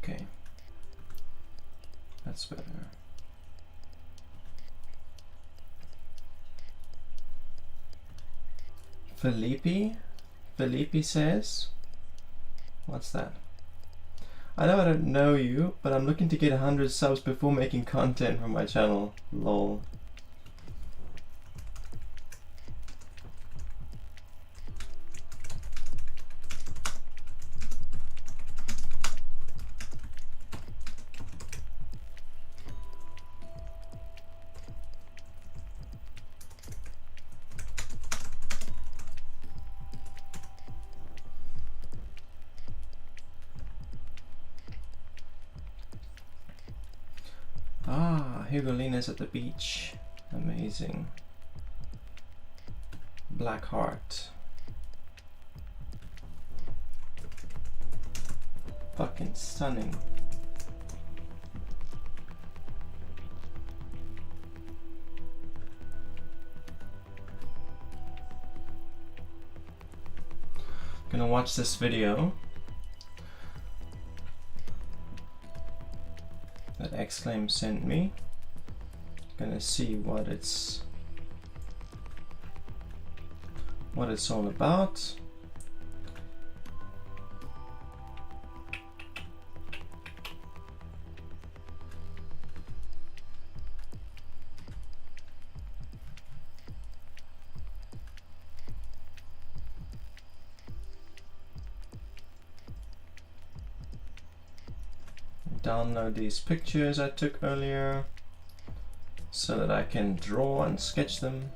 Okay. That's better. Felipe says, what's that? I know I don't know you, but I'm looking to get 100 subs before making content for my channel. Lol. Ah, Hugolina's at the beach. Amazing. Black Heart. Fucking stunning. Gonna watch this video that Exclaim sent me. Gonna see what it's all about. Download these pictures I took earlier so that I can draw and sketch them.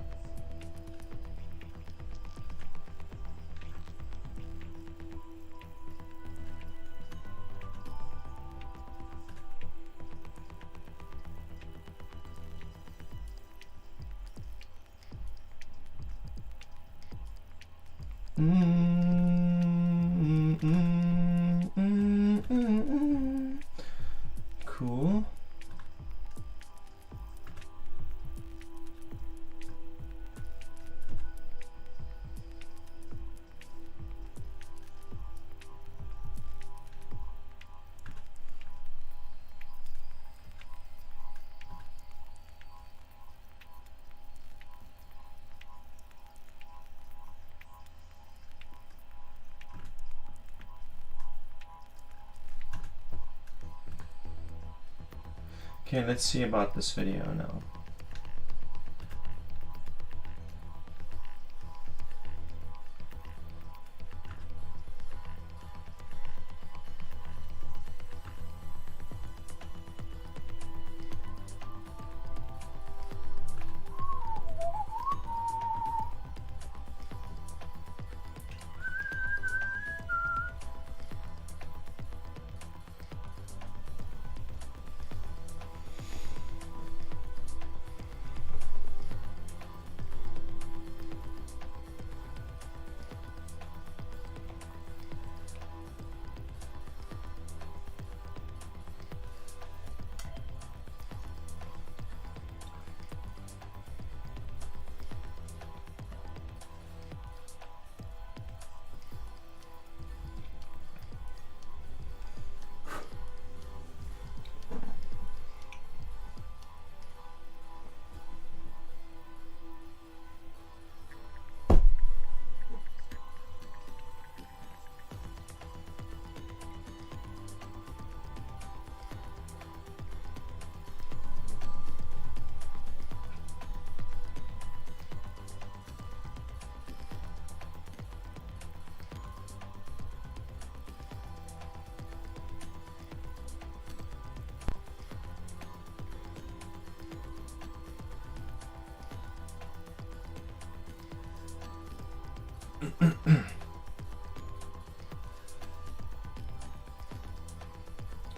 Cool. Okay, let's see about this video now.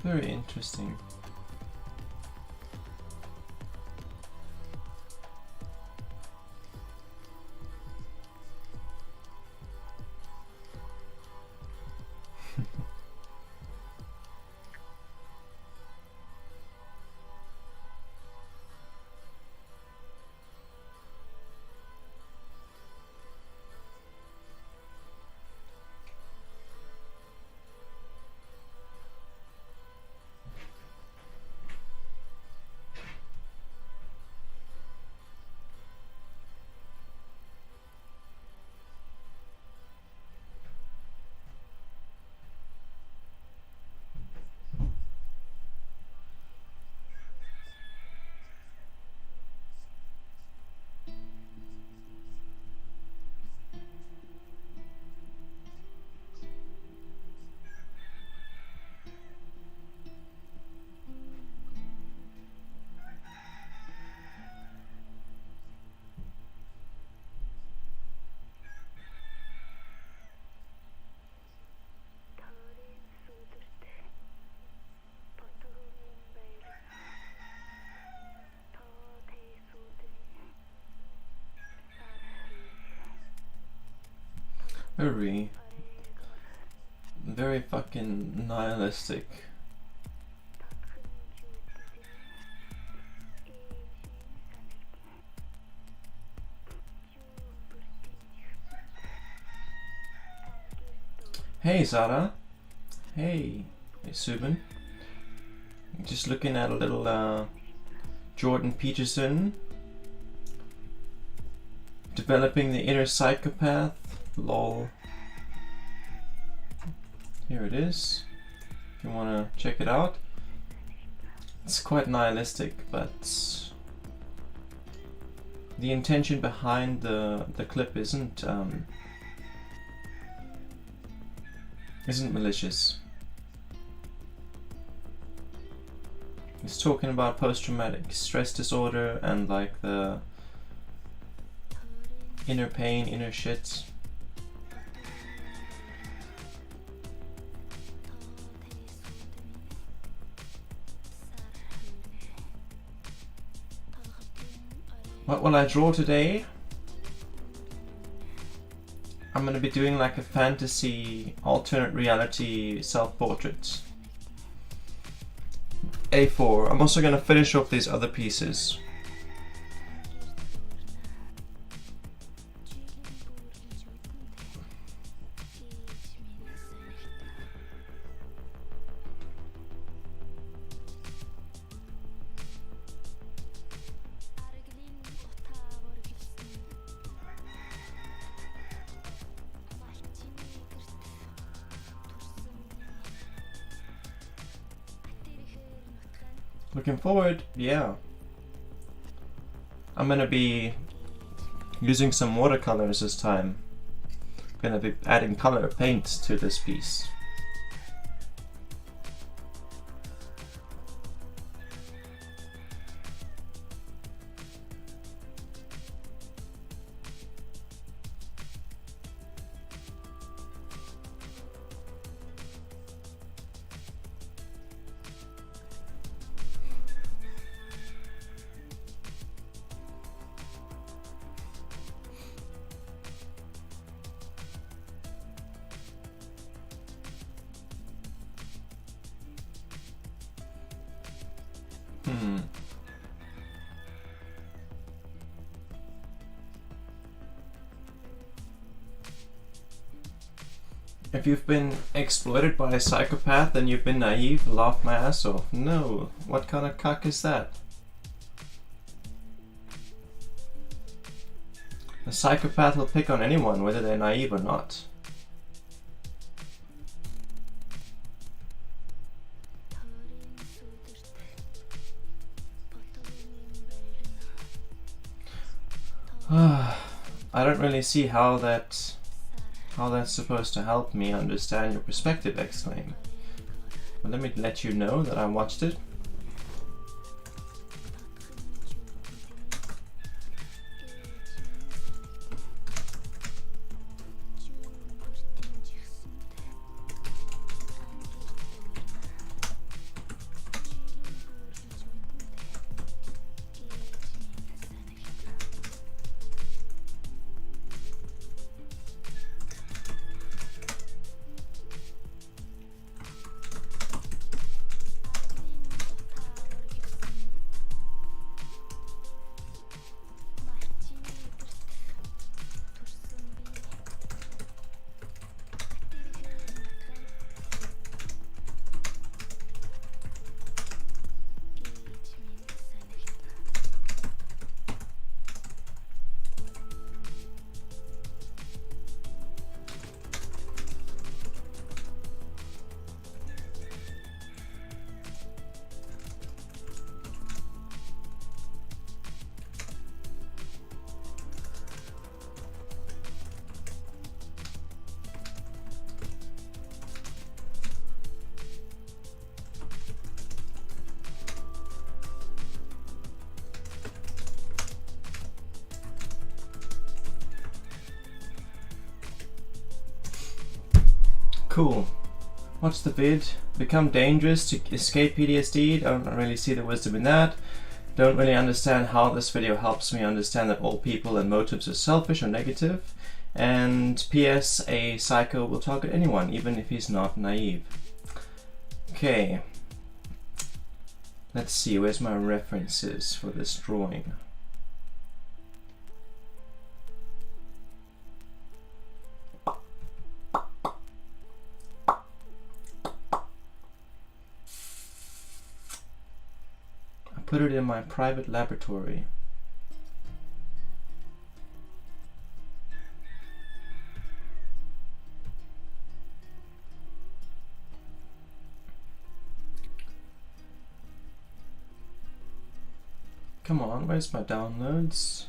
Very interesting. Very, very fucking nihilistic. Hey Zara. Hey Subin. Just looking at a little Jordan Peterson. Developing the Inner Psychopath. Lol. Here it is. If you want to check it out. It's quite nihilistic, but the intention behind the clip isn't malicious. He's talking about post-traumatic stress disorder and like the inner pain, inner shit. What will I draw today? I'm gonna be doing like a fantasy alternate reality self-portrait. A4. I'm also gonna finish off these other pieces. Looking forward, yeah. I'm gonna be using some watercolors this time. I'm gonna be adding color paint to this piece. If you've been exploited by a psychopath, then you've been naive, laugh my ass off. No, what kind of cuck is that? A psychopath will pick on anyone, whether they're naive or not. I don't really see how that's supposed to help me understand your perspective, Exclaim. But let me let you know that I watched it. Cool. Watch the vid. Become dangerous to escape PTSD. Don't really see the wisdom in that. Don't really understand how this video helps me understand that all people and motives are selfish or negative, And P.S. a psycho will target anyone, even if he's not naive. Okay. Let's see, where's my references for this drawing? I put it in my private laboratory. Come on, where's my downloads?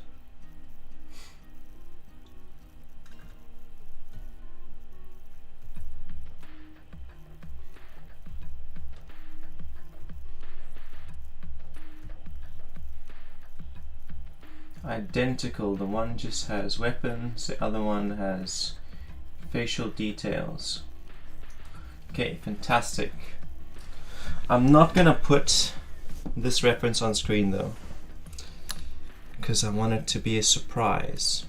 Identical, the one just has weapons, the other one has facial details. Okay, fantastic. I'm not gonna put this reference on screen though, because I want it to be a surprise.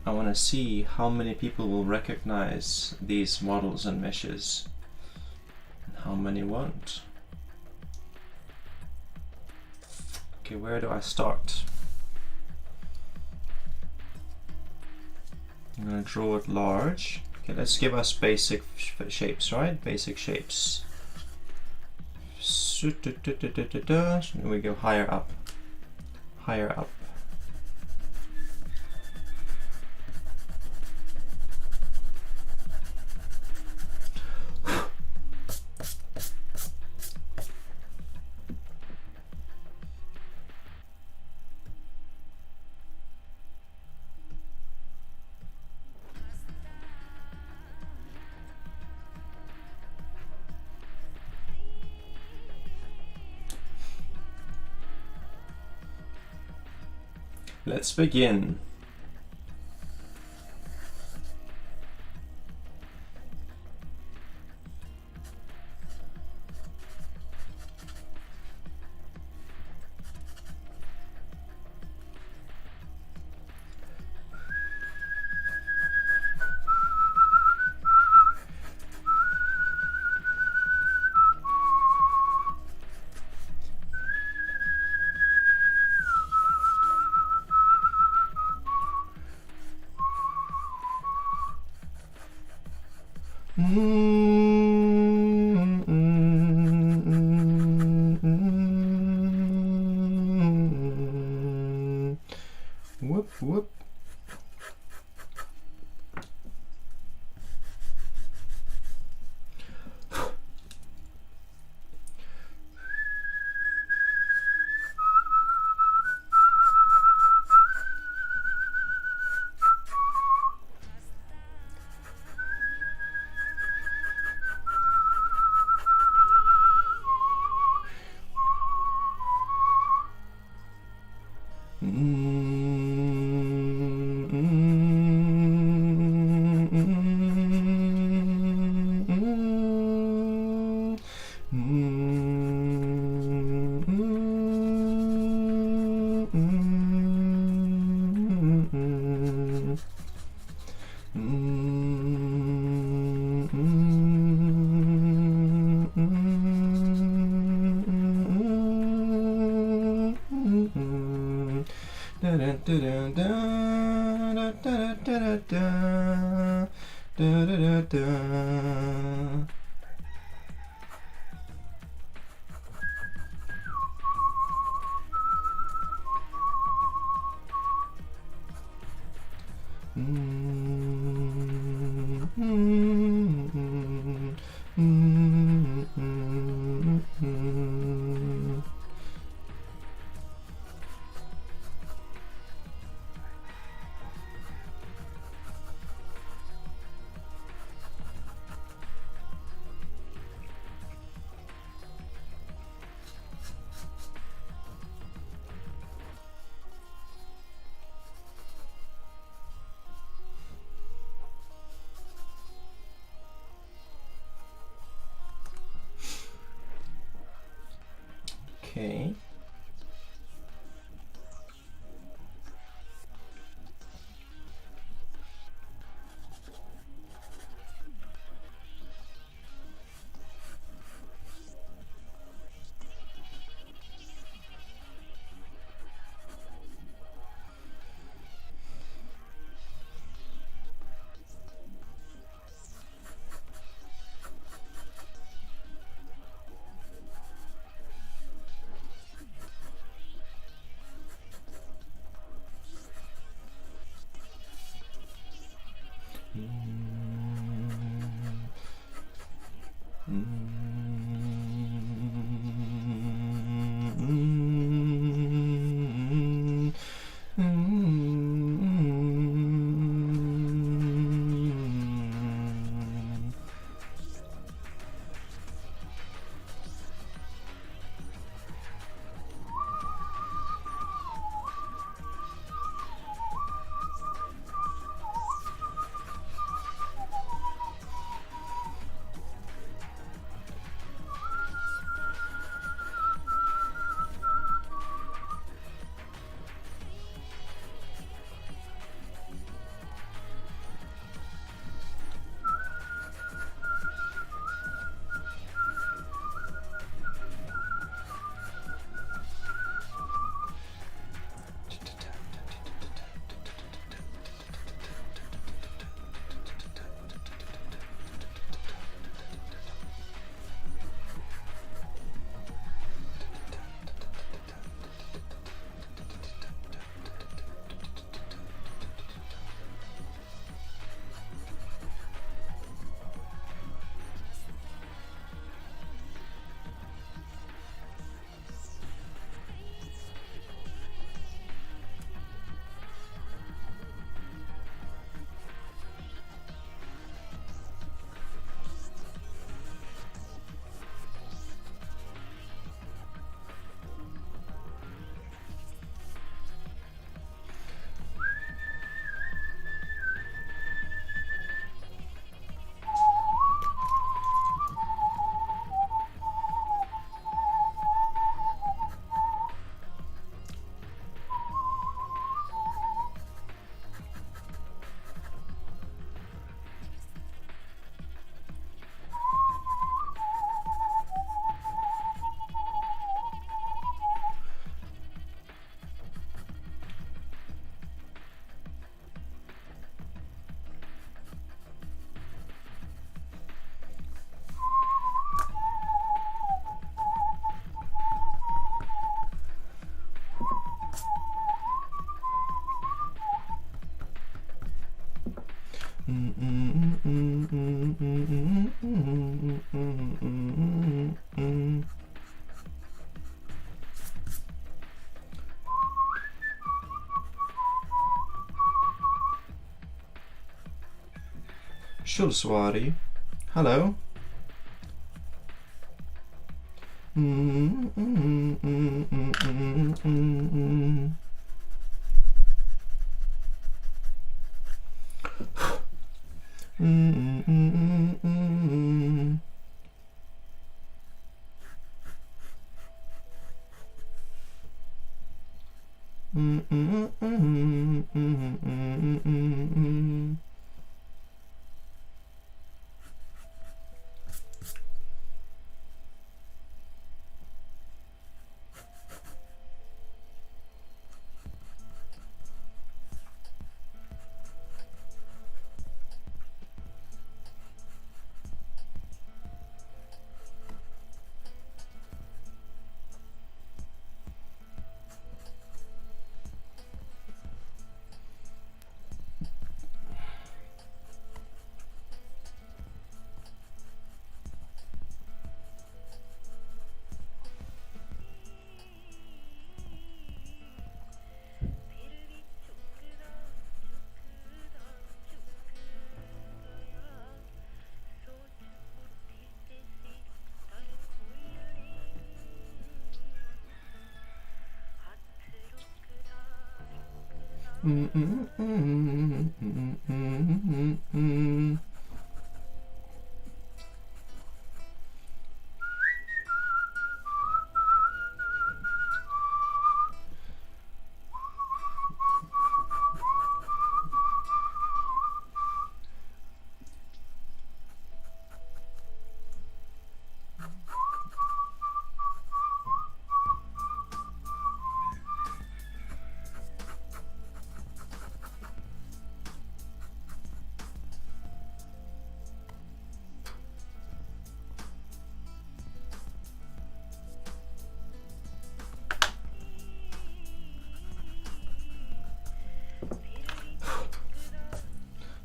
I want to see how many people will recognize these models and meshes, and how many won't. Okay, where do I start? I'm going to draw it large. Okay, let's give us basic shapes, right? Basic shapes. Then we go higher up. Higher up. Let's begin. Whoop, whoop. Okay. Shulswari, hello.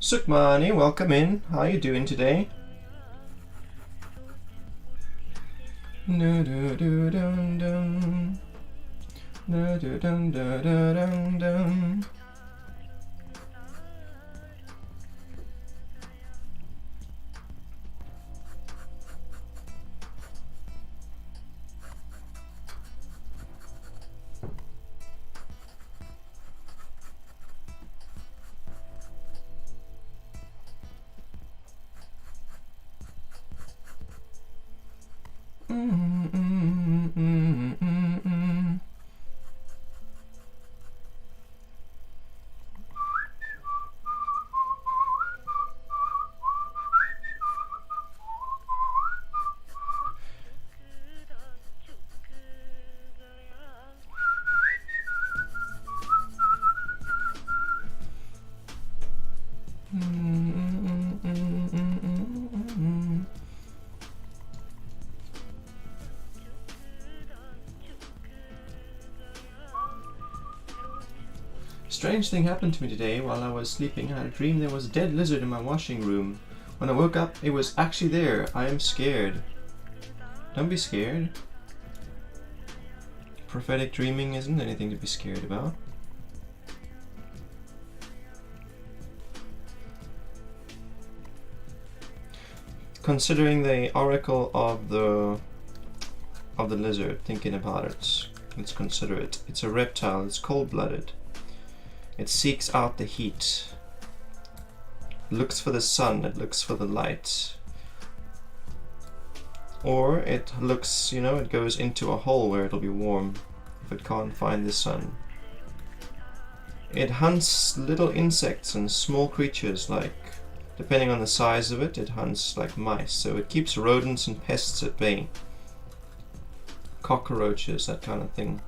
Sukmani, welcome in. How are you doing today? Do do do dum dum. Do do dum da da dum dum. Strange thing happened to me today while I was sleeping. I had a dream there was a dead lizard in my washing room. When I woke up, it was actually there. I am scared. Don't be scared. Prophetic dreaming isn't anything to be scared about. Considering the oracle of the lizard, thinking about it, let's consider it. It's a reptile. It's cold-blooded. It seeks out the heat. It looks for the sun. It looks for the light. Or it looks, you know, it goes into a hole where it'll be warm if it can't find the sun. It hunts little insects and small creatures, like, depending on the size of it, it hunts like mice. So it keeps rodents and pests at bay. Cockroaches, that kind of thing.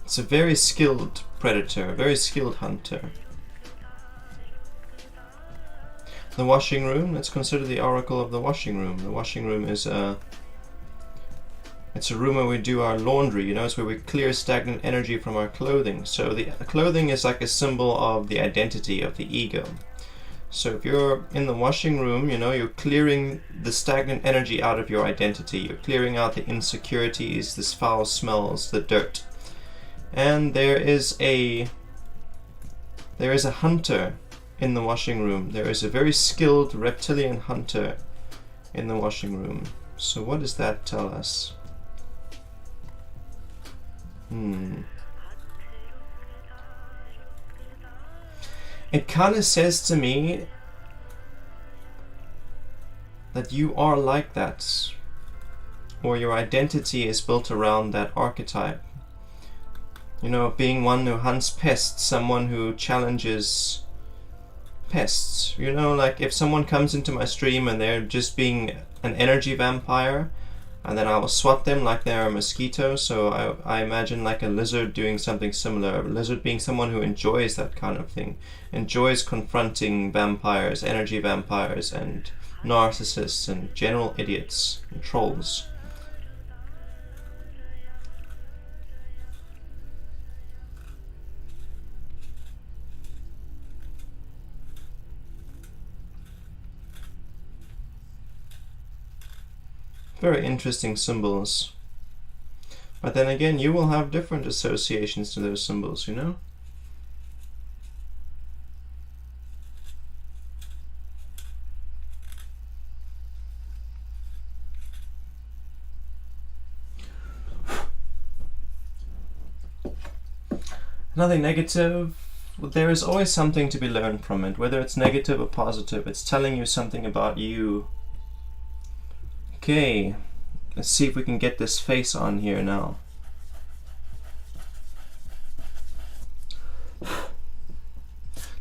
It's a very skilled predator, a very skilled hunter. The washing room, let's consider the oracle of the washing room. The washing room is it's a room where we do our laundry, you know, it's where we clear stagnant energy from our clothing. So the clothing is like a symbol of the identity of the ego. So if you're in the washing room, you know, you're clearing the stagnant energy out of your identity. You're clearing out the insecurities, the foul smells, the dirt. And there is a hunter in the washing room. There is a very skilled reptilian hunter in the washing room. So what does that tell us? It kind of says to me that you are like that, or your identity is built around that archetype. You know, being one who hunts pests, someone who challenges pests. You know, like if someone comes into my stream and they're just being an energy vampire, and then I will swat them like they're a mosquito. So I imagine like a lizard doing something similar. A lizard being someone who enjoys that kind of thing. Enjoys confronting vampires, energy vampires, and narcissists, and general idiots, and trolls. Very interesting symbols. But then again, you will have different associations to those symbols, you know? Nothing negative. There is always something to be learned from it, whether it's negative or positive. It's telling you something about you. Okay, let's see if we can get this face on here now.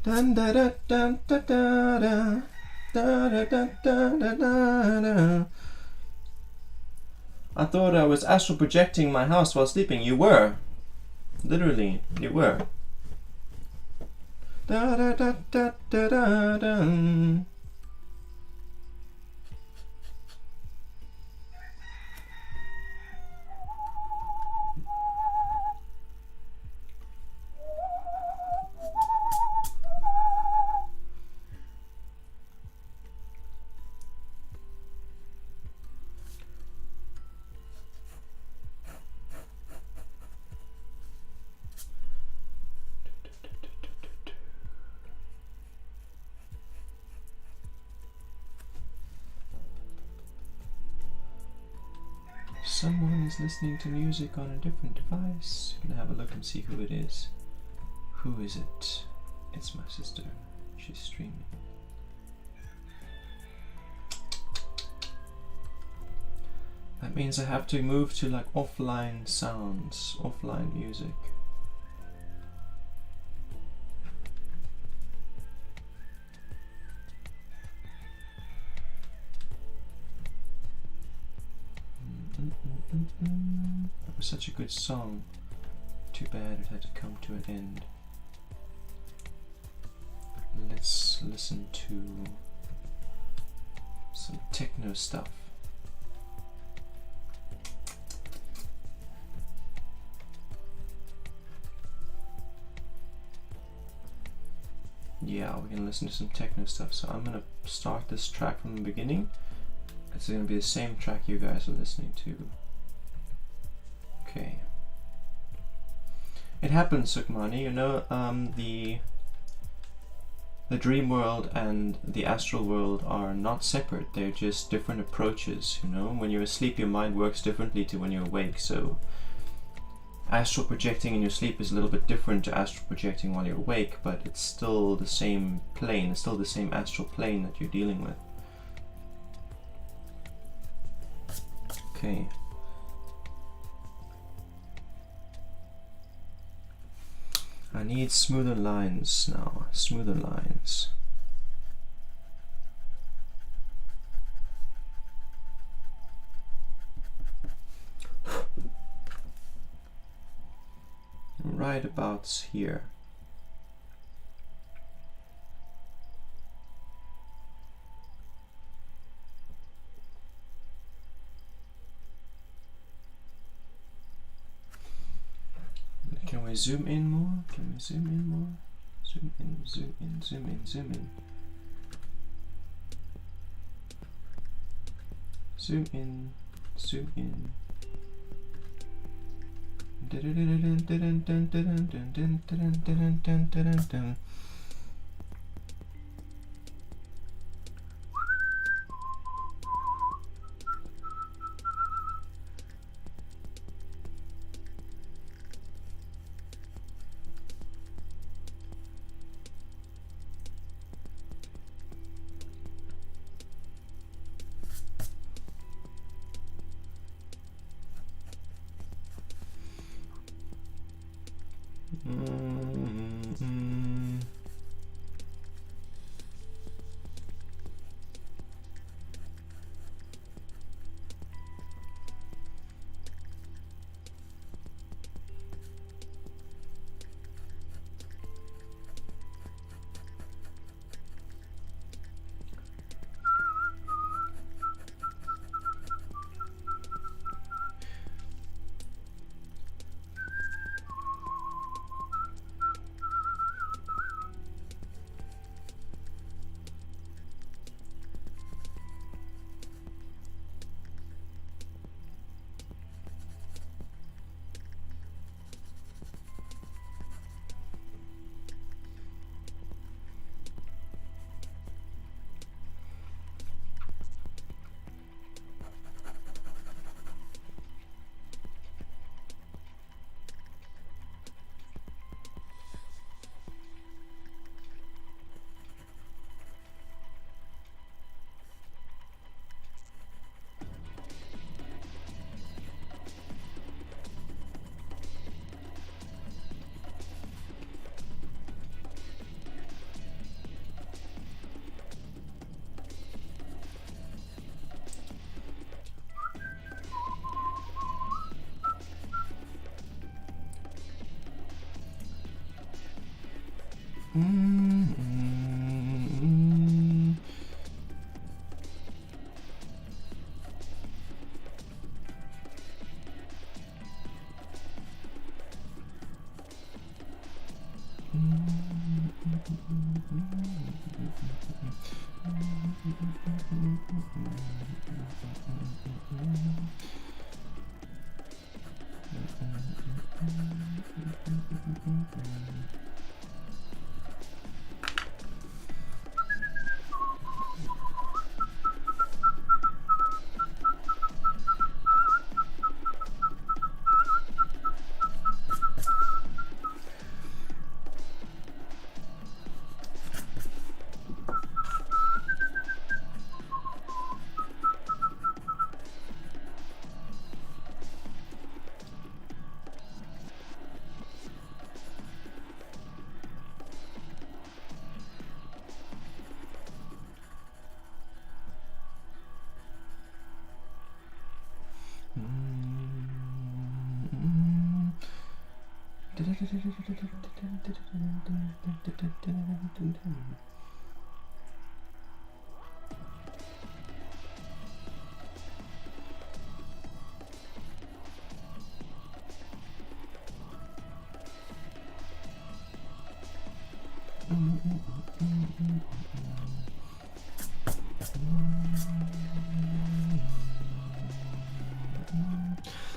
Dun, da, da, dun, da, da, da. Da, da, da, da, da, da, da. I thought I was astral projecting my house while sleeping. You were. Literally, you were. Da, da, da, da, da, da, da. someone is listening to music on a different device. I'm gonna have a look and see who it is. Who is it? It's my sister. She's streaming. That means I have to move to like offline sounds, offline music. That was such a good song. Too bad it had to come to an end. Let's listen to some techno stuff. Yeah, we're gonna listen to some techno stuff. So I'm gonna start this track from the beginning. It's gonna be the same track you guys are listening to. Okay. It happens, Sukmani. You know, the dream world and the astral world are not separate. They're just different approaches. You know, when you're asleep, your mind works differently to when you're awake. So, astral projecting in your sleep is a little bit different to astral projecting while you're awake, but it's still the same plane. It's still the same astral plane that you're dealing with. Okay. I need smoother lines now. Smoother lines. Right about here. Can we zoom in more? Can we zoom in more? Zoom in, zoom in, zoom in, zoom in. Zoom in, zoom in.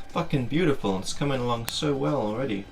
Fucking beautiful, it's coming along so well already.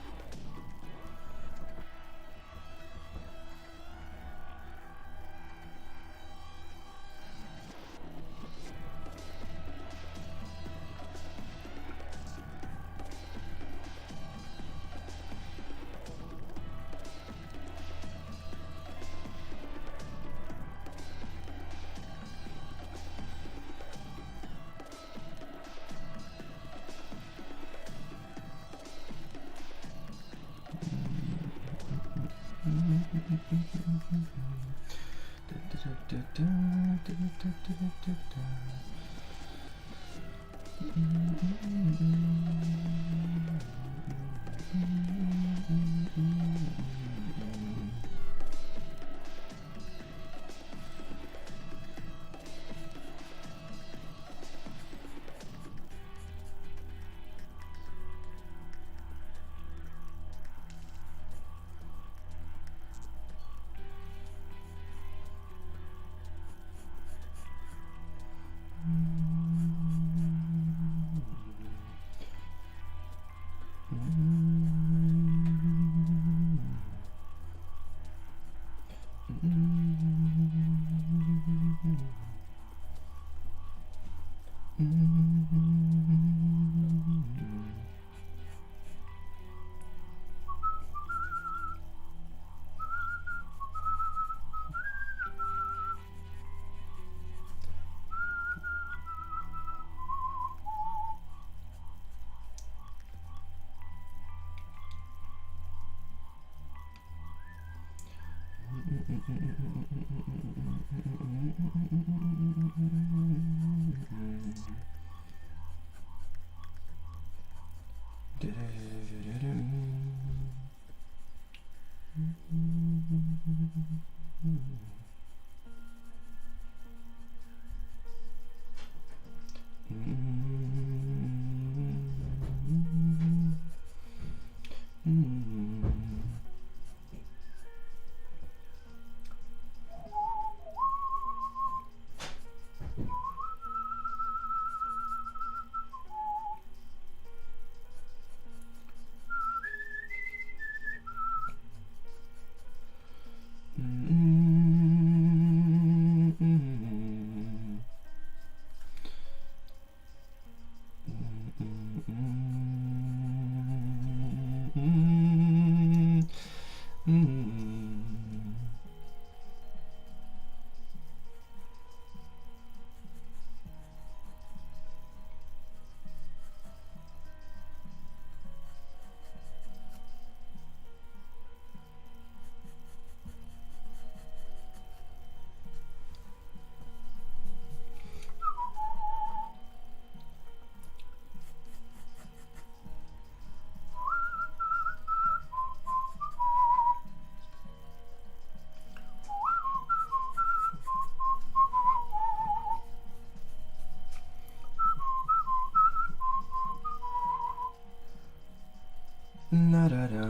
Na-da-da.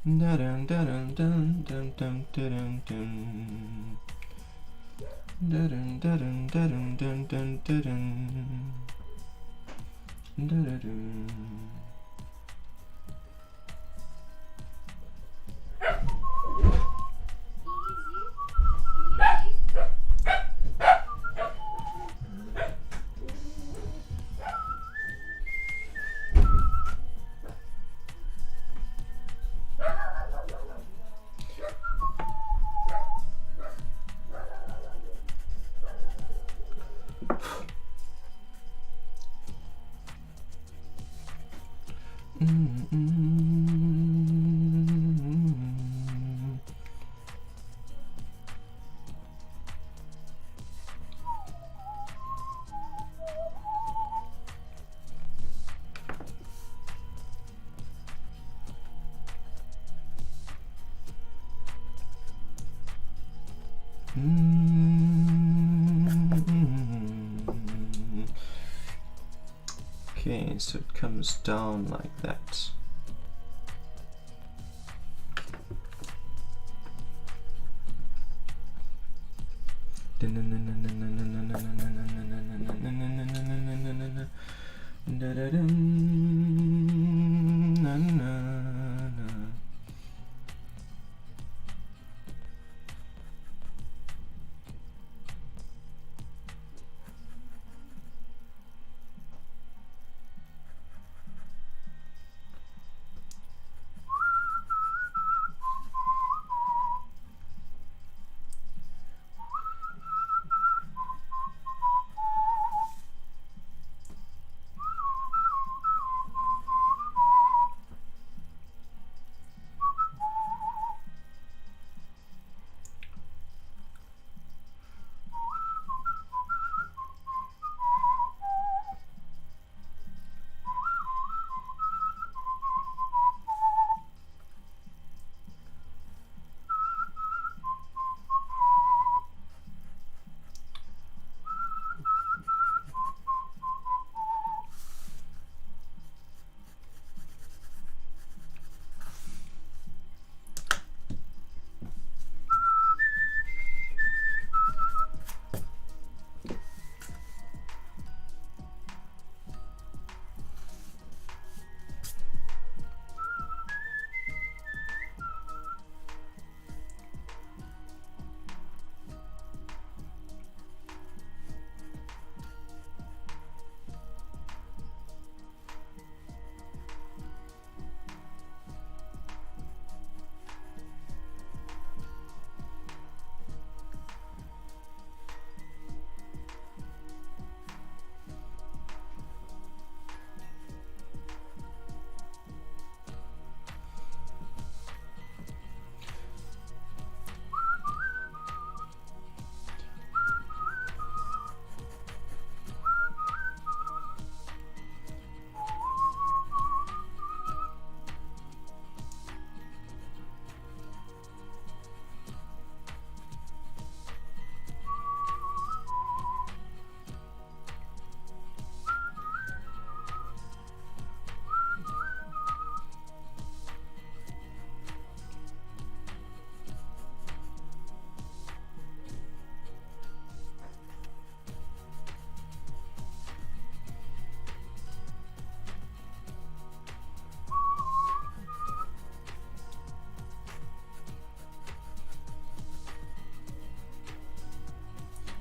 Da-dun, da-dun, dun, dun, dun, dun, dun. Da-dun, da-dun, da-dun, dun, dun, dun. Da-da-dun. Okay, so it comes down like that.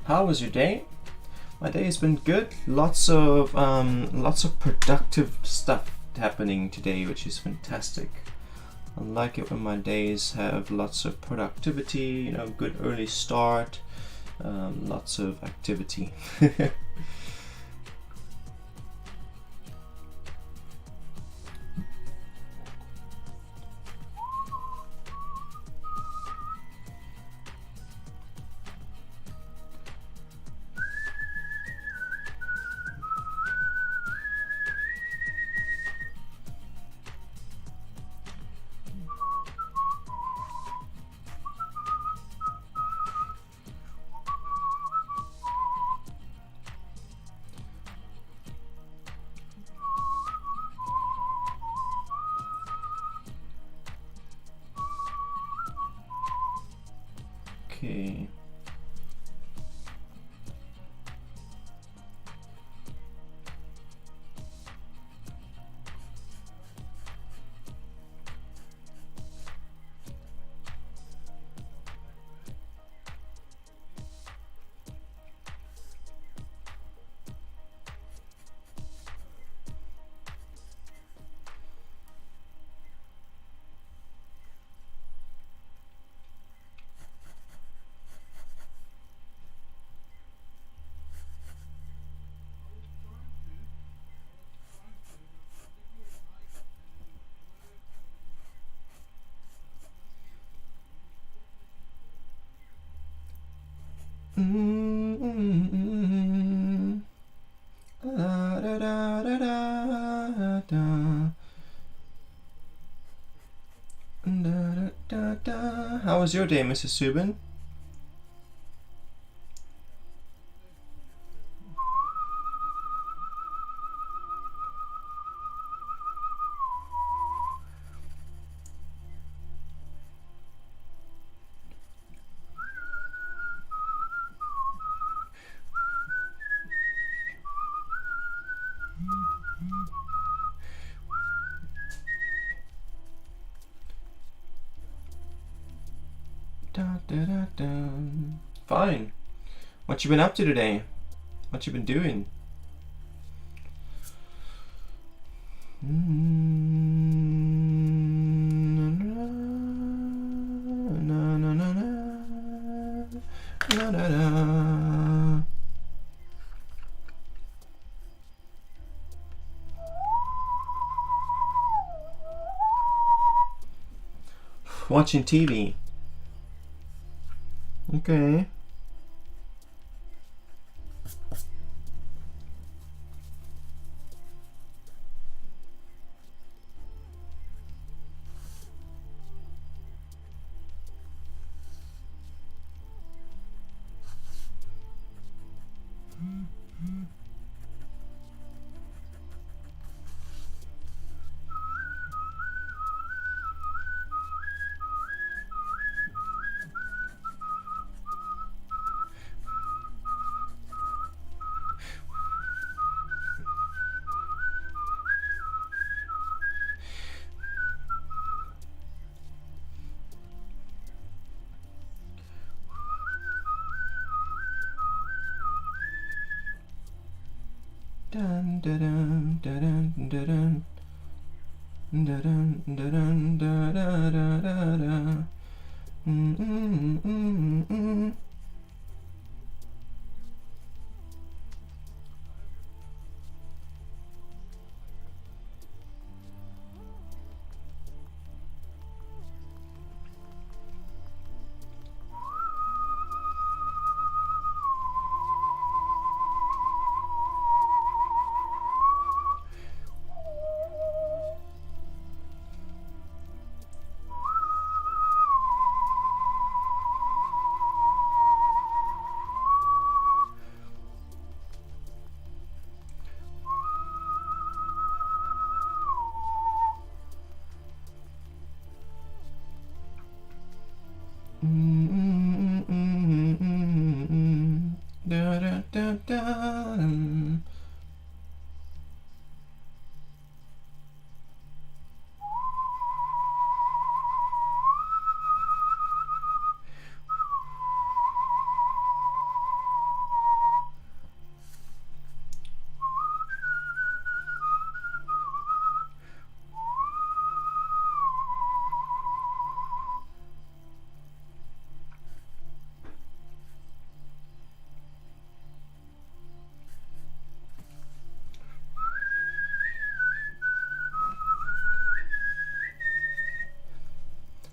How was your day? My day has been good. Lots of productive stuff happening today, which is fantastic. I like it when my days have lots of productivity, you know, good early start, lots of activity. Okay. How was your day, Mrs. Subin? Da, da, da, da. Fine. What you been up to today? What you been doing? Na, na, na, na, na, na. Watching TV. Okay. Dun, dun, dun, dun, dun, dun. Dun, dun, dun, dun, dun, dun, dun, dun. Mm, mm, mm, mm. Da, da, da, da.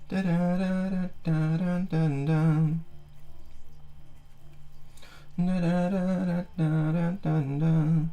Da, da, da, da, da, da, da, da. Da, da, da, da, da, da, da.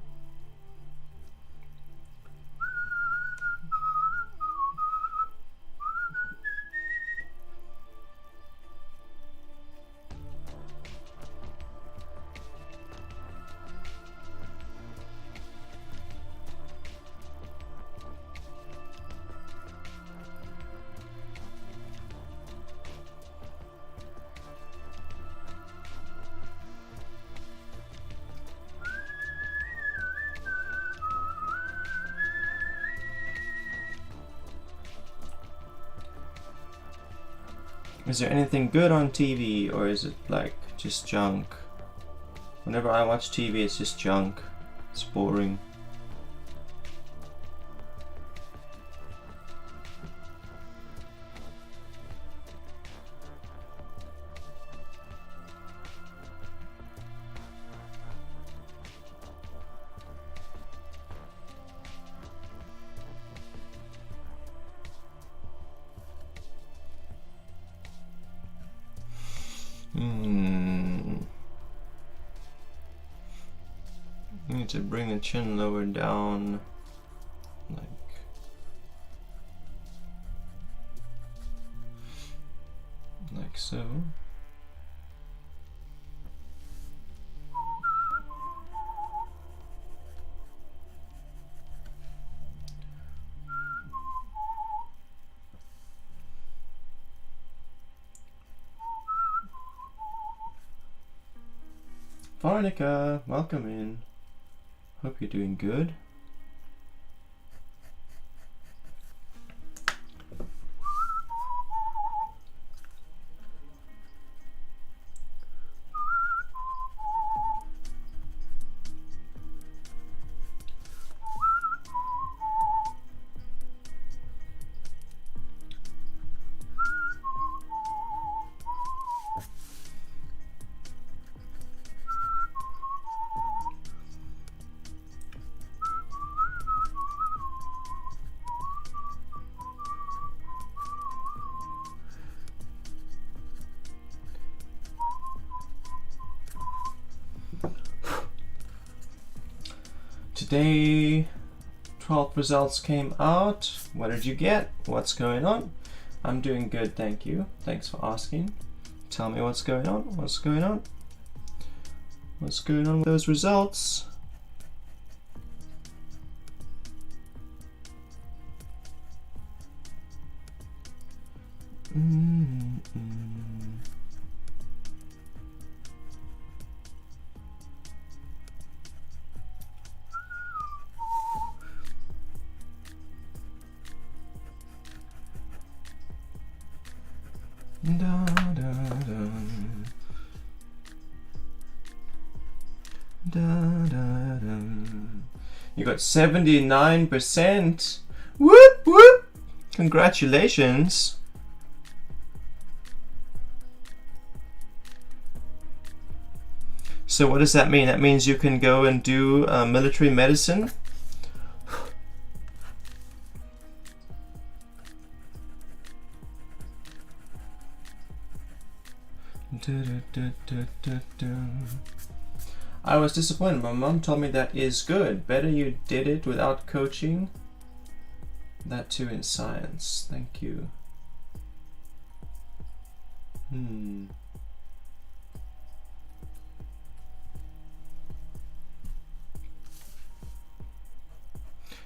Is there anything good on TV, or is it like just junk? Whenever I watch TV, it's just junk. It's boring. Need to bring the chin lower down, like so. Farnica, welcome in. Hope you're doing good. Today, 12 results came out. What did you get? What's going on? I'm doing good, thank you. Thanks for asking. Tell me what's going on. What's going on? What's going on with those results? Da, da, da. Da, da, da. You got 79%. Whoop whoop! Congratulations. So what does that mean? That means you can go and do military medicine. I was disappointed. My mom told me that is good. Better you did it without coaching. That too in science. Thank you.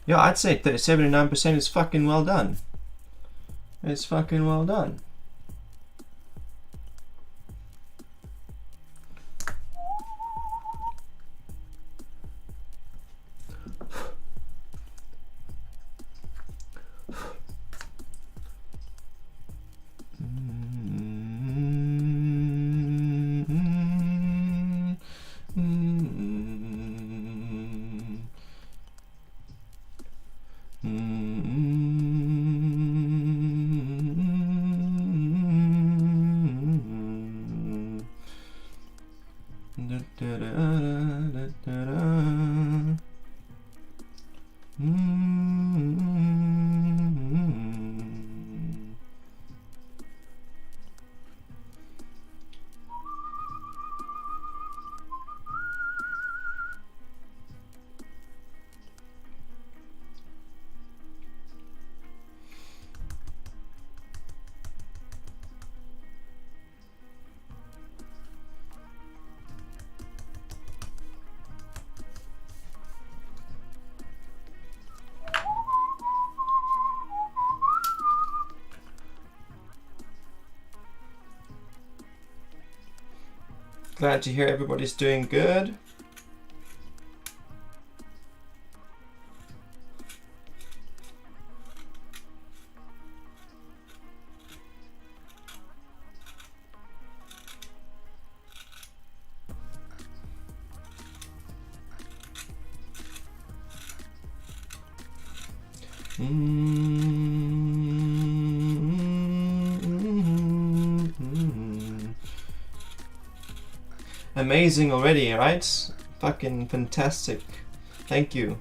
Yeah, I'd say 79% is fucking well done. It's fucking well done. Glad to hear everybody's doing good. Amazing already, right? Fucking fantastic. Thank you.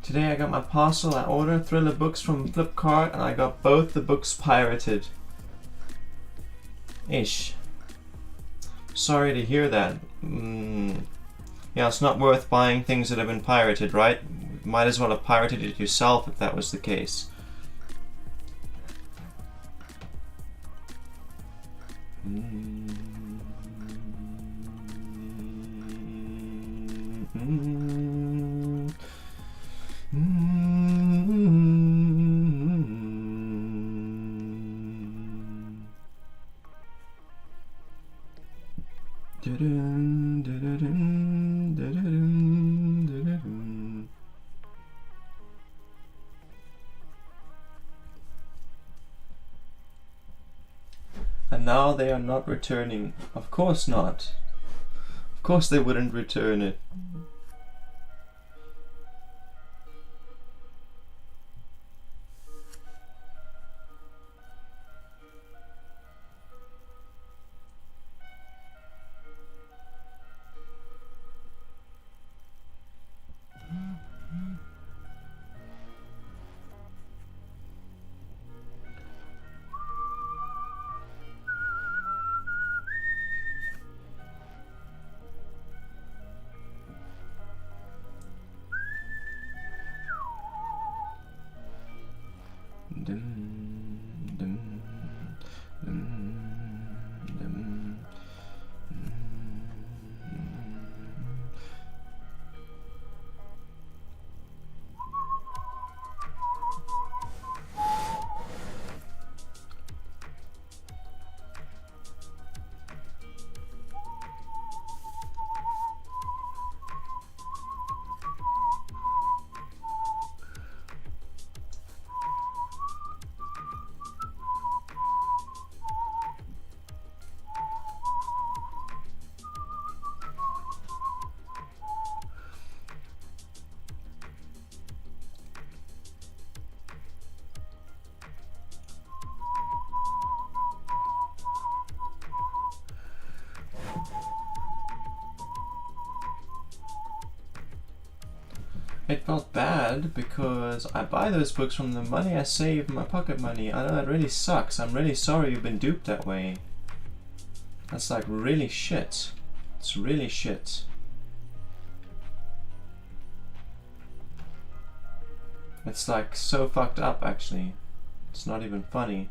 Today I got my parcel. I ordered Thriller books from Flipkart and I got both the books pirated. Ish. Sorry to hear that. Yeah, it's not worth buying things that have been pirated, right? Might as well have pirated it yourself if that was the case. And now they are not returning. Of course not. Of course they wouldn't return it. Dum, dum, dum, dum, It felt bad because I buy those books from the money I save, my pocket money. I know it really sucks. I'm really sorry you've been duped that way. That's like really shit. It's really shit. It's like so fucked up actually. It's not even funny.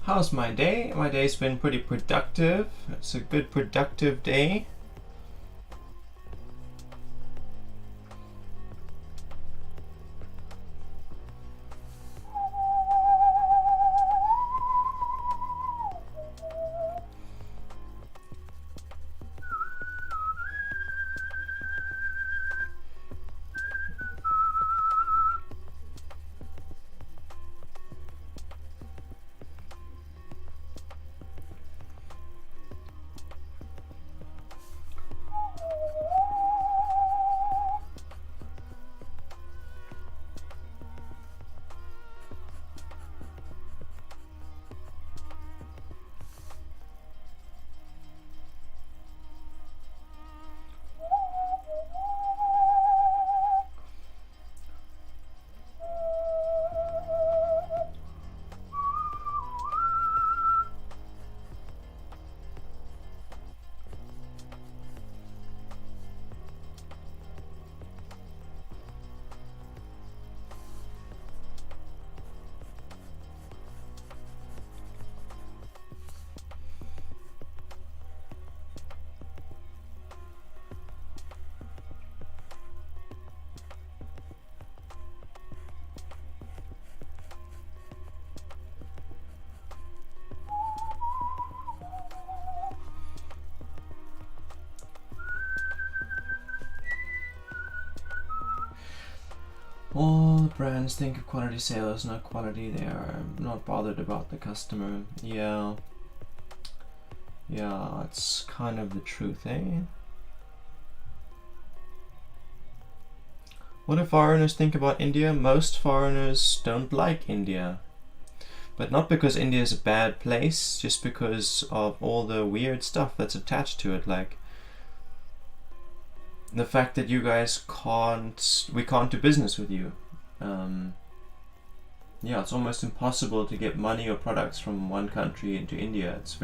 How's my day? My day's been pretty productive. It's a good productive day. All the brands think of quantity sales, not quality. They are not bothered about the customer. Yeah, it's kind of the truth, eh? What do foreigners think about India? Most foreigners don't like India. But not because India is a bad place, just because of all the weird stuff that's attached to it, like the fact that you guys we can't do business with you. Yeah, it's almost impossible to get money or products from one country into India. It's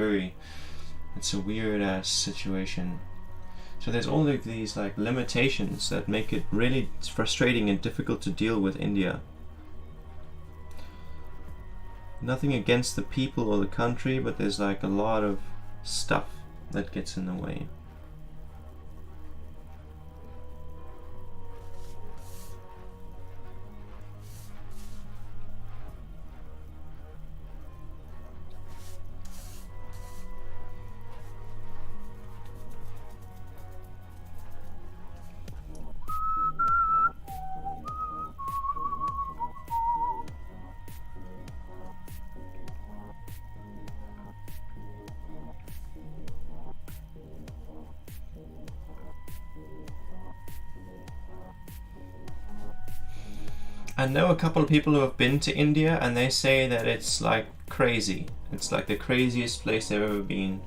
a weird ass situation. So there's all of these like limitations that make it really frustrating and difficult to deal with India. Nothing against the people or the country, but there's like a lot of stuff that gets in the way. I know a couple of people who have been to India and they say that it's like crazy. It's like the craziest place I've ever been.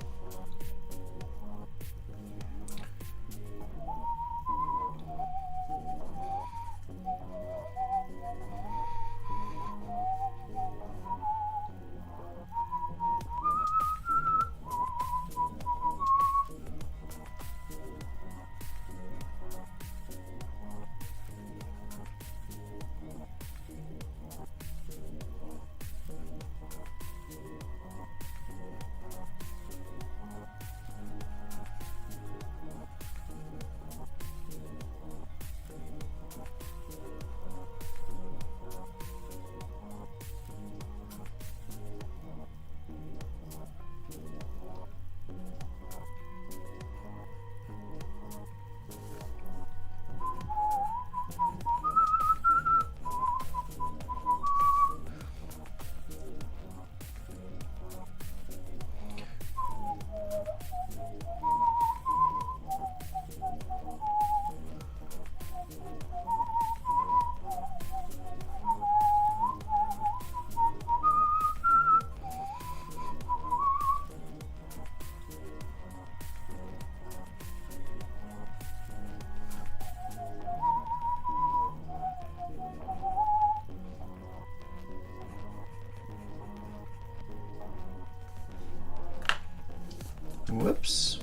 Whoops.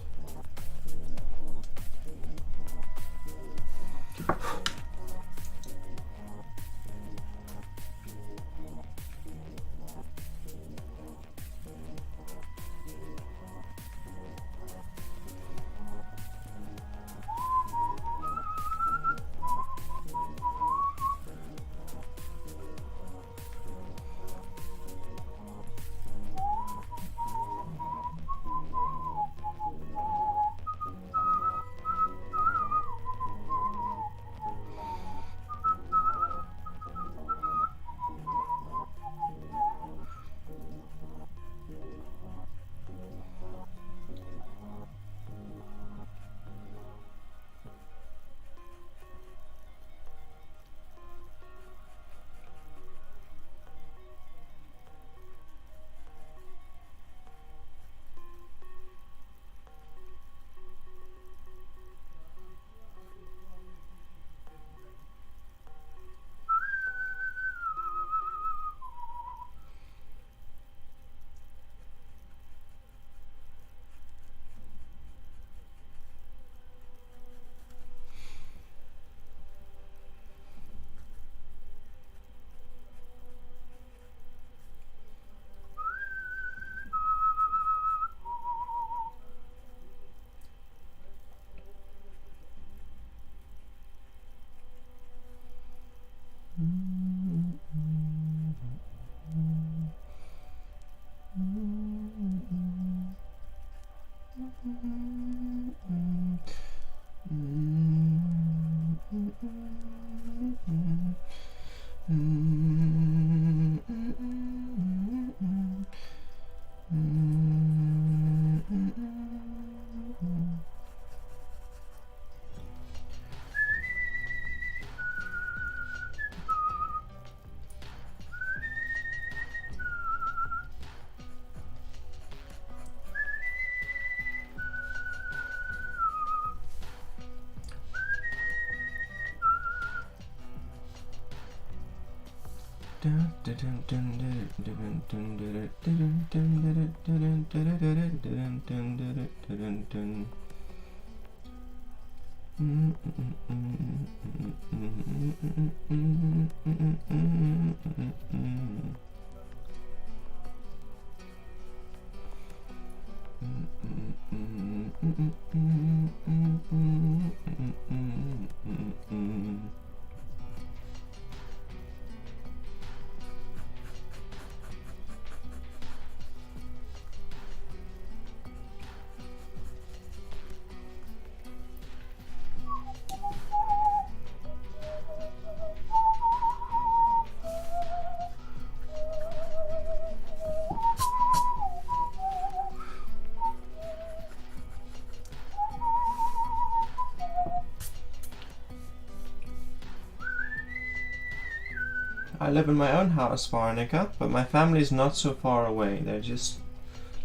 I live in my own house, Varnica, but my family's not so far away. They're just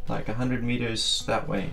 like 100 meters that way.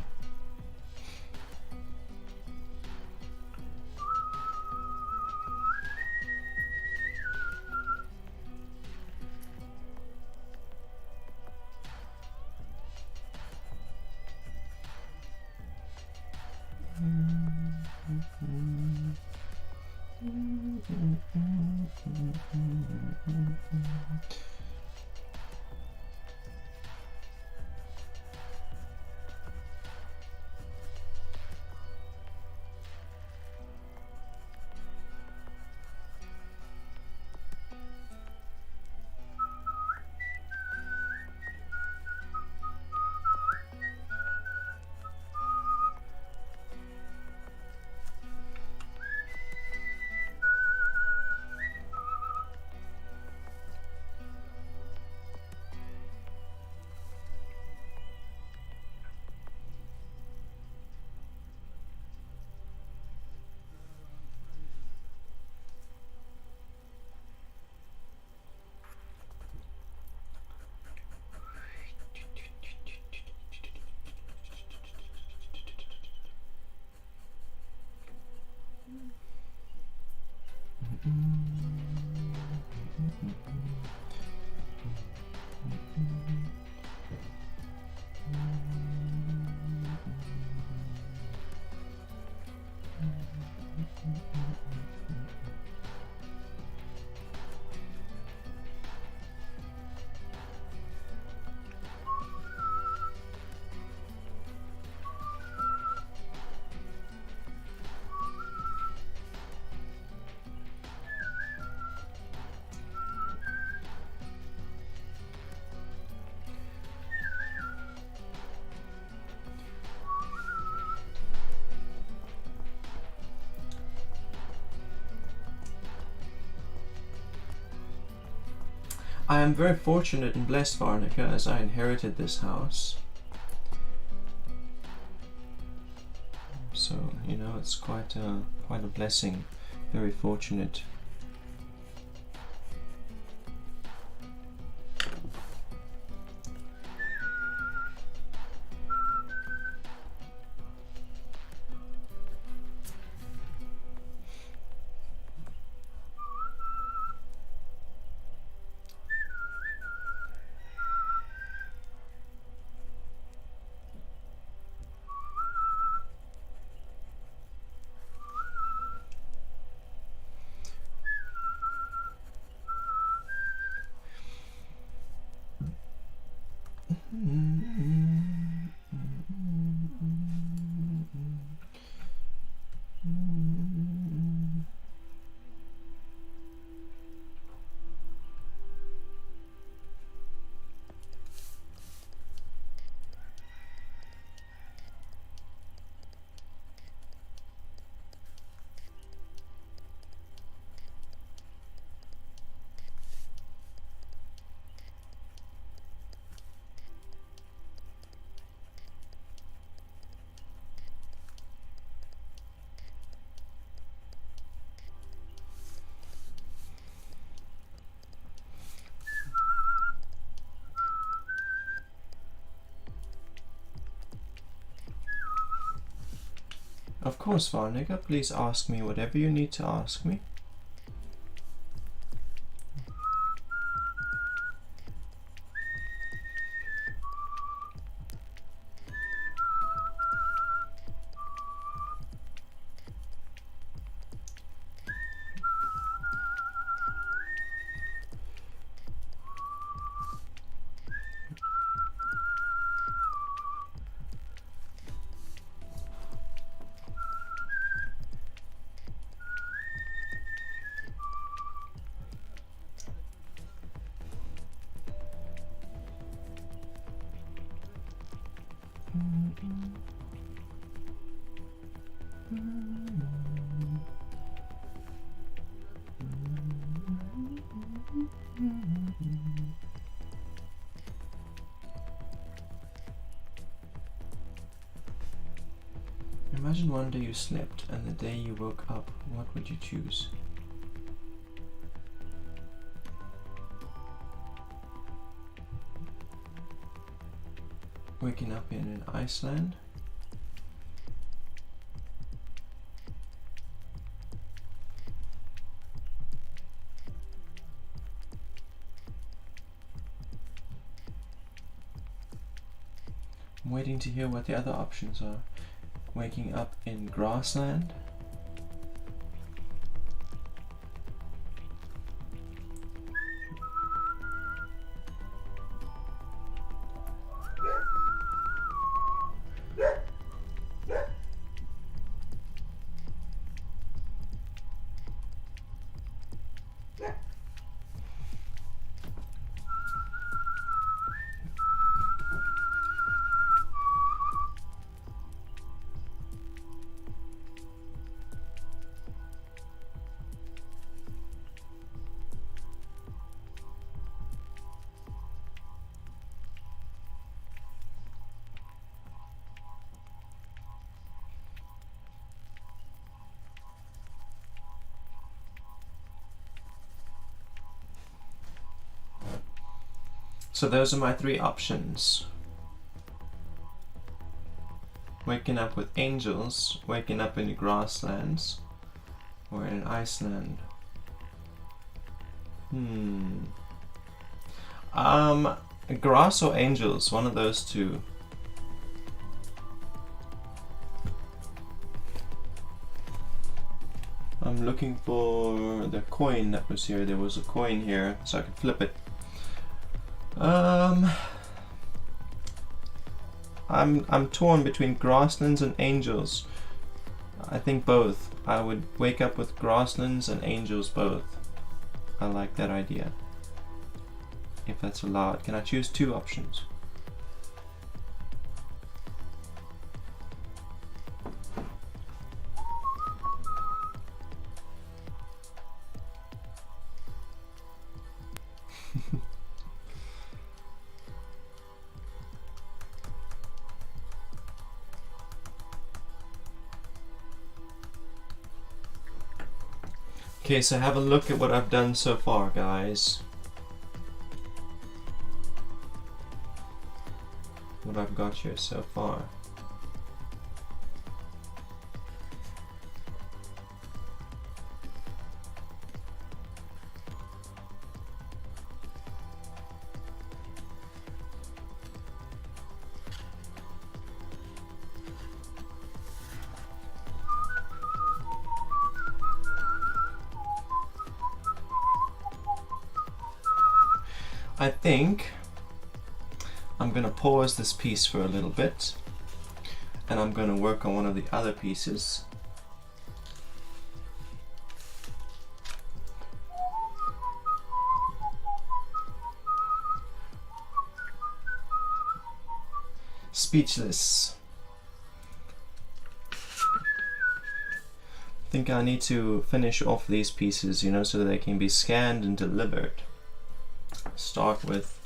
I am very fortunate and blessed, Varnica, as I inherited this house. So, you know, it's quite a blessing. Very fortunate. Of course, Varnica, please ask me whatever you need to ask me. Imagine one day you slept and the day you woke up, what would you choose? Waking up in Iceland. I'm waiting to hear what the other options are. Waking up in grassland. So those are my three options. Waking up with angels, waking up in the grasslands, or in Iceland. Grass or angels, one of those two. I'm looking for the coin that was here. There was a coin here, so I could flip it. I'm torn between grasslands and angels. I think both. I would wake up with grasslands and angels both. I like that idea. If that's allowed. Can I choose two options? Okay, so have a look at what I've done so far, guys. What I've got here so far. I think I'm going to pause this piece for a little bit and I'm going to work on one of the other pieces. Speechless. I think I need to finish off these pieces, you know, so that they can be scanned and delivered. Start with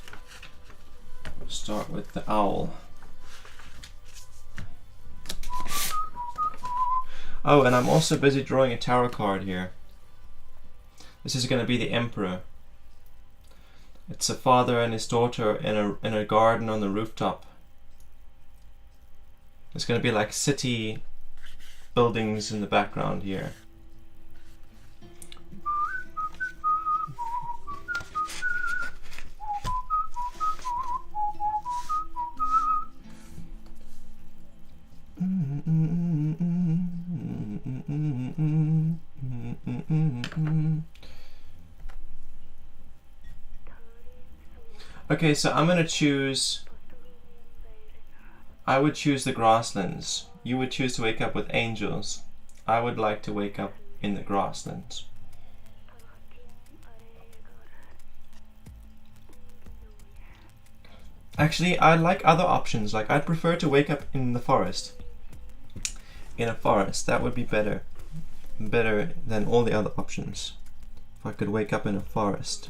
the owl. Oh, and I'm also busy drawing a tarot card here. This is going to be the Emperor. It's a father and his daughter in a garden on the rooftop. It's going to be like city buildings in the background here. Okay, so I'm gonna choose. I would choose the grasslands. You would choose to wake up with angels. I would like to wake up in the grasslands. Actually, I like other options. Like, I'd prefer to wake up in the forest. In a forest, that would be better. Better than all the other options. If I could wake up in a forest.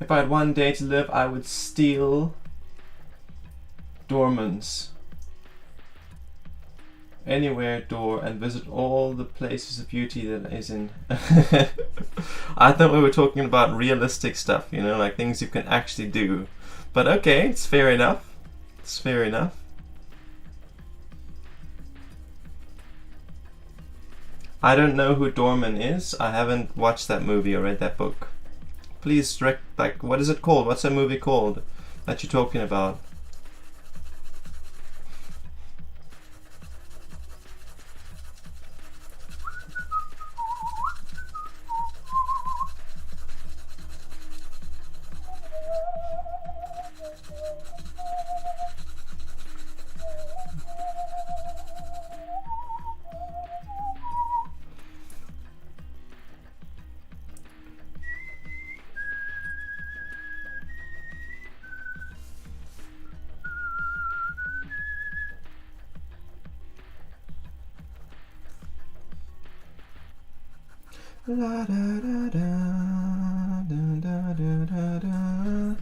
If I had one day to live, I would steal Dorman's anywhere door and visit all the places of beauty that is in. I thought we were talking about realistic stuff, you know, like things you can actually do. But okay, it's fair enough. It's fair enough. I don't know who Dorman is. I haven't watched that movie or read that book. Please, like, what is it called? What's that movie called that you're talking about? La, da, da, da, da, da, da, da.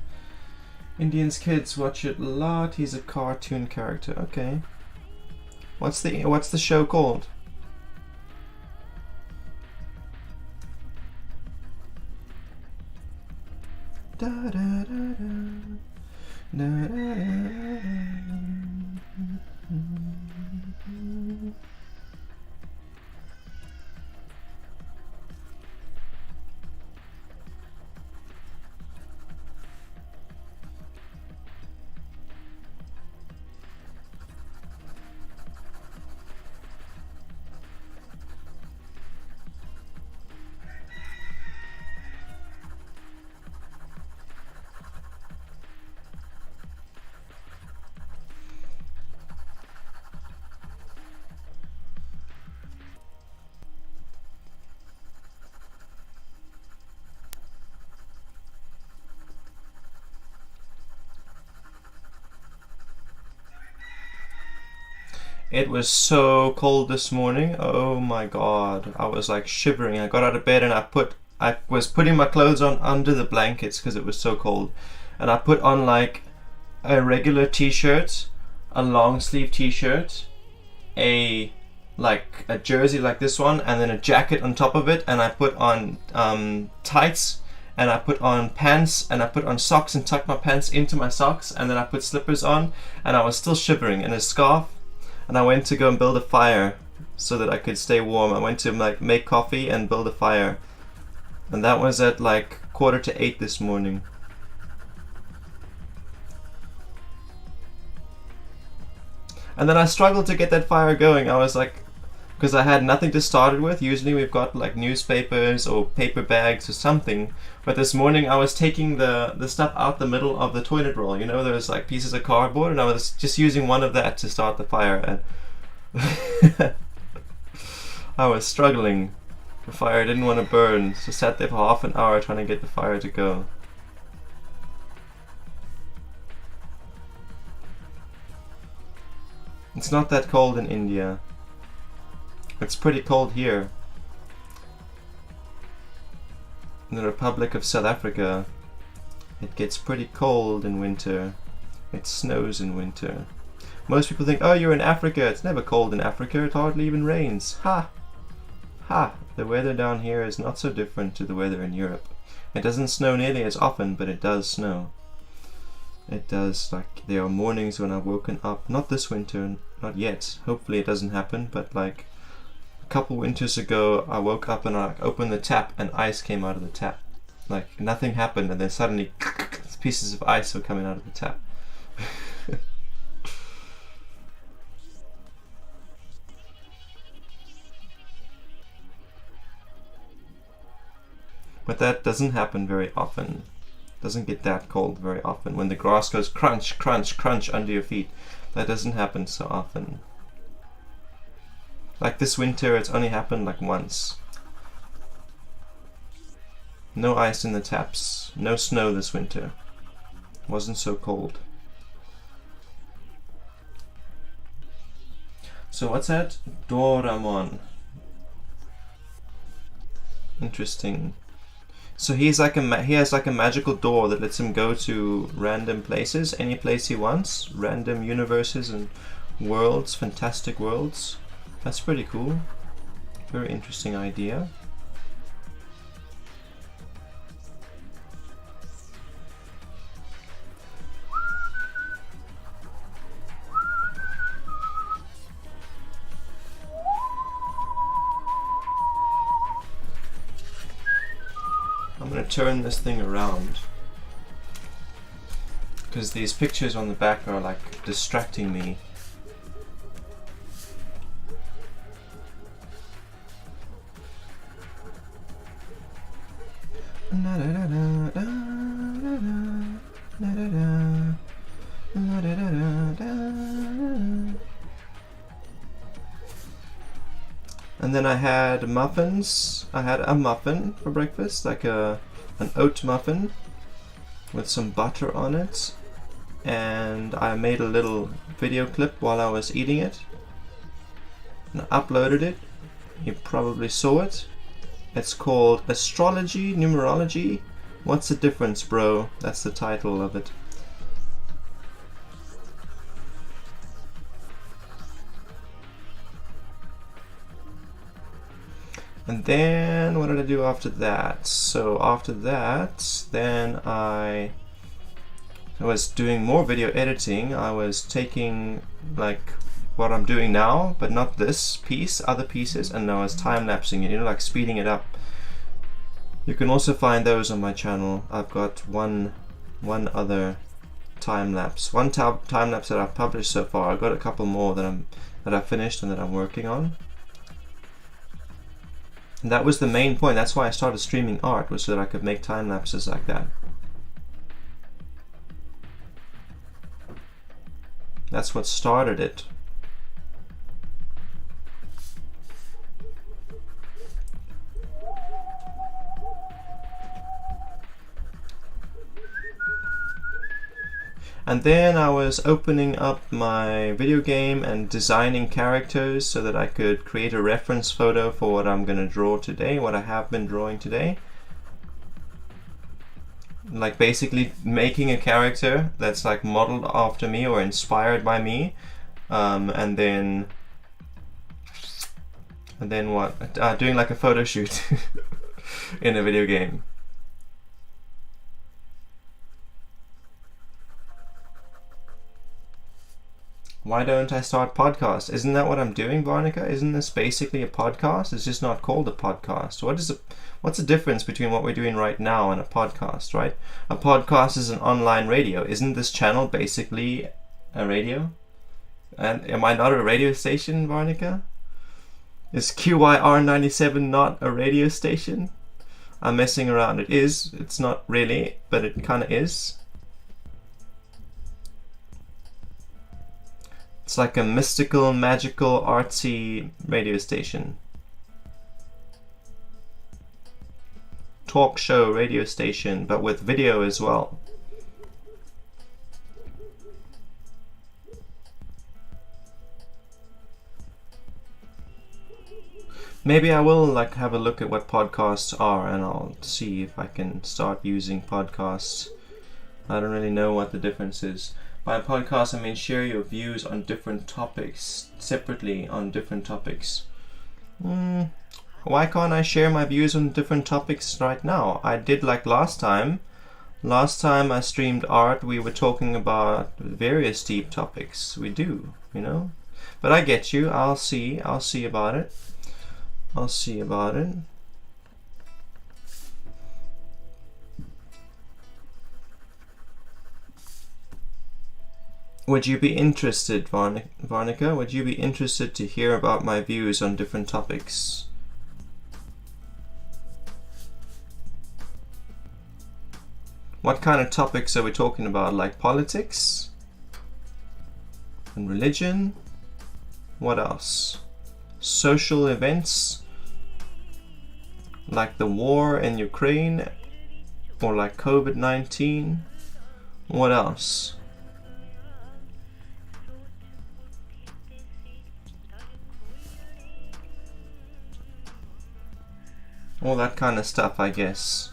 Indian's kids watch it a lot. He's a cartoon character. Okay. What's the show called? Da da da da. Da, da, da, da. It was so cold this morning. Oh my god. I was like shivering. I got out of bed and I was putting my clothes on under the blankets because it was so cold. And I put on like a regular t-shirt, a long sleeve t-shirt, a jersey like this one, and then a jacket on top of it, and I put on tights, and I put on pants, and I put on socks and tucked my pants into my socks, and then I put slippers on, and I was still shivering, and a scarf. And I went to go and build a fire so that I could stay warm. I went to like make coffee and build a fire. And that was at like 7:45 this morning. And then I struggled to get that fire going. I was like, because I had nothing to start it with. Usually we've got like newspapers or paper bags or something. But this morning I was taking the stuff out the middle of the toilet roll. You know, there's like pieces of cardboard, and I was just using one of that to start the fire. And I was struggling. The fire didn't want to burn, so sat there for half an hour trying to get the fire to go. It's not that cold in India. It's pretty cold here. In the Republic of South Africa, it gets pretty cold in winter. It snows in winter. Most people think, oh, you're in Africa. It's never cold in Africa. It hardly even rains. Ha! Ha! The weather down here is not so different to the weather in Europe. It doesn't snow nearly as often, but it does snow. It does. Like, there are mornings when I've woken up, not this winter, not yet. Hopefully it doesn't happen, but like a couple winters ago, I woke up and I opened the tap and ice came out of the tap. Like nothing happened, and then suddenly pieces of ice were coming out of the tap. But that doesn't happen very often. Doesn't get that cold very often. When the grass goes crunch, crunch, crunch under your feet, that doesn't happen so often. Like this winter, it's only happened like once. No ice in the taps, no snow this winter. Wasn't so cold. So what's that? Doraemon. Interesting. So he has like a magical door that lets him go to random places, any place he wants, random universes and worlds, fantastic worlds. That's pretty cool. Very interesting idea. I'm gonna turn this thing around because these pictures on the back are like distracting me. And then I had muffins. I had a muffin for breakfast, like an oat muffin with some butter on it. And I made a little video clip while I was eating it. And I uploaded it. You probably saw it. It's called Astrology, Numerology. What's the difference, bro? That's the title of it. And then what did I do after that? So after that, then I was doing more video editing. I was taking like what I'm doing now, but not this piece, other pieces, and I was time-lapsing it, like speeding it up. You can also find those on my channel. I've got one other time-lapse. One time-lapse that I've published so far. I've got a couple more that I've finished and that I'm working on. And that was the main point. That's why I started streaming art, was so that I could make time lapses like that. That's what started it. And then I was opening up my video game and designing characters so that I could create a reference photo for what I'm going to draw today, what I have been drawing today. Like basically making a character that's like modeled after me or inspired by me, and then what? Doing like a photo shoot in a video game. Why don't I start podcasts? Isn't that what I'm doing, Varnica? Isn't this basically a podcast? It's just not called a podcast. What's the difference between what we're doing right now and a podcast, right? A podcast is an online radio. Isn't this channel basically a radio? And am I not a radio station, Varnica? Is QYR 97 not a radio station? I'm messing around. It is. It's not really, but it kind of is. It's like a mystical, magical, artsy radio station. Talk show radio station, but with video as well. Maybe I will like have a look at what podcasts are, and I'll see if I can start using podcasts. I don't really know what the difference is. By podcast, I mean share your views on different topics, separately on different topics. Why can't I share my views on different topics right now? I did like last time. Last time I streamed art, we were talking about various deep topics. We do, you know? But I get you. I'll see about it. I'll see about it. Would you be interested, Varnica? Would you be interested to hear about my views on different topics? What kind of topics are we talking about? Like politics? And religion? What else? Social events? Like the war in Ukraine? Or like COVID-19? What else? All that kind of stuff, I guess.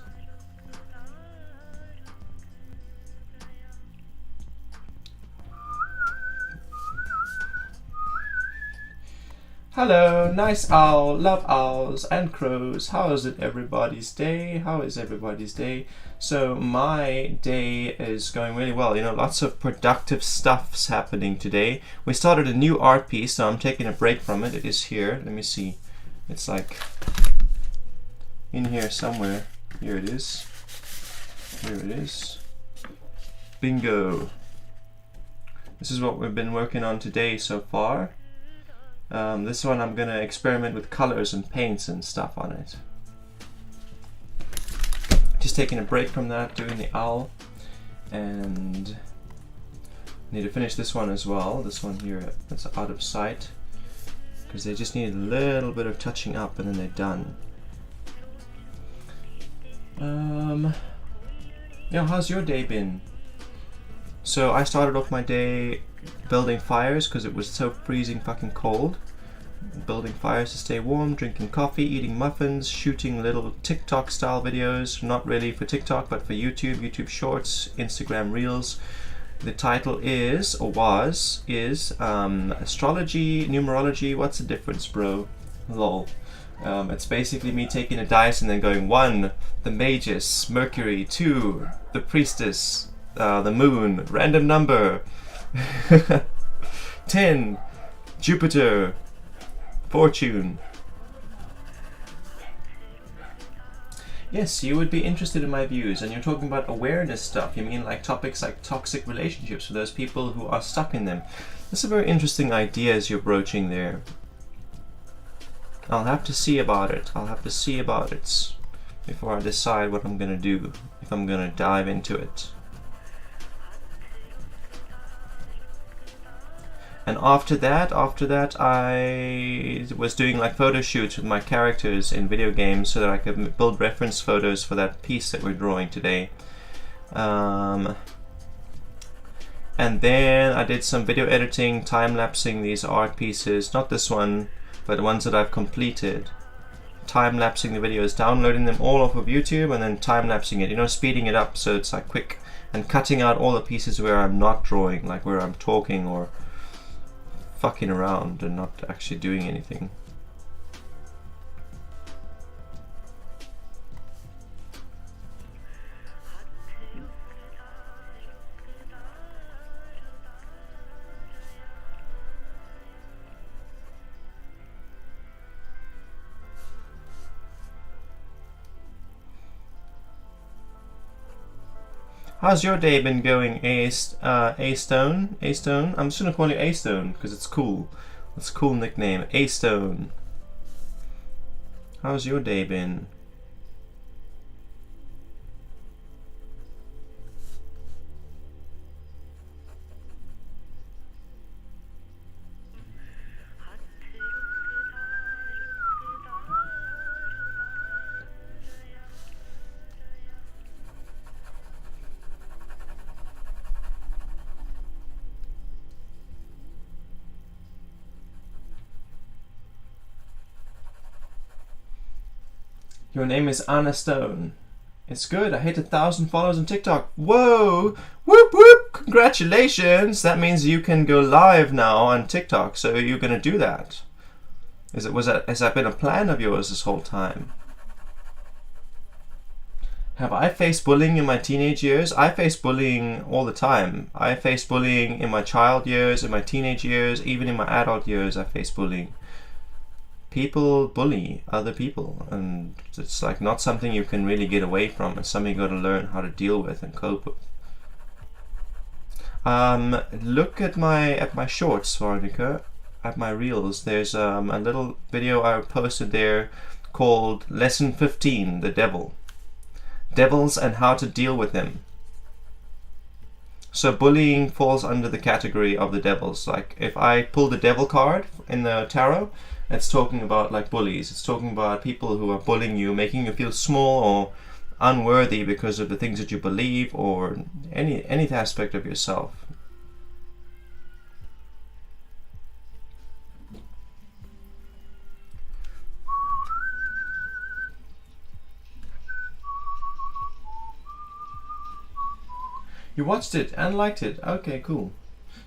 Hello, nice owl, love owls and crows. How is it everybody's day? How is everybody's day? So my day is going really well. You know, lots of productive stuff's happening today. We started a new art piece, so I'm taking a break from it. It is here. Let me see. It's like in here somewhere. Here it is. Here it is. Bingo. This is what we've been working on today so far. This one I'm gonna experiment with colors and paints and stuff on it. Just taking a break from that, doing the owl, and need to finish this one as well. This one here, that's out of sight, because they just need a little bit of touching up and then they're done. Yeah, how's your day been? So I started off my day building fires because it was so freezing fucking cold. Building fires to stay warm, drinking coffee, eating muffins, shooting little TikTok style videos, not really for TikTok but for YouTube Shorts, Instagram Reels. The title is, or was, Astrology, Numerology, what's the difference, bro? Lol. It's basically me taking a dice and then going 1, the Magus, Mercury, 2, the Priestess, the Moon, random number, 10, Jupiter, Fortune. Yes, you would be interested in my views, and you're talking about awareness stuff. You mean like topics like toxic relationships for those people who are stuck in them. That's a very interesting idea as you're broaching there. I'll have to see about it. I'll have to see about it before I decide what I'm gonna do, if I'm gonna dive into it. And after that, I was doing like photo shoots with my characters in video games so that I could build reference photos for that piece that we're drawing today. And then I did some video editing, time-lapsing these art pieces, not this one, but the ones that I've completed. Time-lapsing the videos, downloading them all off of YouTube and then time-lapsing it, you know, speeding it up so it's like quick, and cutting out all the pieces where I'm not drawing, like where I'm talking or fucking around and not actually doing anything. How's your day been going, A-Stone? A-Stone? I'm just gonna call you A-Stone because it's cool. It's a cool nickname. A-Stone. How's your day been? Your name is Anna Stone. It's good. I hit 1,000 followers on TikTok. Whoa! Whoop whoop! Congratulations! That means you can go live now on TikTok. So you're gonna do that. Has that been a plan of yours this whole time? Have I faced bullying in my teenage years? I face bullying all the time. I faced bullying in my child years, in my teenage years, even in my adult years I face bullying. People bully other people, and it's like not something you can really get away from. It's something you got to learn how to deal with and cope with. Look at my shorts, Veronica, at my reels. There's a little video I posted there called Lesson 15: The Devil. Devils and how to deal with them. So bullying falls under the category of the devils. Like if I pull the devil card in the tarot, it's talking about like bullies. It's talking about people who are bullying you, making you feel small or unworthy because of the things that you believe or any aspect of yourself. You watched it and liked it. Okay, cool.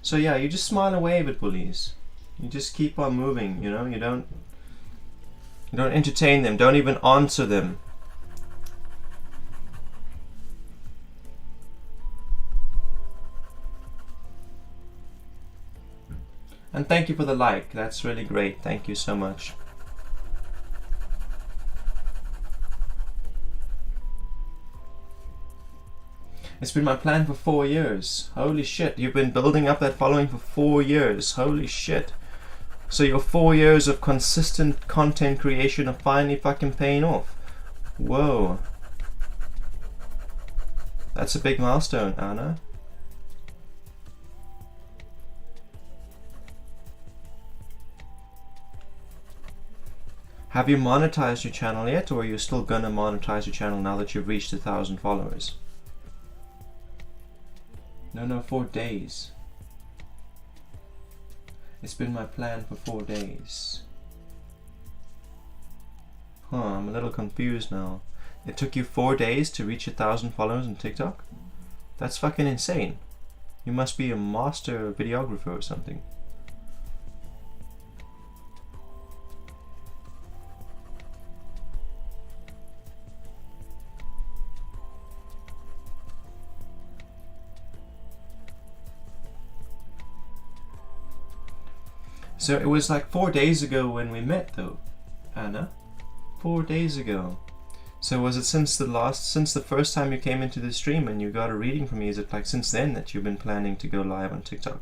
So yeah, you just smile and wave at bullies. You just keep on moving, you know? You don't entertain them, don't even answer them. And thank you for the like, that's really great. Thank you so much. It's been my plan for 4 years. Holy shit, you've been building up that following for 4 years. Holy shit. So your 4 years of consistent content creation are finally fucking paying off. Whoa. That's a big milestone, Anna. Have you monetized your channel yet, or are you still gonna monetize your channel now that you've reached 1,000 followers? No, 4 days. It's been my plan for 4 days. Huh, I'm a little confused now. It took you 4 days to reach 1,000 followers on TikTok? That's fucking insane. You must be a master videographer or something. So it was like 4 days ago when we met though, Anna. 4 days ago. So was it since the first time you came into the stream and you got a reading from me, is it like since then that you've been planning to go live on TikTok?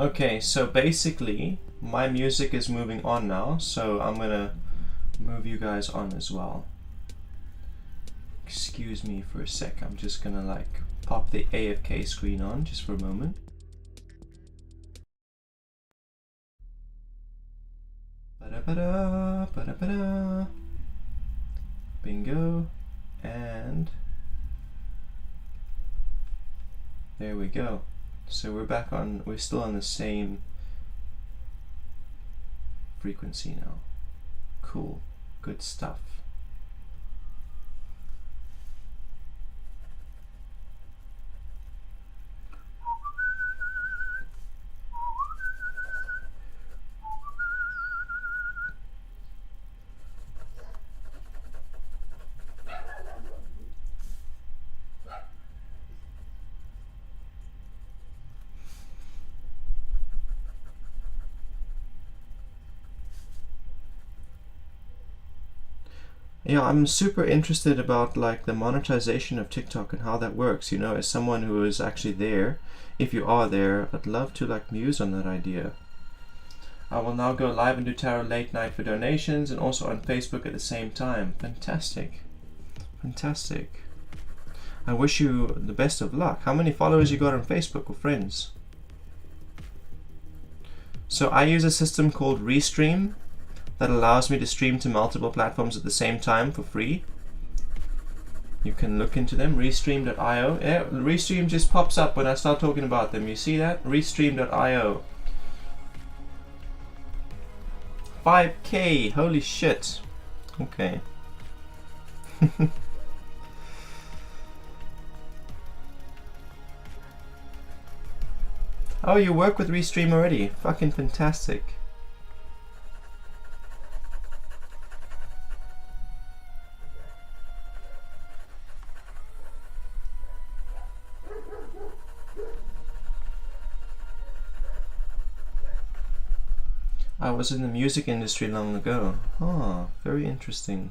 Okay, so basically my music is moving on now, so I'm gonna move you guys on as well. Excuse me for a sec, I'm just gonna like pop the AFK screen on just for a moment. Ba-da-ba-da, ba-da-ba-da. Bingo, and there we go. So we're still on the same frequency now. Cool, good stuff. Yeah, I'm super interested about like the monetization of TikTok and how that works, you know, as someone who is actually there. If you are there, I'd love to like muse on that idea. I will now go live and do tarot late night for donations and also on Facebook at the same time. Fantastic. Fantastic. I wish you the best of luck. How many followers you got on Facebook or friends? So I use a system called Restream that allows me to stream to multiple platforms at the same time for free. You can look into them, restream.io. Yeah, Restream just pops up when I start talking about them. You see that? Restream.io. 5K, holy shit. Okay. Oh, you work with Restream already? Fucking fantastic. I was in the music industry long ago. Oh, very interesting.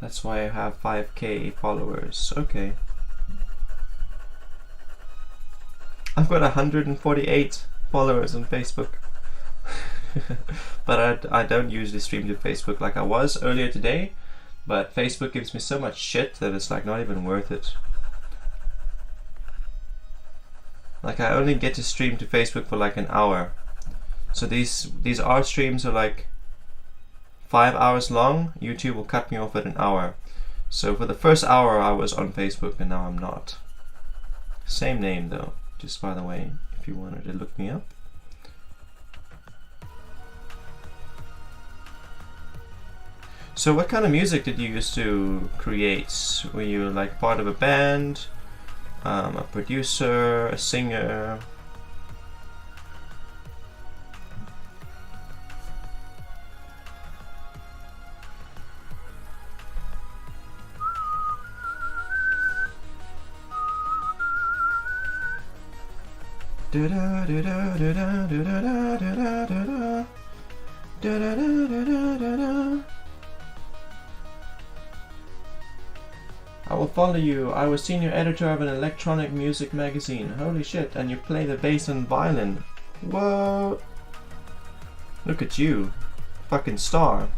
That's why I have 5K followers. Okay. I've got 148 followers on Facebook. But I don't usually stream to Facebook like I was earlier today. But Facebook gives me so much shit that it's like not even worth it. Like I only get to stream to Facebook for like an hour. So these art streams are like 5 hours long. YouTube will cut me off at an hour. So for the first hour I was on Facebook and now I'm not. Same name though, just by the way, if you wanted to look me up. So what kind of music did you used to create? Were you like part of a band, a producer, a singer? I will follow you. I was senior editor of an electronic music magazine. Holy shit, and you play the bass and violin. Whoa! Look at you. Fucking star.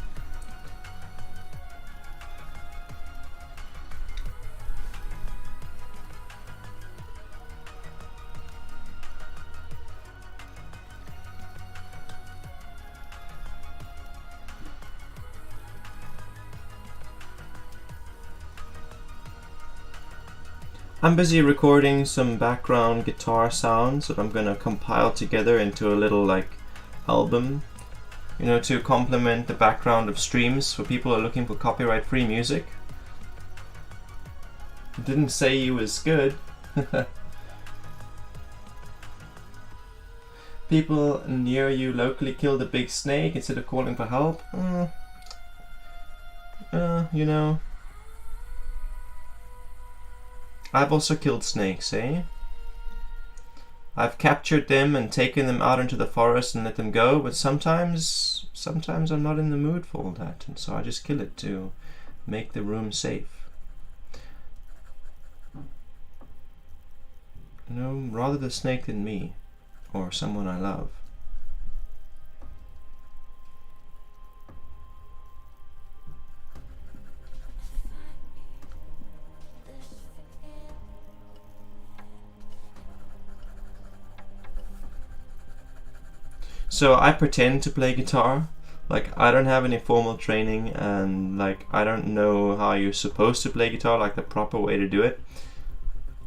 I'm busy recording some background guitar sounds that I'm gonna compile together into a little like album, you know, to complement the background of streams for people who are looking for copyright-free music. Didn't say you was good. People near you locally killed a big snake instead of calling for help. You know. I've also killed snakes, eh? I've captured them and taken them out into the forest and let them go, but sometimes I'm not in the mood for all that, and so I just kill it to make the room safe. You know, rather the snake than me, or someone I love. So I pretend to play guitar. Like I don't have any formal training and like I don't know how you're supposed to play guitar, like the proper way to do it.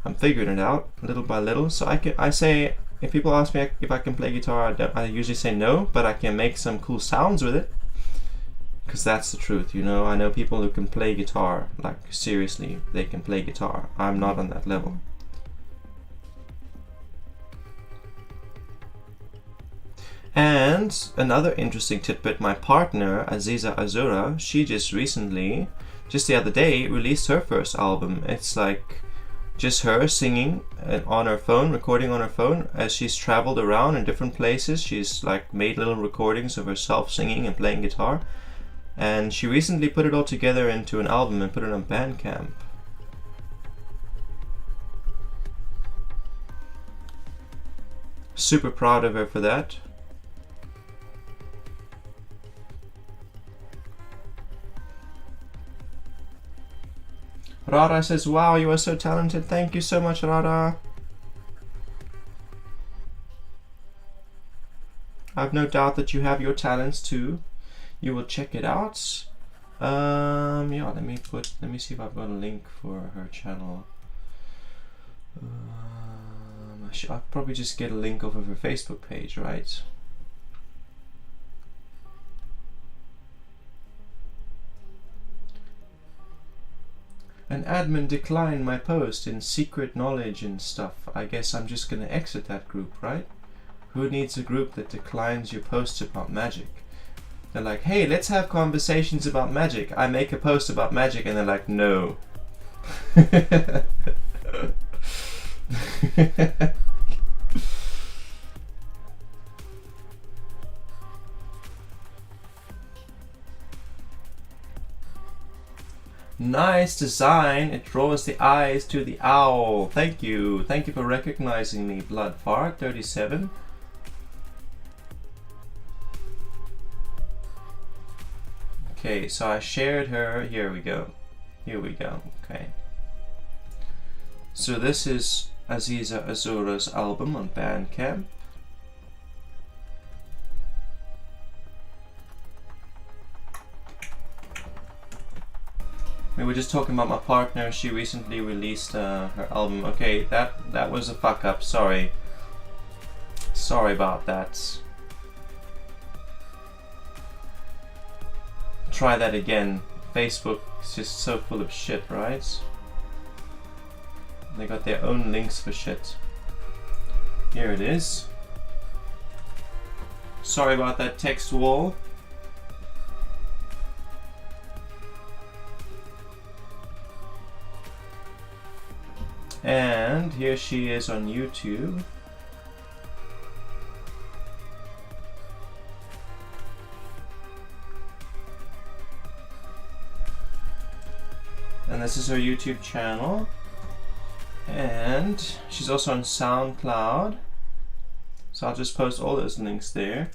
I'm figuring it out little by little. So I say if people ask me if I can play guitar, I usually say no, but I can make some cool sounds with it. Because that's the truth, you know. I know people who can play guitar, like seriously, they can play guitar. I'm not on that level. And another interesting tidbit, my partner, Aziza Azura, she just the other day, released her first album. It's like just her singing on her phone, recording on her phone as she's traveled around in different places. She's like made little recordings of herself singing and playing guitar. And she recently put it all together into an album and put it on Bandcamp. Super proud of her for that. Rara says, wow, you are so talented. Thank you so much, Rara. I've no doubt that you have your talents too. You will check it out. Yeah, let me see if I've got a link for her channel. I'll probably just get a link off of her Facebook page, right? An admin declined my post in secret knowledge and stuff. I guess I'm just gonna exit that group, right? Who needs a group that declines your posts about magic? They're like, hey, let's have conversations about magic. I make a post about magic and they're like, no. Nice design. It draws the eyes to the owl. Thank you. Thank you for recognizing me, Bloodfart37. Okay, so I shared her. Here we go. Here we go. Okay. So this is Aziza Azura's album on Bandcamp. We were just talking about my partner. She recently released her album. Okay, that was a fuck up. Sorry. Sorry about that. Try that again. Facebook is just so full of shit, right? They got their own links for shit. Here it is. Sorry about that text wall. And here she is on YouTube. And this is her YouTube channel. And she's also on SoundCloud. So I'll just post all those links there.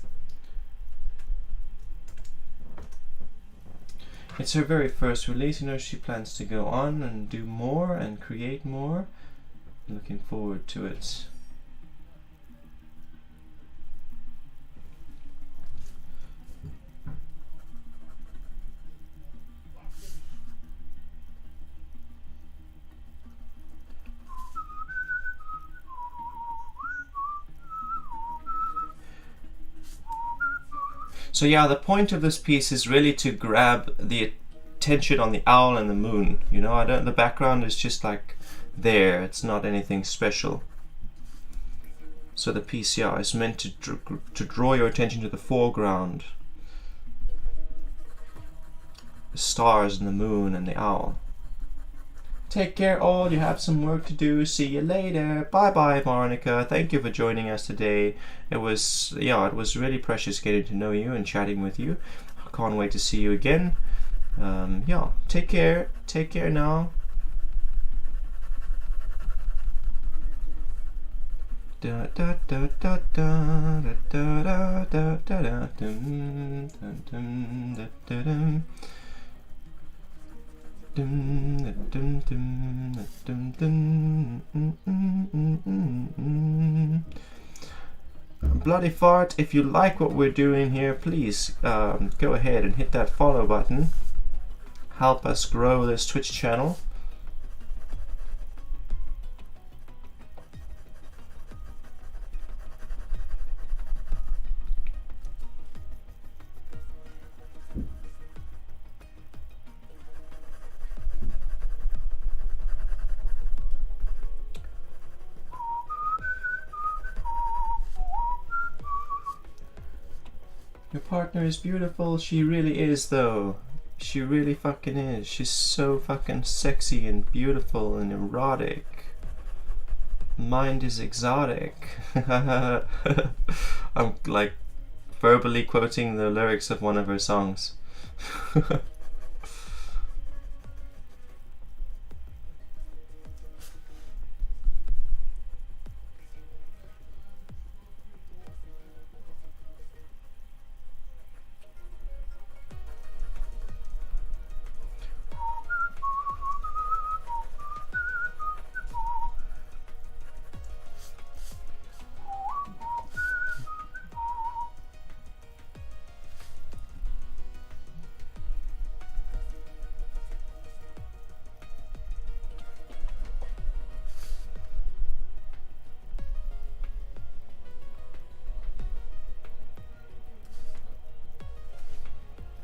It's her very first release. You know, she plans to go on and do more and create more. Looking forward to it. So yeah, the point of this piece is really to grab the attention on the owl and the moon. You know, the background is just like there. It's not anything special. So the piece, yeah, is meant to draw your attention to the foreground. The stars and the moon and the owl. Take care all, you have some work to do. See you later. Bye bye, Monica. Thank you for joining us today. It was really precious getting to know you and chatting with you. I can't wait to see you again. Yeah, take care. Take care now. Da da da da da da da da da dum dum dum da da dum. Bloody fart, if you like what we're doing here, please go ahead and hit that follow button. Help us grow this Twitch channel. Your partner is beautiful. She really is, though. She really fucking is. She's so fucking sexy and beautiful and erotic. Mind is exotic. I'm like verbally quoting the lyrics of one of her songs.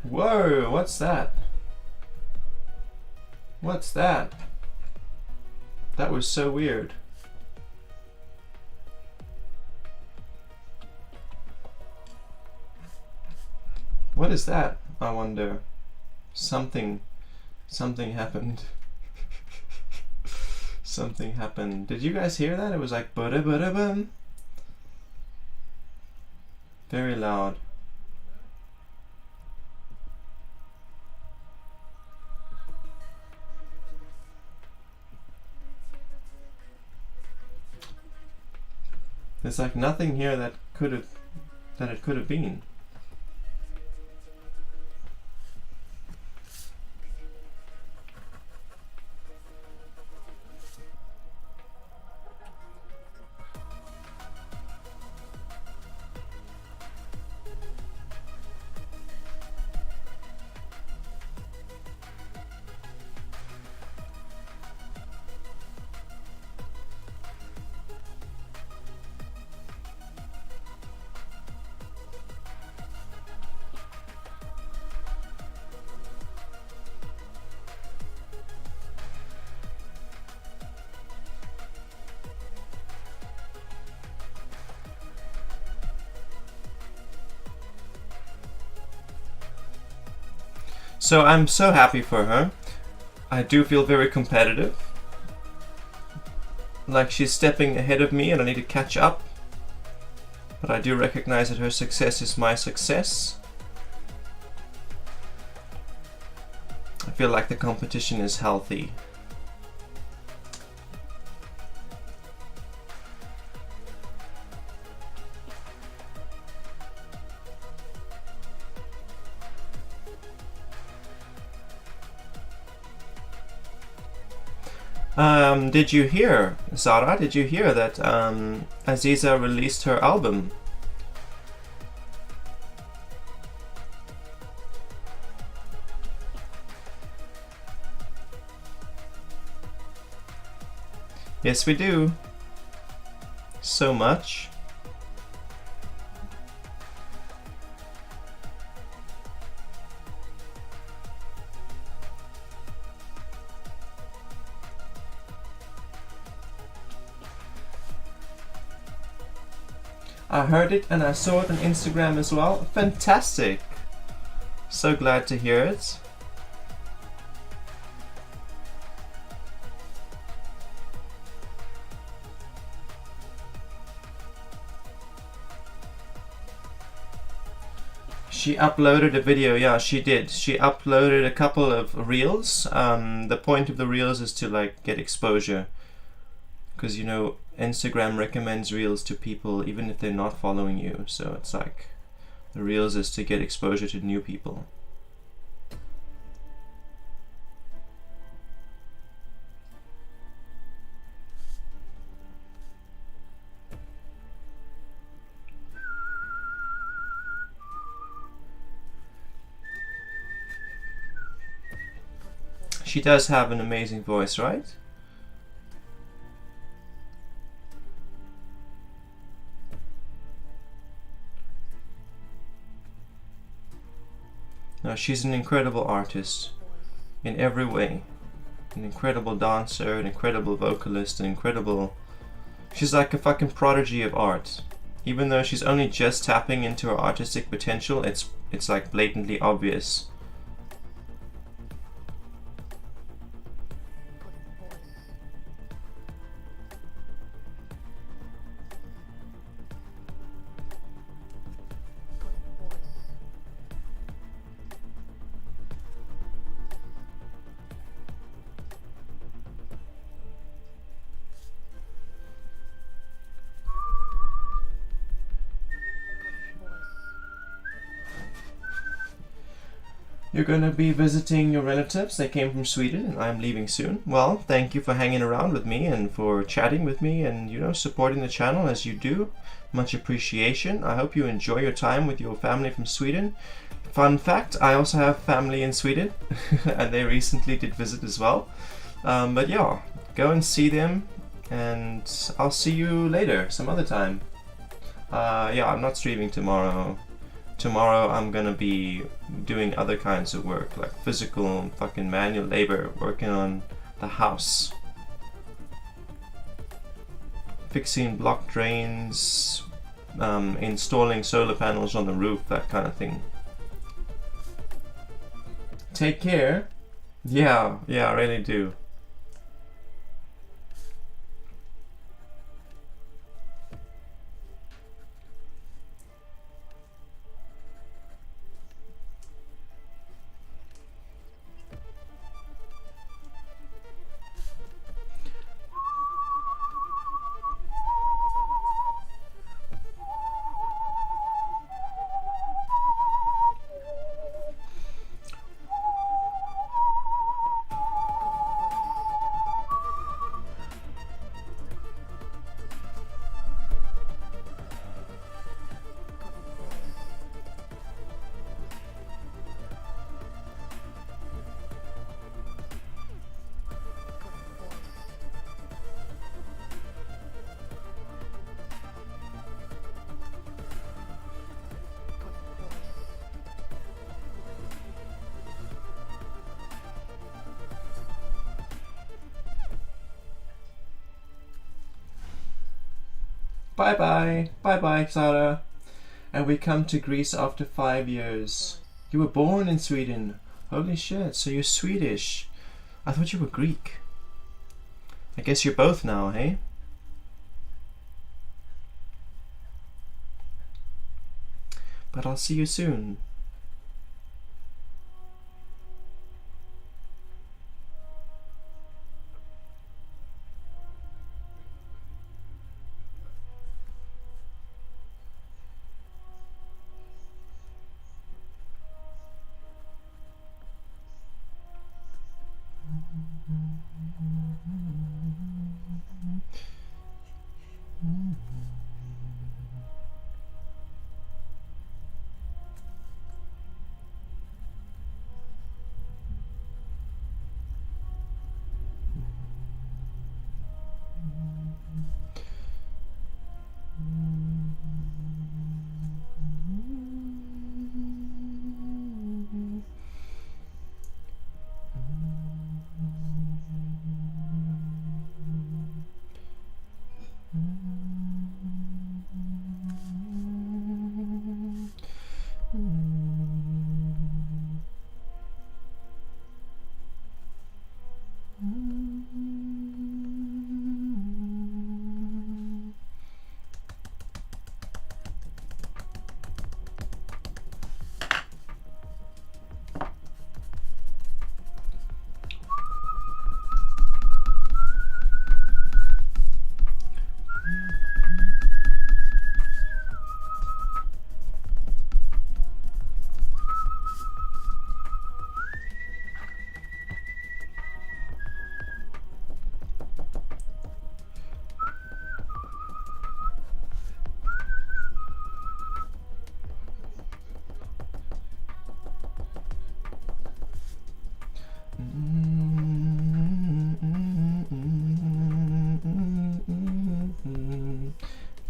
Whoa, what's that? What's that? That was so weird. What is that? I wonder. Something happened. Something happened. Did you guys hear that? It was like bada bada bum. Very loud. There's like nothing here that it could have been. So I'm so happy for her. I do feel very competitive. Like she's stepping ahead of me and I need to catch up. But I do recognize that her success is my success. I feel like the competition is healthy. Did you hear, Zara, did you hear that Aziza released her album? Yes, we do. So much. I heard it and I saw it on Instagram as well. Fantastic! So glad to hear it. She uploaded a video, yeah, she did. She uploaded a couple of reels. The point of the reels is to like get exposure. Because you know, Instagram recommends reels to people even if they're not following you. So it's like, the reels is to get exposure to new people. She does have an amazing voice, right? No, she's an incredible artist in every way. An incredible dancer, an incredible vocalist, an incredible... She's like a fucking prodigy of art. Even though she's only just tapping into her artistic potential, it's like blatantly obvious. You're gonna be visiting your relatives. They came from Sweden and I'm leaving soon. Well, thank you for hanging around with me and for chatting with me and, you know, supporting the channel as you do. Much appreciation. I hope you enjoy your time with your family from Sweden. Fun fact, I also have family in Sweden and they recently did visit as well. But yeah, go and see them and I'll see you later, some other time. Yeah, I'm not streaming tomorrow. Tomorrow I'm gonna be doing other kinds of work, like physical fucking manual labor, working on the house. Fixing block drains, installing solar panels on the roof, that kind of thing. Take care. Yeah, I really do. Bye bye. Bye bye, Sarah. And we come to Greece after 5 years. You were born in Sweden. Holy shit, so you're Swedish. I thought you were Greek. I guess you're both now, hey? But I'll see you soon.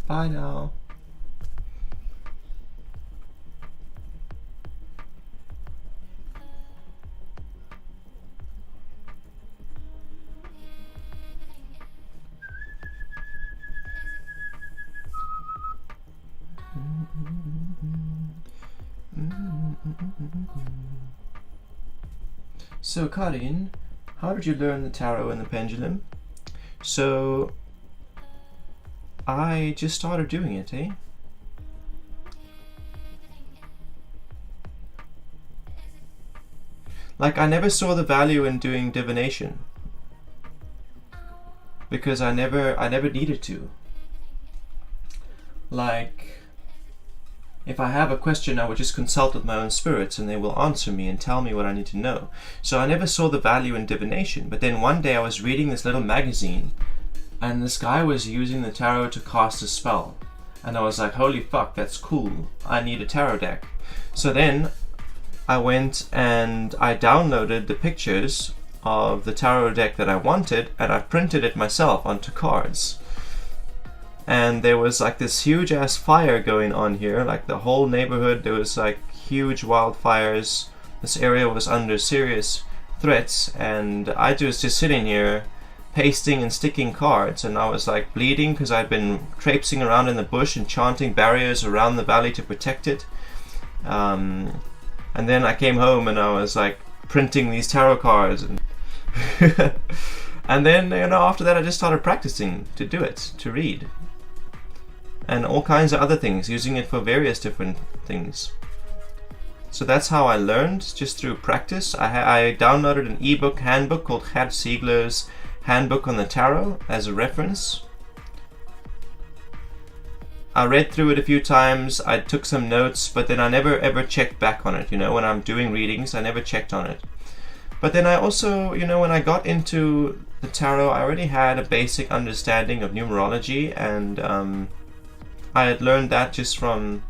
Bye now. So Karin, how did you learn the tarot and the pendulum? So I just started doing it, eh? Like, I never saw the value in doing divination because I never needed to. Like, if I have a question, I would just consult with my own spirits and they will answer me and tell me what I need to know. So I never saw the value in divination. But then one day I was reading this little magazine and this guy was using the tarot to cast a spell. And I was like, holy fuck, that's cool. I need a tarot deck. So then I went and I downloaded the pictures of the tarot deck that I wanted and I printed it myself onto cards. And there was like this huge ass fire going on here, like the whole neighborhood, there was like huge wildfires. This area was under serious threats and I was just sitting here pasting and sticking cards, and I was like bleeding because I'd been traipsing around in the bush and chanting barriers around the valley to protect it. And then I came home and I was like printing these tarot cards and and then, you know, after that I just started practicing to do it, to read. And all kinds of other things, using it for various different things. So that's how I learned, just through practice. I downloaded an ebook handbook called Gert Siegler's Handbook on the Tarot as a reference. I read through it a few times, I took some notes, but then I never ever checked back on it. You know, when I'm doing readings, I never checked on it. But then I also, you know, when I got into the tarot, I already had a basic understanding of numerology, and I had learned that just from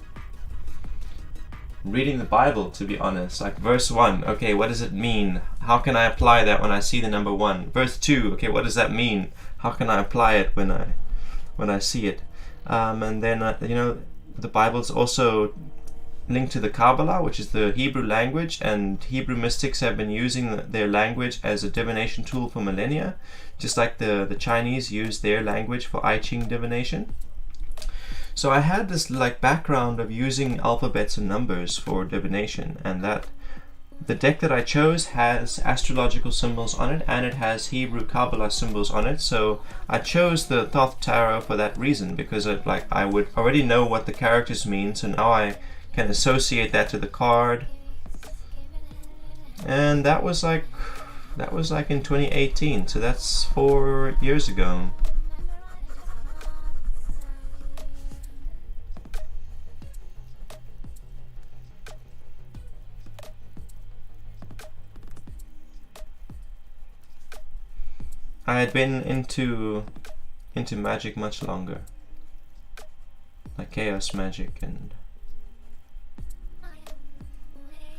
reading the Bible, to be honest. Like verse 1, okay, what does it mean? How can I apply that when I see the number 1? Verse 2, okay, what does that mean? How can I apply it when I see it? And then, you know, the Bible's also linked to the Kabbalah, which is the Hebrew language, and Hebrew mystics have been using their language as a divination tool for millennia, just like the Chinese use their language for I Ching divination. So I had this like background of using alphabets and numbers for divination, and that the deck that I chose has astrological symbols on it, and it has Hebrew Kabbalah symbols on it. So I chose the Thoth Tarot for that reason, because I would already know what the characters mean, so now I can associate that to the card. And that was like in 2018, so that's 4 years ago. I had been into magic much longer, like chaos magic and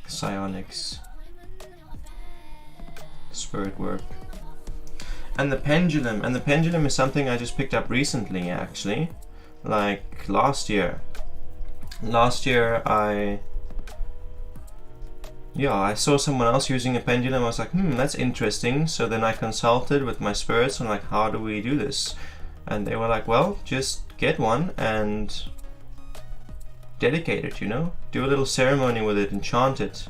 psionics, spirit work, and the pendulum. And the pendulum is something I just picked up recently, actually, like last year. Last year I saw someone else using a pendulum. I was like, that's interesting. So then I consulted with my spirits and like, how do we do this? And they were like, well, just get one and dedicate it, do a little ceremony with it, enchant it,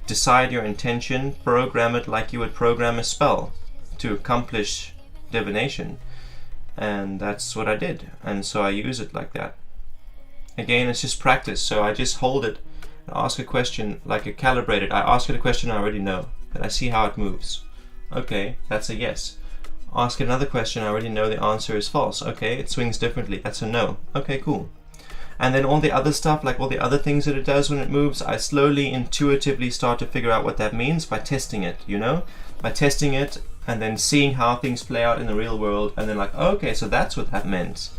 decide your intention, program it like you would program a spell to accomplish divination. And that's what I did, and so I use it like that. Again, it's just practice. So I just hold it, ask a question, like a calibrated. I ask it a question I already know, and I see how it moves. Okay, that's a yes. Ask another question, I already know the answer is false. Okay, it swings differently. That's a no. Okay, cool. And then all the other stuff, like all the other things that it does when it moves, I slowly, intuitively start to figure out what that means by testing it, By testing it and then seeing how things play out in the real world, and then like, okay, so that's what that meant.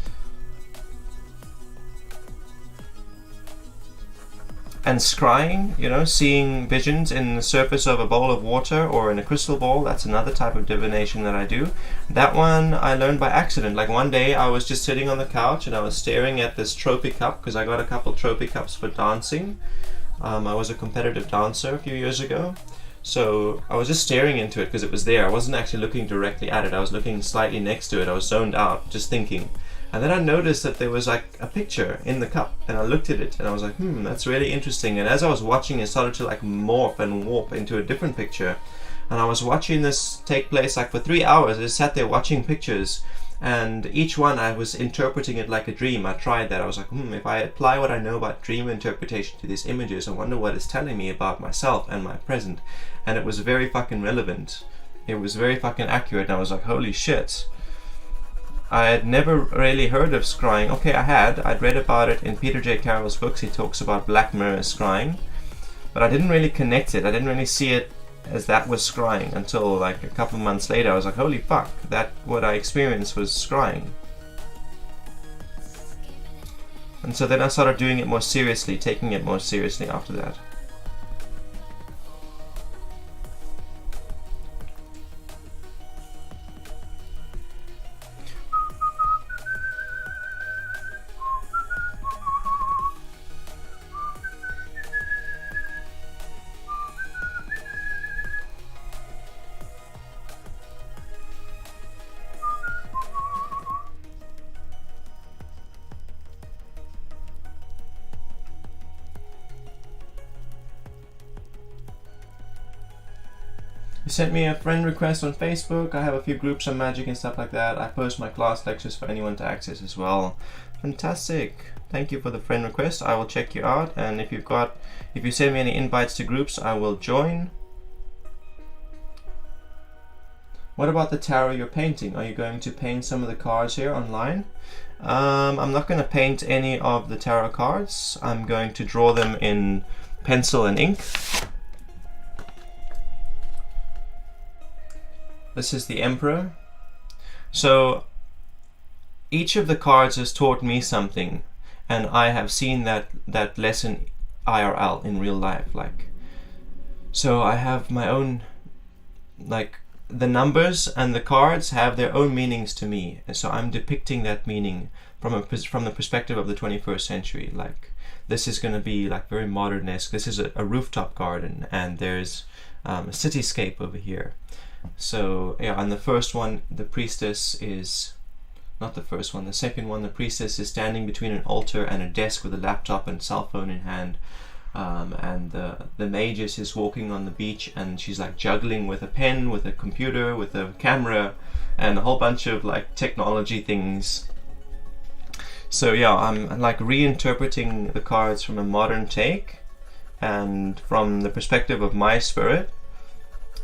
And scrying, seeing visions in the surface of a bowl of water or in a crystal ball, that's another type of divination that I do. That one I learned by accident. Like one day I was just sitting on the couch and I was staring at this trophy cup, because I got a couple trophy cups for dancing. I was a competitive dancer a few years ago. So I was just staring into it because it was there. I wasn't actually looking directly at it. I was looking slightly next to it. I was zoned out, just thinking. And then I noticed that there was like a picture in the cup, and I looked at it and I was like, that's really interesting. And as I was watching, it started to like morph and warp into a different picture. And I was watching this take place like for 3 hours. I just sat there watching pictures, and each one I was interpreting it like a dream. I tried that. I was like, if I apply what I know about dream interpretation to these images, I wonder what it's telling me about myself and my present. And it was very fucking relevant. It was very fucking accurate, and I was like, holy shit. I had never really heard of scrying. Okay, I'd read about it in Peter J. Carroll's books. He talks about Black Mirror scrying, but I didn't really connect it. I didn't really see it as that was scrying until like a couple of months later. I was like, holy fuck, that what I experienced was scrying. And so then I started doing it more seriously, taking it more seriously after that. You sent me a friend request on Facebook. I have a few groups on magic and stuff like that. I post my class lectures for anyone to access as well. Fantastic. Thank you for the friend request. I will check you out, and if you send me any invites to groups, I will join. What about the tarot you're painting? Are you going to paint some of the cards here online? I'm not going to paint any of the tarot cards. I'm going to draw them in pencil and ink. This is the Emperor. So each of the cards has taught me something, and I have seen that lesson IRL in real life. So I have my own, the numbers and the cards have their own meanings to me, and so I'm depicting that meaning from the perspective of the 21st century. This is going to be very modern-esque. This is a rooftop garden, and there's a cityscape over here. So yeah, on the first one, the priestess is not the first one. The second one, the priestess is standing between an altar and a desk with a laptop and cell phone in hand. and the magus is walking on the beach, and she's like juggling with a pen, with a computer, with a camera, and a whole bunch of like technology things. So yeah, I'm like reinterpreting the cards from a modern take and from the perspective of my spirit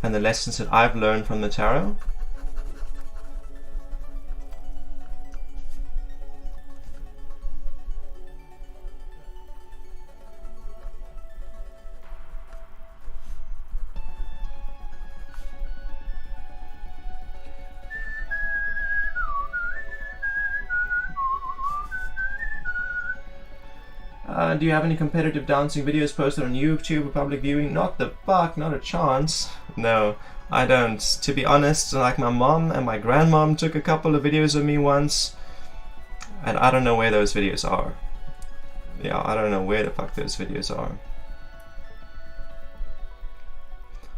and the lessons that I've learned from the tarot. Do you have any competitive dancing videos posted on YouTube or public viewing? Not the fuck, not a chance. No, I don't. To be honest, like my mom and my grandmom took a couple of videos of me once, and I don't know where those videos are. Yeah, I don't know where the fuck those videos are.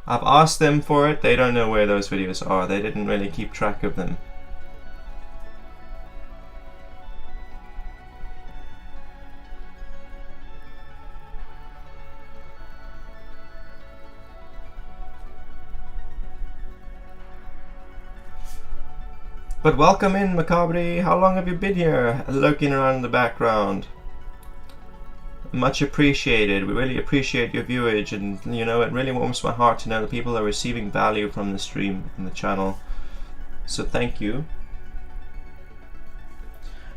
I've asked them for it, they don't know where those videos are. They didn't really keep track of them. But welcome in, Macabre. How long have you been here, lurking around in the background? Much appreciated. We really appreciate your viewage, and you know, it really warms my heart to know that people are receiving value from the stream and the channel. So thank you.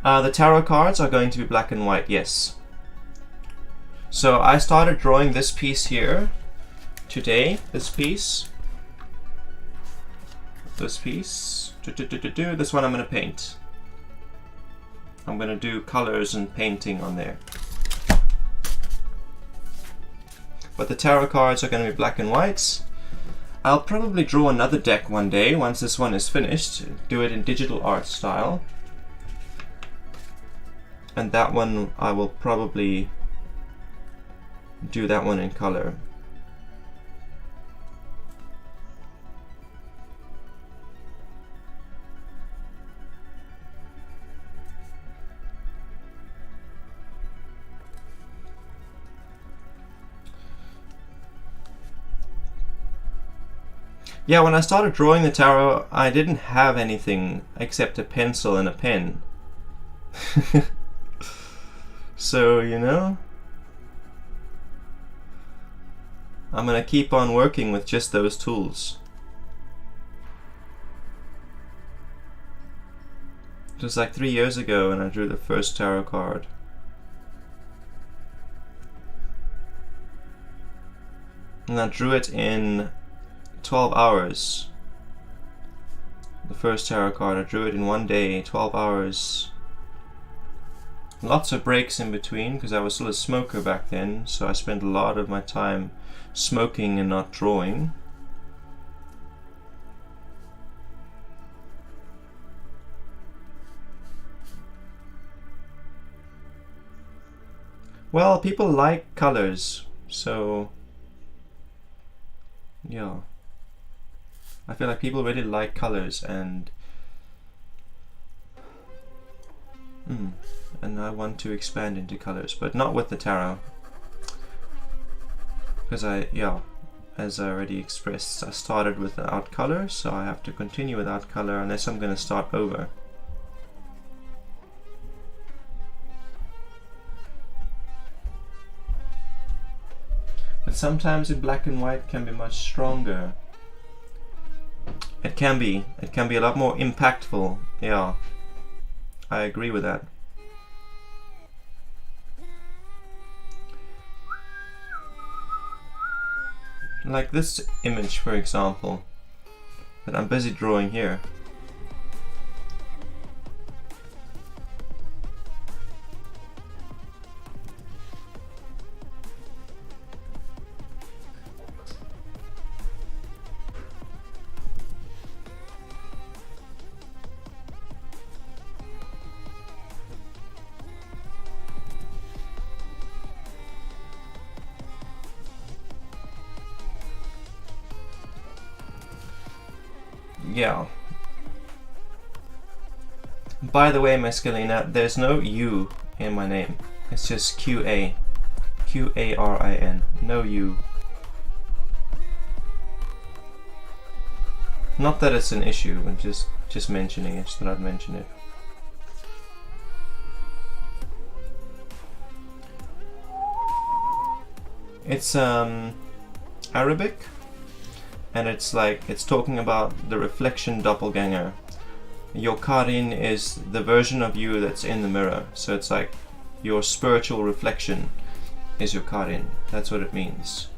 The tarot cards are going to be black and white, yes. So I started drawing this piece here today. This piece. This one I'm going to paint. I'm going to do colors and painting on there. But the tarot cards are going to be black and whites. I'll probably draw another deck one day once this one is finished. Do it in digital art style. And that one I will probably do that one in color. Yeah, when I started drawing the tarot, I didn't have anything except a pencil and a pen. So, you know, I'm gonna keep on working with just those tools. It was like 3 years ago when I drew the first tarot card. And I drew it in 12 hours. The first tarot card, I drew it in one day, 12 hours. Lots of breaks in between because I was still a smoker back then, so I spent a lot of my time smoking and not drawing. Well, people like colors, so yeah. I feel like people really like colors, and I want to expand into colors, but not with the tarot, because as I already expressed, I started without color, so I have to continue without color unless I'm going to start over. But sometimes in black and white can be much stronger. It can be a lot more impactful. Yeah, I agree with that. Like this image, for example, that I'm busy drawing here. Yeah. By the way, Mescalina, there's no U in my name. It's just QA. Q-A-R-I-N. No U. Not that it's an issue, I'm just mentioning it, just thought I'd mention it. It's Arabic, and it's talking about the reflection doppelganger. Your Karin is the version of you that's in the mirror, so it's like your spiritual reflection is your Karin. That's what it means.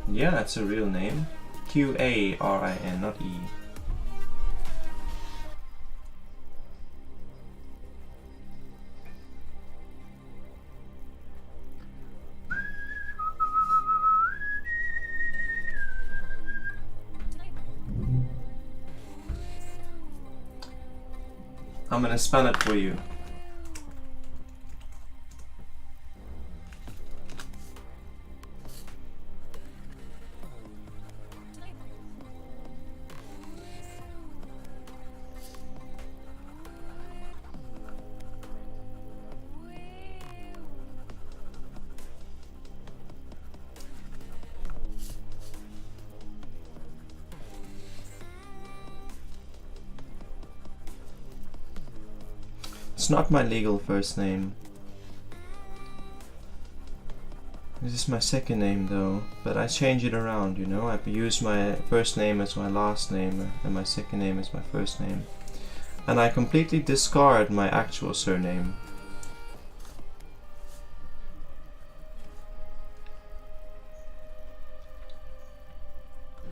Yeah, that's a real name. Q-A-R-I-N, not E. I'm gonna spell it for you. It's not my legal first name. This is my second name though, but I change it around, you know. I use my first name as my last name and my second name as my first name. And I completely discard my actual surname.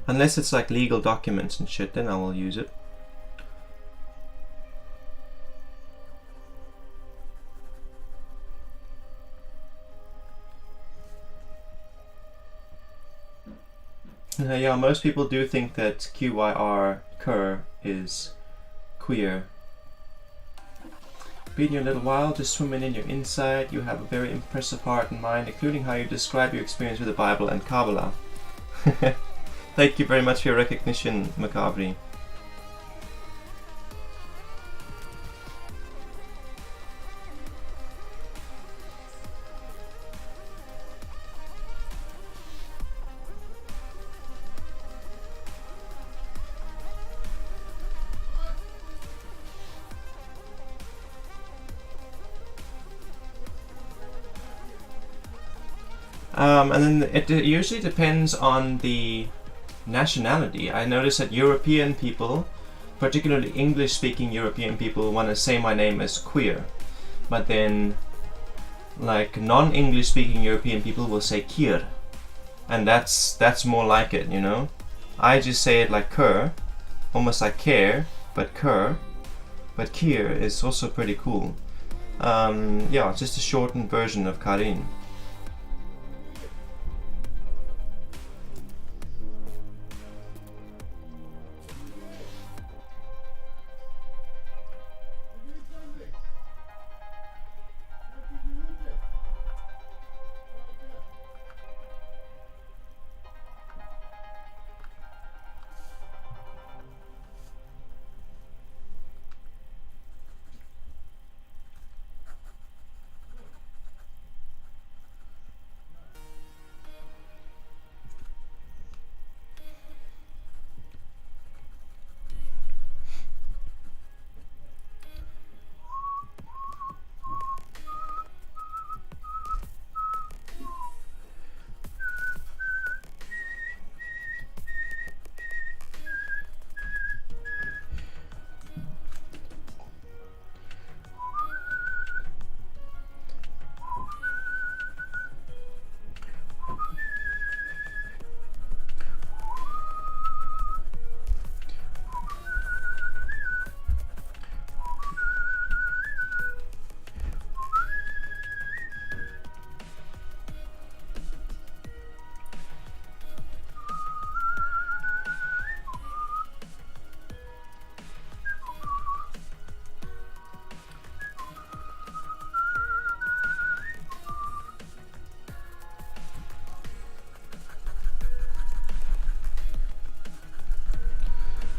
Unless it's like legal documents and shit, then I will use it. Yeah, most people do think that QYR, Ker, is queer. Been here a little while, just swimming in your insight. You have a very impressive heart and mind, including how you describe your experience with the Bible and Kabbalah. Thank you very much for your recognition, Macabri. And then it usually depends on the nationality. I notice that European people, particularly English-speaking European people, want to say my name as queer, but then like non-English speaking European people will say Kier, and that's more like it, you know. I just say it like Ker, almost like care, but Ker, but Kier is also pretty cool. Yeah, it's just a shortened version of Karin.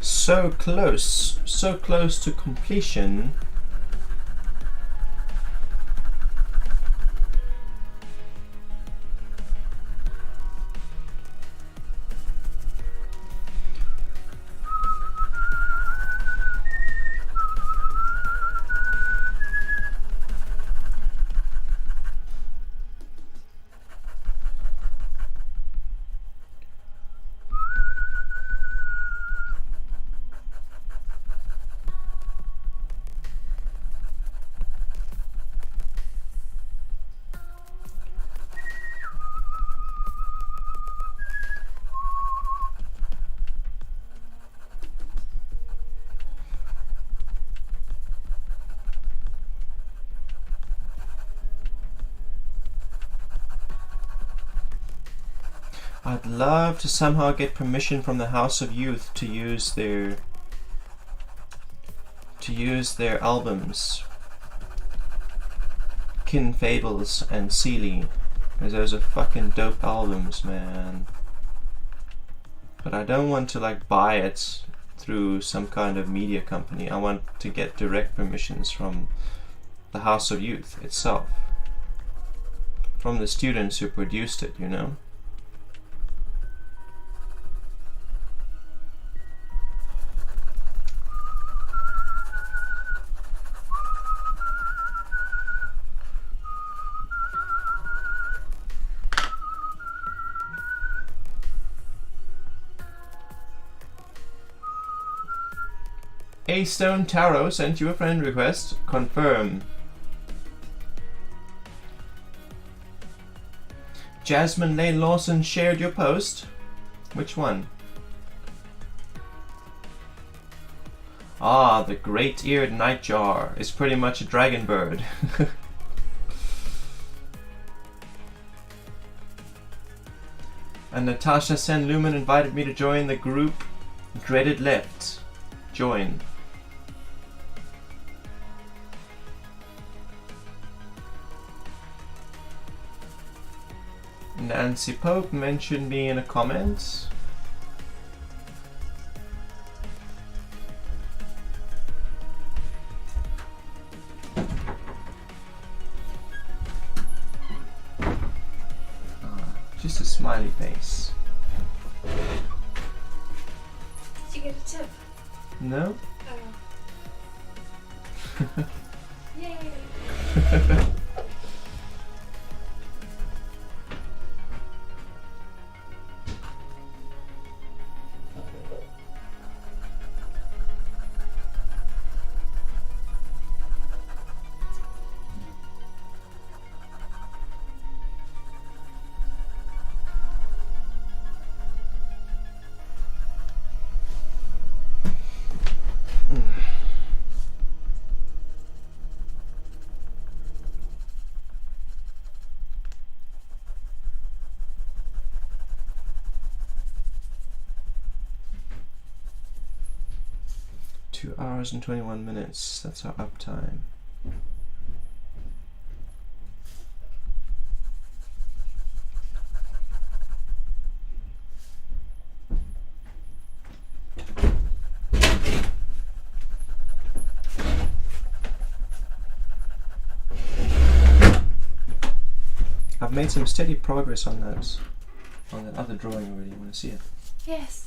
So close to completion. I'd love to somehow get permission from the House of Youth to use their albums, Kin Fables and Sealy, because those are fucking dope albums, man. But I don't want to like buy it through some kind of media company. I want to get direct permissions from the House of Youth itself, from the students who produced it, you know? A Stone Tarot sent you a friend request. Confirm. Jasmine Lane Lawson shared your post. Which one? Ah, the great-eared nightjar is pretty much a dragon bird. And Natasha Sen Lumen invited me to join the group Dreaded Left. Join. Nancy Pope mentioned me in a comment. Just a smiley face. Did you get a tip? No? Oh. Yay! 2 hours and 21 minutes. That's our uptime. I've made some steady progress on that other drawing already. You want to see it? Yes.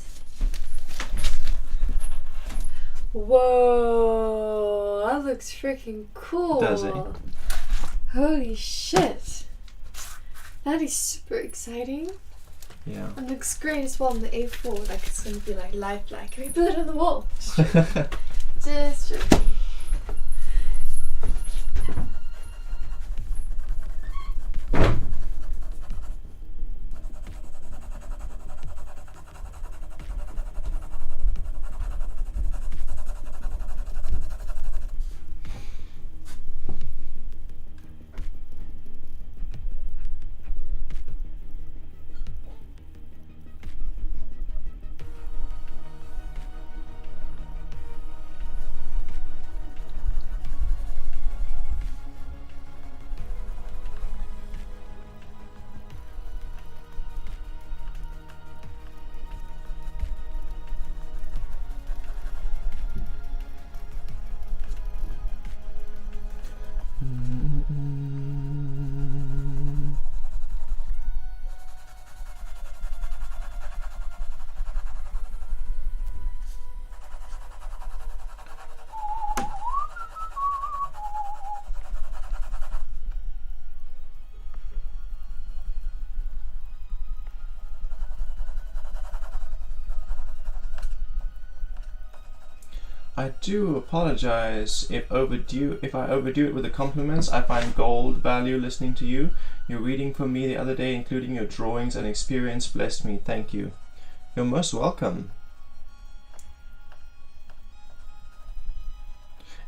Whoa, that looks freaking cool. Does it? Holy shit. That is super exciting. Yeah. And looks great as well on the A4. Like it's gonna be like lifelike. Can we put it on the wall? Just joking. I do apologize if I overdo it with the compliments. I find gold value listening to you. Your reading for me the other day, including your drawings and experience, blessed me. Thank you. You're most welcome.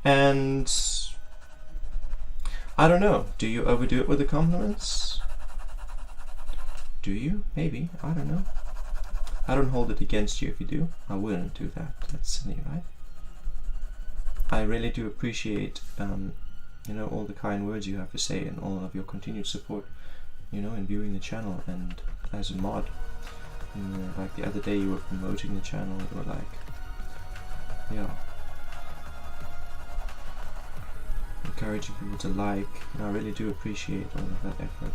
And I don't know, do you overdo it with the compliments? Do you? Maybe. I don't know. I don't hold it against you if you do. I wouldn't do that. That's silly, right? I really do appreciate, you know, all the kind words you have to say and all of your continued support, you know, in viewing the channel and as a mod. And, like the other day you were promoting the channel, you were like, yeah, encouraging people to like, and I really do appreciate all of that effort.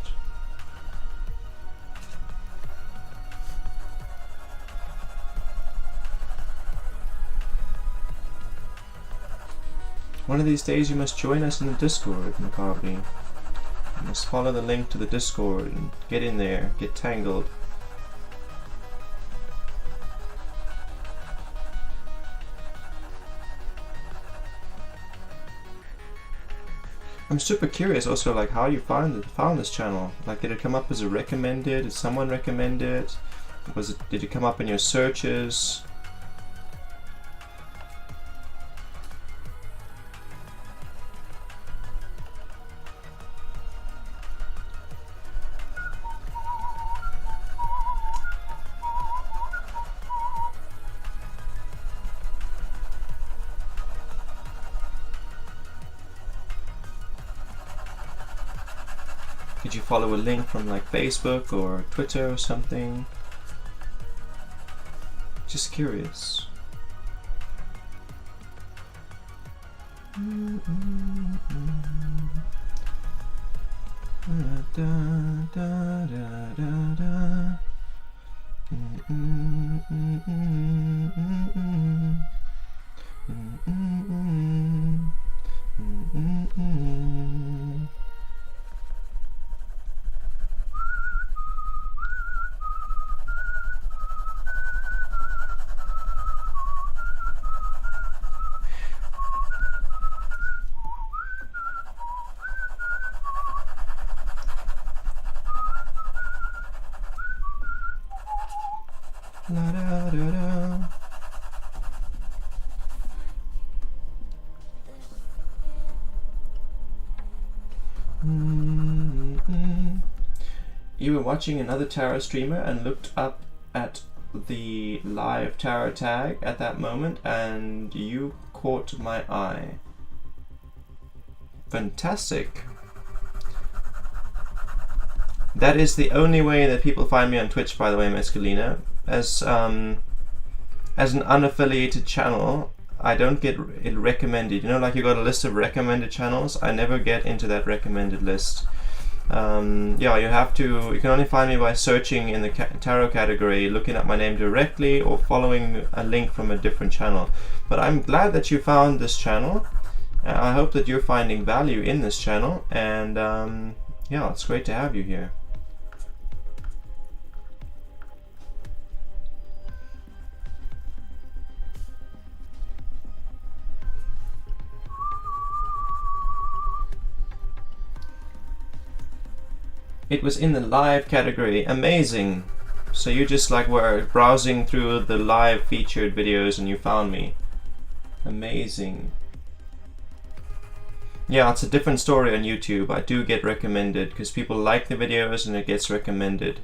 One of these days you must join us in the Discord, Macabri. You must follow the link to the Discord and get in there, get tangled. I'm super curious also, like, how you found this channel. Like, did it come up as a recommended? Did someone recommend it? Did it come up in your searches? Did you follow a link from like Facebook or Twitter or something? Just curious. La da da da. You were watching another tarot streamer and looked up at the live tarot tag at that moment and you caught my eye. Fantastic. That is the only way that people find me on Twitch, by the way, Mescalina. As an unaffiliated channel, I don't get it recommended. You know, like you got a list of recommended channels. I never get into that recommended list. Yeah, you can only find me by searching in the tarot category, looking at my name directly, or following a link from a different channel. But I'm glad that you found this channel. I hope that you're finding value in this channel, and yeah, it's great to have you here. It was in the live category. Amazing. So you just like were browsing through the live featured videos and you found me. Amazing. Yeah, it's a different story on YouTube. I do get recommended because people like the videos and it gets recommended.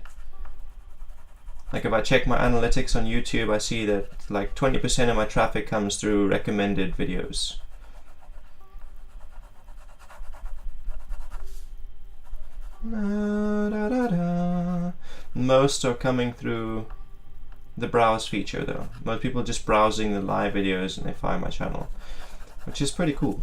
Like if I check my analytics on YouTube, I see that like 20% of my traffic comes through recommended videos. Da, da, da. Most are coming through the browse feature though. Most people are just browsing the live videos and they find my channel, which is pretty cool.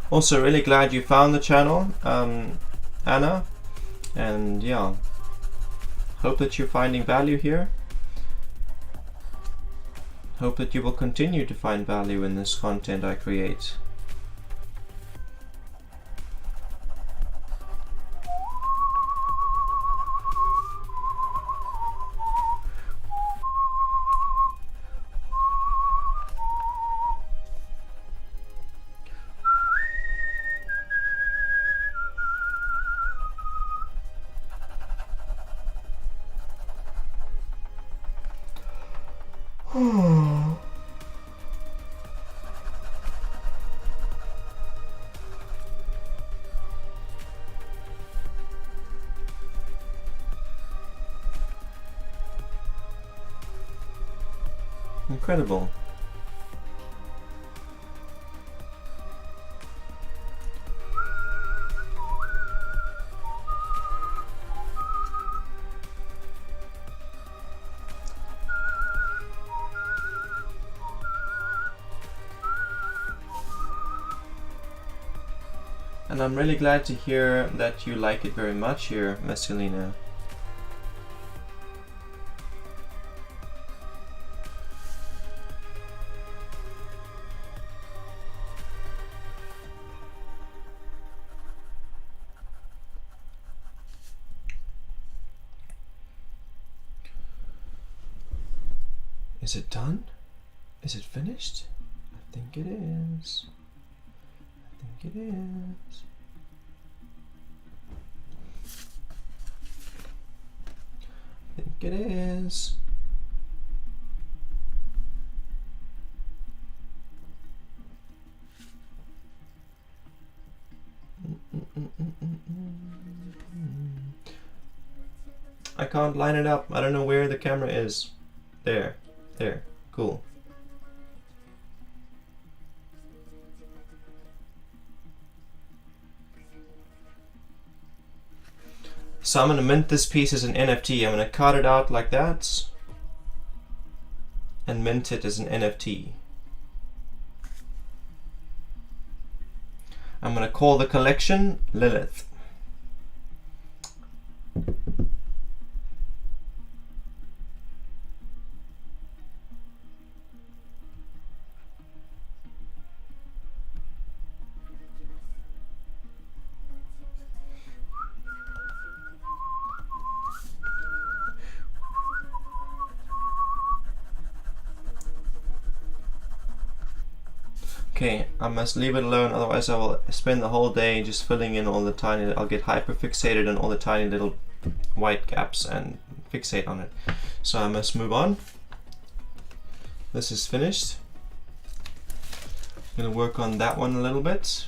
Also, really glad you found the channel, Anna, and yeah, hope that you're finding value here. Hope that you will continue to find value in this content I create. Incredible. And I'm really glad to hear that you like it very much here, Messalina. Is it done? Is it finished? I think it is. I think it is. I think it is. I can't line it up. I don't know where the camera is. There. There. Cool. So I'm going to mint this piece as an NFT. I'm going to cut it out like that and mint it as an NFT. I'm going to call the collection Lilith. Okay, I must leave it alone, otherwise I will spend the whole day just filling in all the tiny, I'll get hyperfixated on all the tiny little white gaps and fixate on it. So I must move on. This is finished. I'm gonna work on that one a little bit.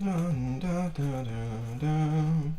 Dun, dun, dun, dun, dun.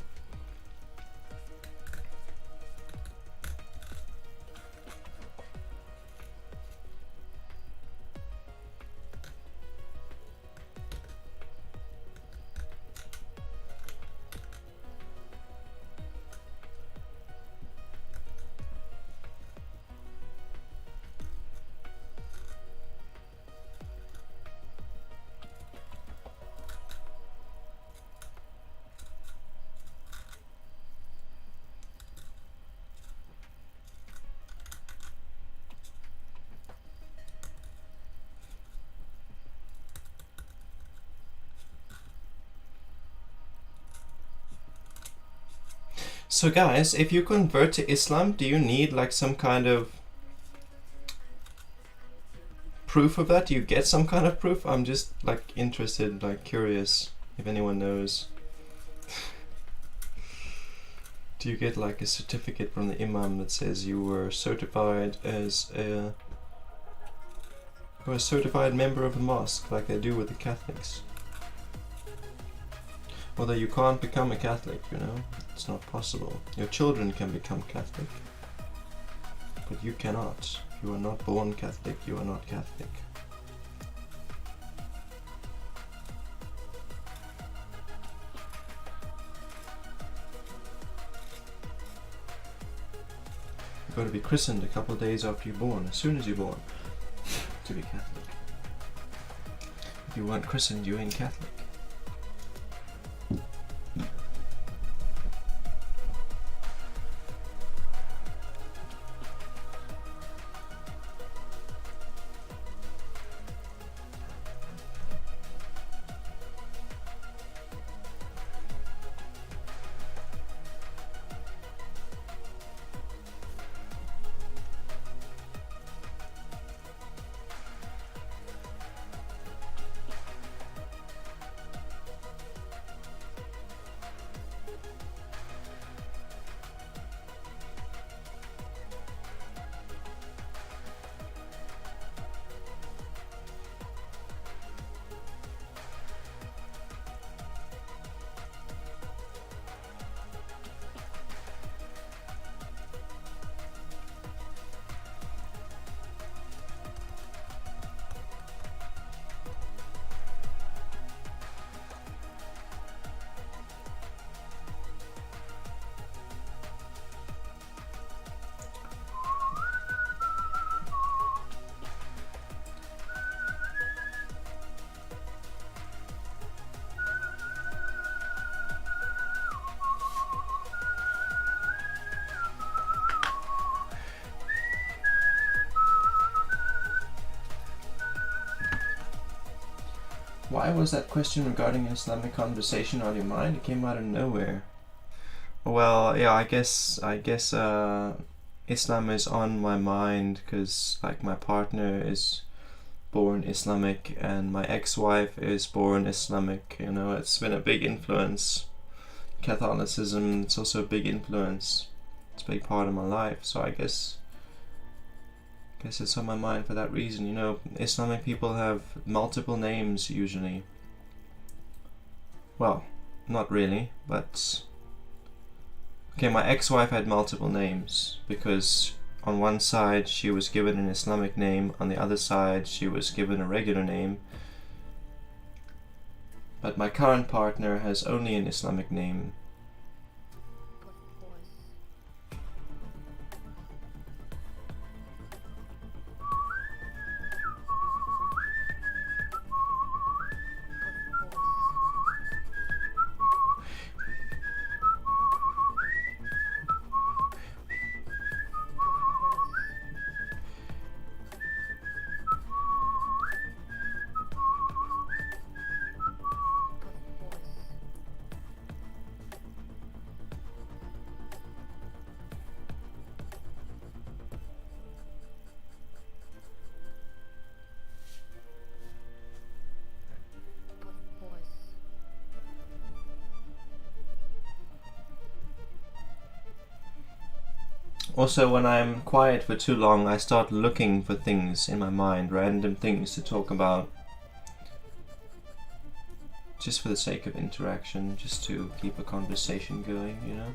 So guys, if you convert to Islam, do you need like some kind of proof of that? Do you get some kind of proof? I'm just like interested, like curious if anyone knows. Do you get like a certificate from the imam that says you were certified as a certified member of a mosque like they do with the Catholics? Although you can't become a Catholic, you know, it's not possible. Your children can become Catholic, but you cannot. If you are not born Catholic, you are not Catholic. You've got to be christened a couple of days after you're born, as soon as you're born, to be Catholic. If you weren't christened, you ain't Catholic. Why was that question regarding Islamic conversation on your mind? It came out of nowhere. Well, yeah, I guess Islam is on my mind because, like, my partner is born Islamic and my ex-wife is born Islamic. You know, it's been a big influence. Catholicism, it's also a big influence. It's a big part of my life. So I guess it's on my mind for that reason. You know, Islamic people have multiple names usually. Well, not really, but okay, my ex-wife had multiple names because on one side she was given an Islamic name, on the other side she was given a regular name. But my current partner has only an Islamic name. Also, when I'm quiet for too long, I start looking for things in my mind, random things to talk about. Just for the sake of interaction, just to keep a conversation going, you know?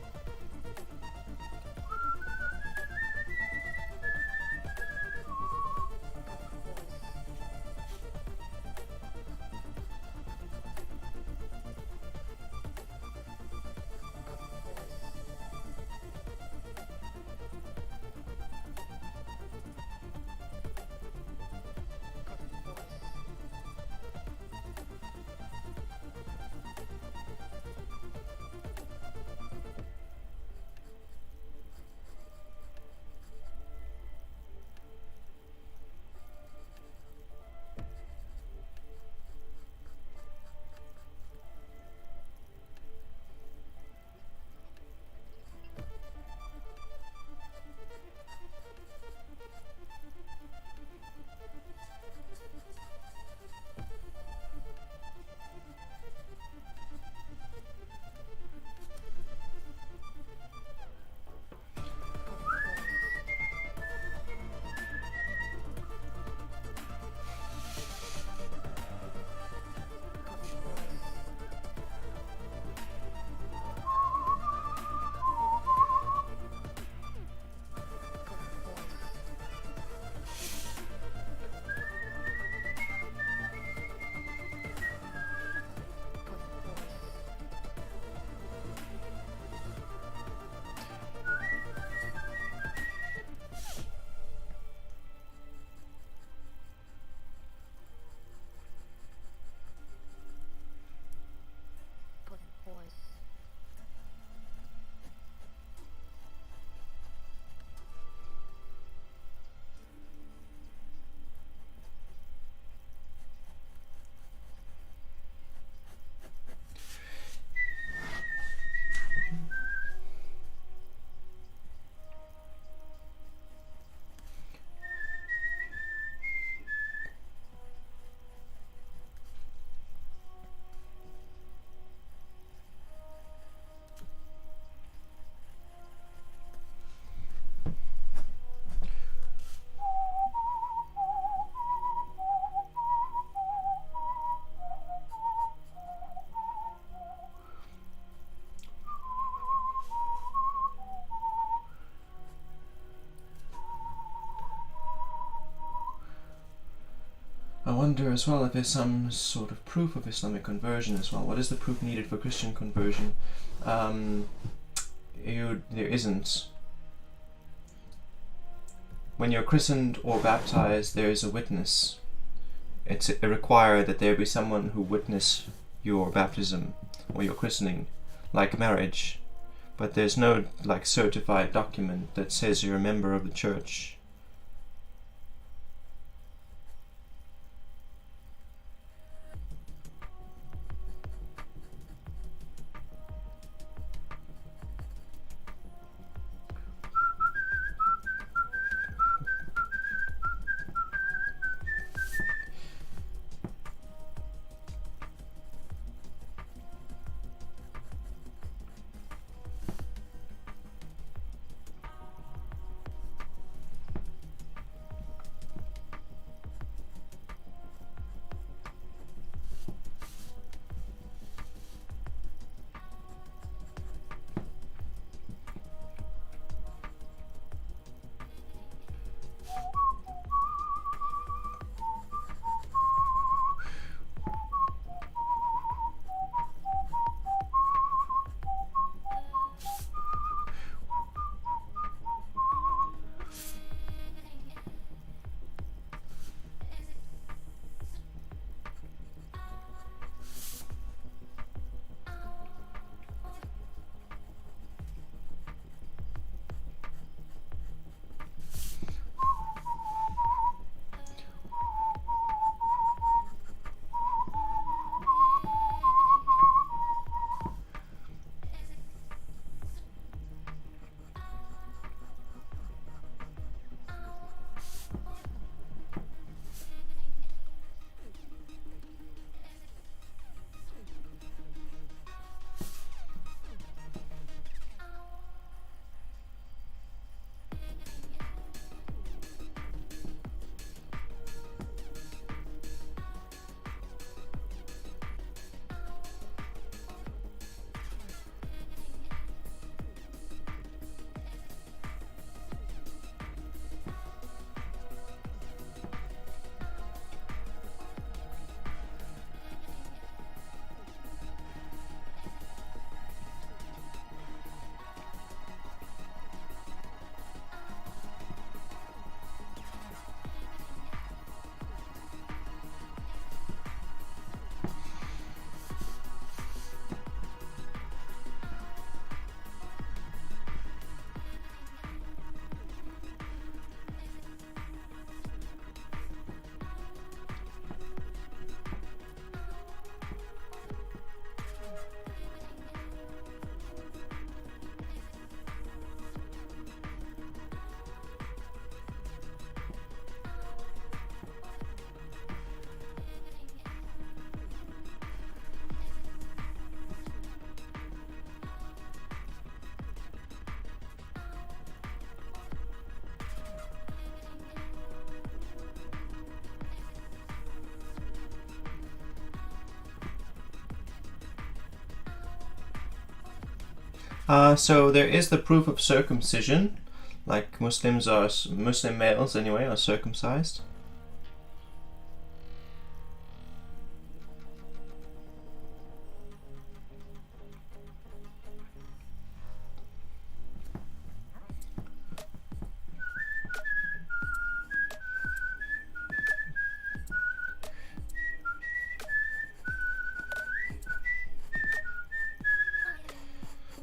wonder as well if there's some sort of proof of Islamic conversion as well. What is the proof needed for Christian conversion? There isn't. When you're christened or baptized, there is a witness. It's required that there be someone who witness your baptism or your christening, like marriage. But there's no like certified document that says you're a member of the church. So there is the proof of circumcision, like Muslim males anyway, are circumcised.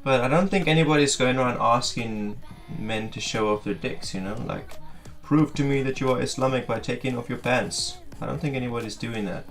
But I don't think anybody's going around asking men to show off their dicks, you know? Like, prove to me that you are Islamic by taking off your pants. I don't think anybody's doing that.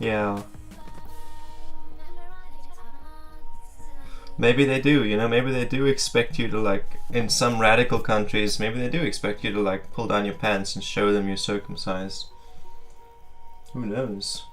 Yeah. Maybe they do, you know, maybe they do expect you to, like, in some radical countries, maybe they do expect you to, like, pull down your pants and show them you're circumcised. Who knows?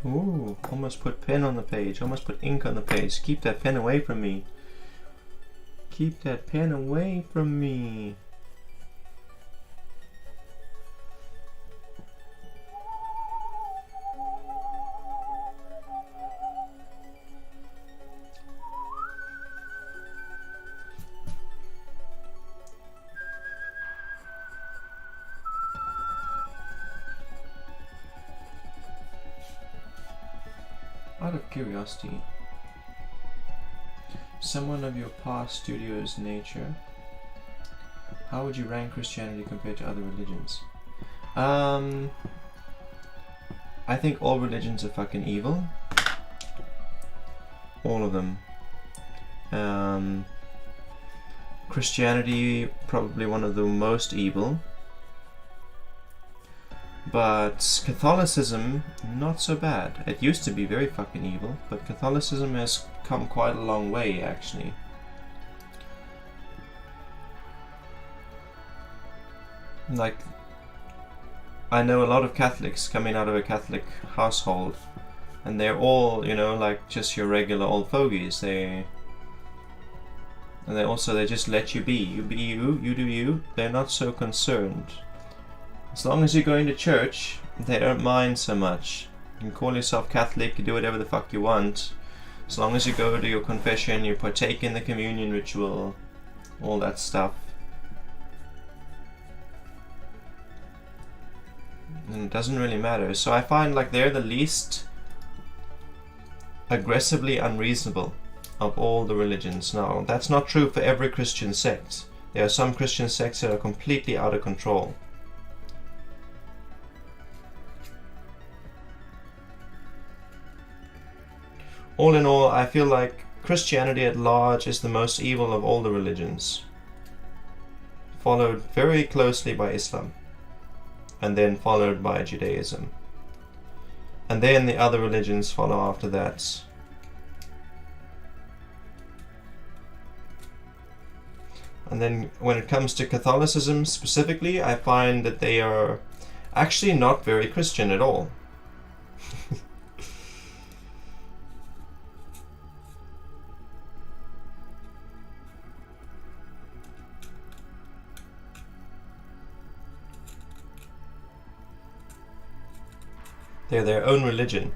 Ooh, almost put pen on the page, almost put ink on the page. Keep that pen away from me. Keep that pen away from me. Out of curiosity, someone of your past studio's nature, how would you rank Christianity compared to other religions? I think all religions are fucking evil. All of them. Christianity probably one of the most evil, but Catholicism not so bad. It used to be very fucking evil, but Catholicism has come quite a long way actually. Like, I know a lot of Catholics coming out of a Catholic household, and they're all, you know, like just your regular old fogies. They just let you be. You be you, you do you. They're not so concerned. As long as you're going to church, they don't mind so much. You can call yourself Catholic, you do whatever the fuck you want. As long as you go to your confession, you partake in the communion ritual, all that stuff. And it doesn't really matter. So I find like they're the least aggressively unreasonable of all the religions. Now, that's not true for every Christian sect. There are some Christian sects that are completely out of control. All in all, I feel like Christianity at large is the most evil of all the religions, followed very closely by Islam, and then followed by Judaism. And then the other religions follow after that. And then when it comes to Catholicism specifically, I find that they are actually not very Christian at all. They're their own religion.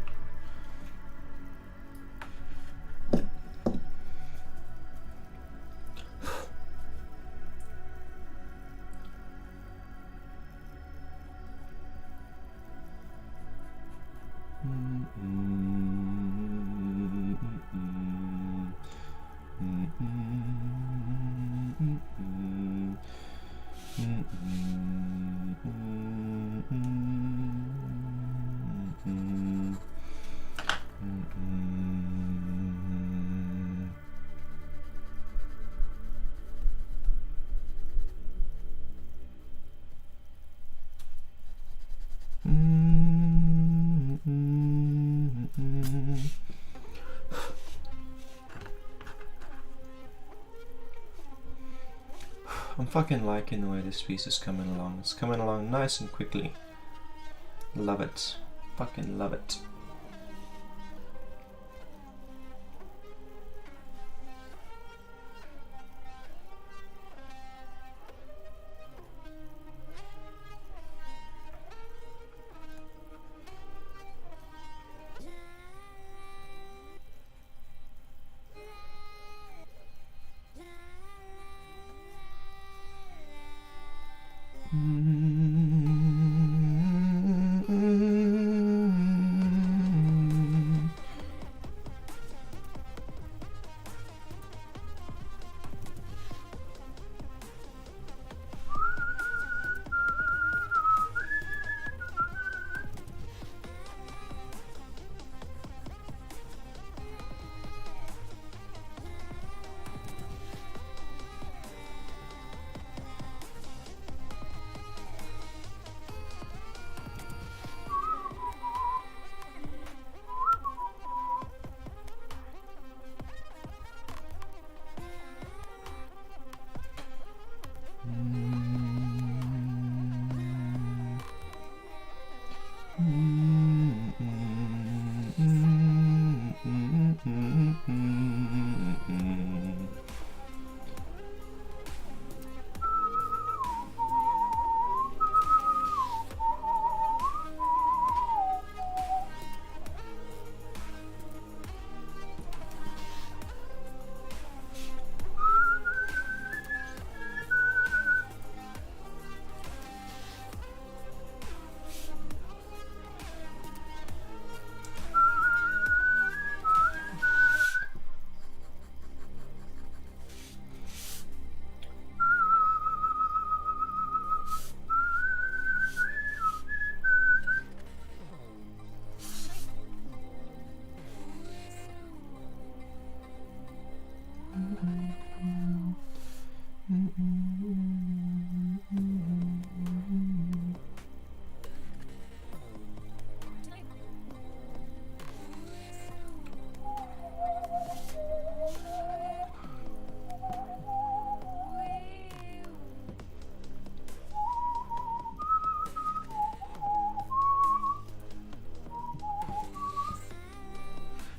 I'm fucking liking the way this piece is coming along. It's coming along nice and quickly. Love it. Fucking love it.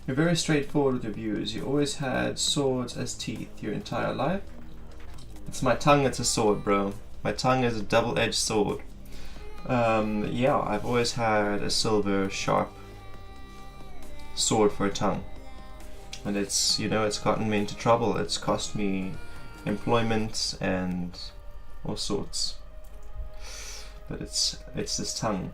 You're very straightforward with your views. You always had swords as teeth your entire life. It's my tongue that's a sword, bro. My tongue is a double-edged sword. Yeah, I've always had a silver, sharp sword for a tongue. And it's, you know, it's gotten me into trouble. It's cost me employment and all sorts. But it's this tongue.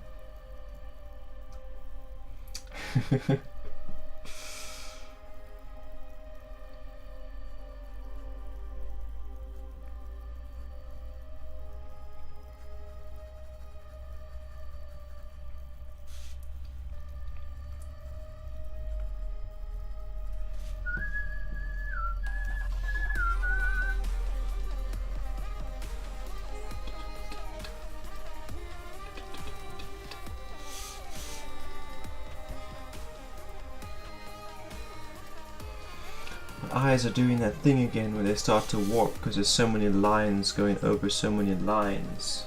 Eyes are doing that thing again where they start to warp because there's so many lines going over so many lines.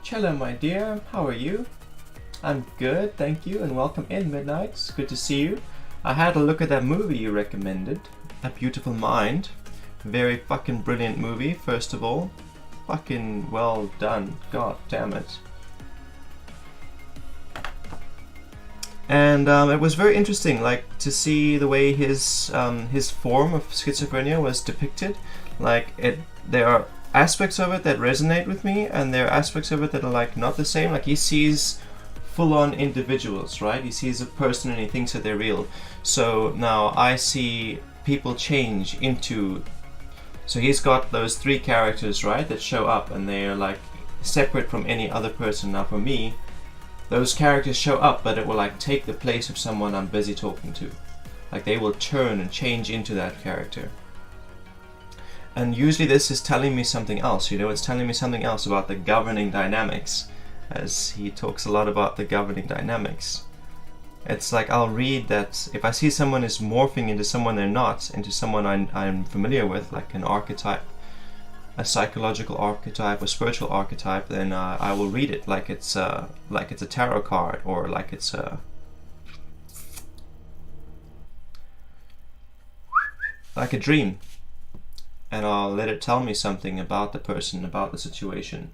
Cello, my dear, how are you? I'm good, thank you, and welcome in, Midnight. It's good to see you. I had a look at that movie you recommended, A Beautiful Mind. Very fucking brilliant movie, first of all. Fucking well done, god damn it. And it was very interesting, like, to see the way his form of schizophrenia was depicted. Like, there are aspects of it that resonate with me, and there are aspects of it that are like not the same. Like, he sees full-on individuals, right? He sees a person and he thinks that they're real. So now I see people change into... So he's got those three characters, right, that show up, and they are like separate from any other person. Now for me, those characters show up, but it will like take the place of someone I'm busy talking to. Like, they will turn and change into that character. And usually this is telling me something else, you know, it's telling me something else about the governing dynamics, as he talks a lot about the governing dynamics. It's like, I'll read that if I see someone is morphing into someone they're not, into someone I'm familiar with, like an archetype, a psychological archetype, a spiritual archetype, then I will read it like it's a tarot card, or like it's a... like a dream. And I'll let it tell me something about the person, about the situation.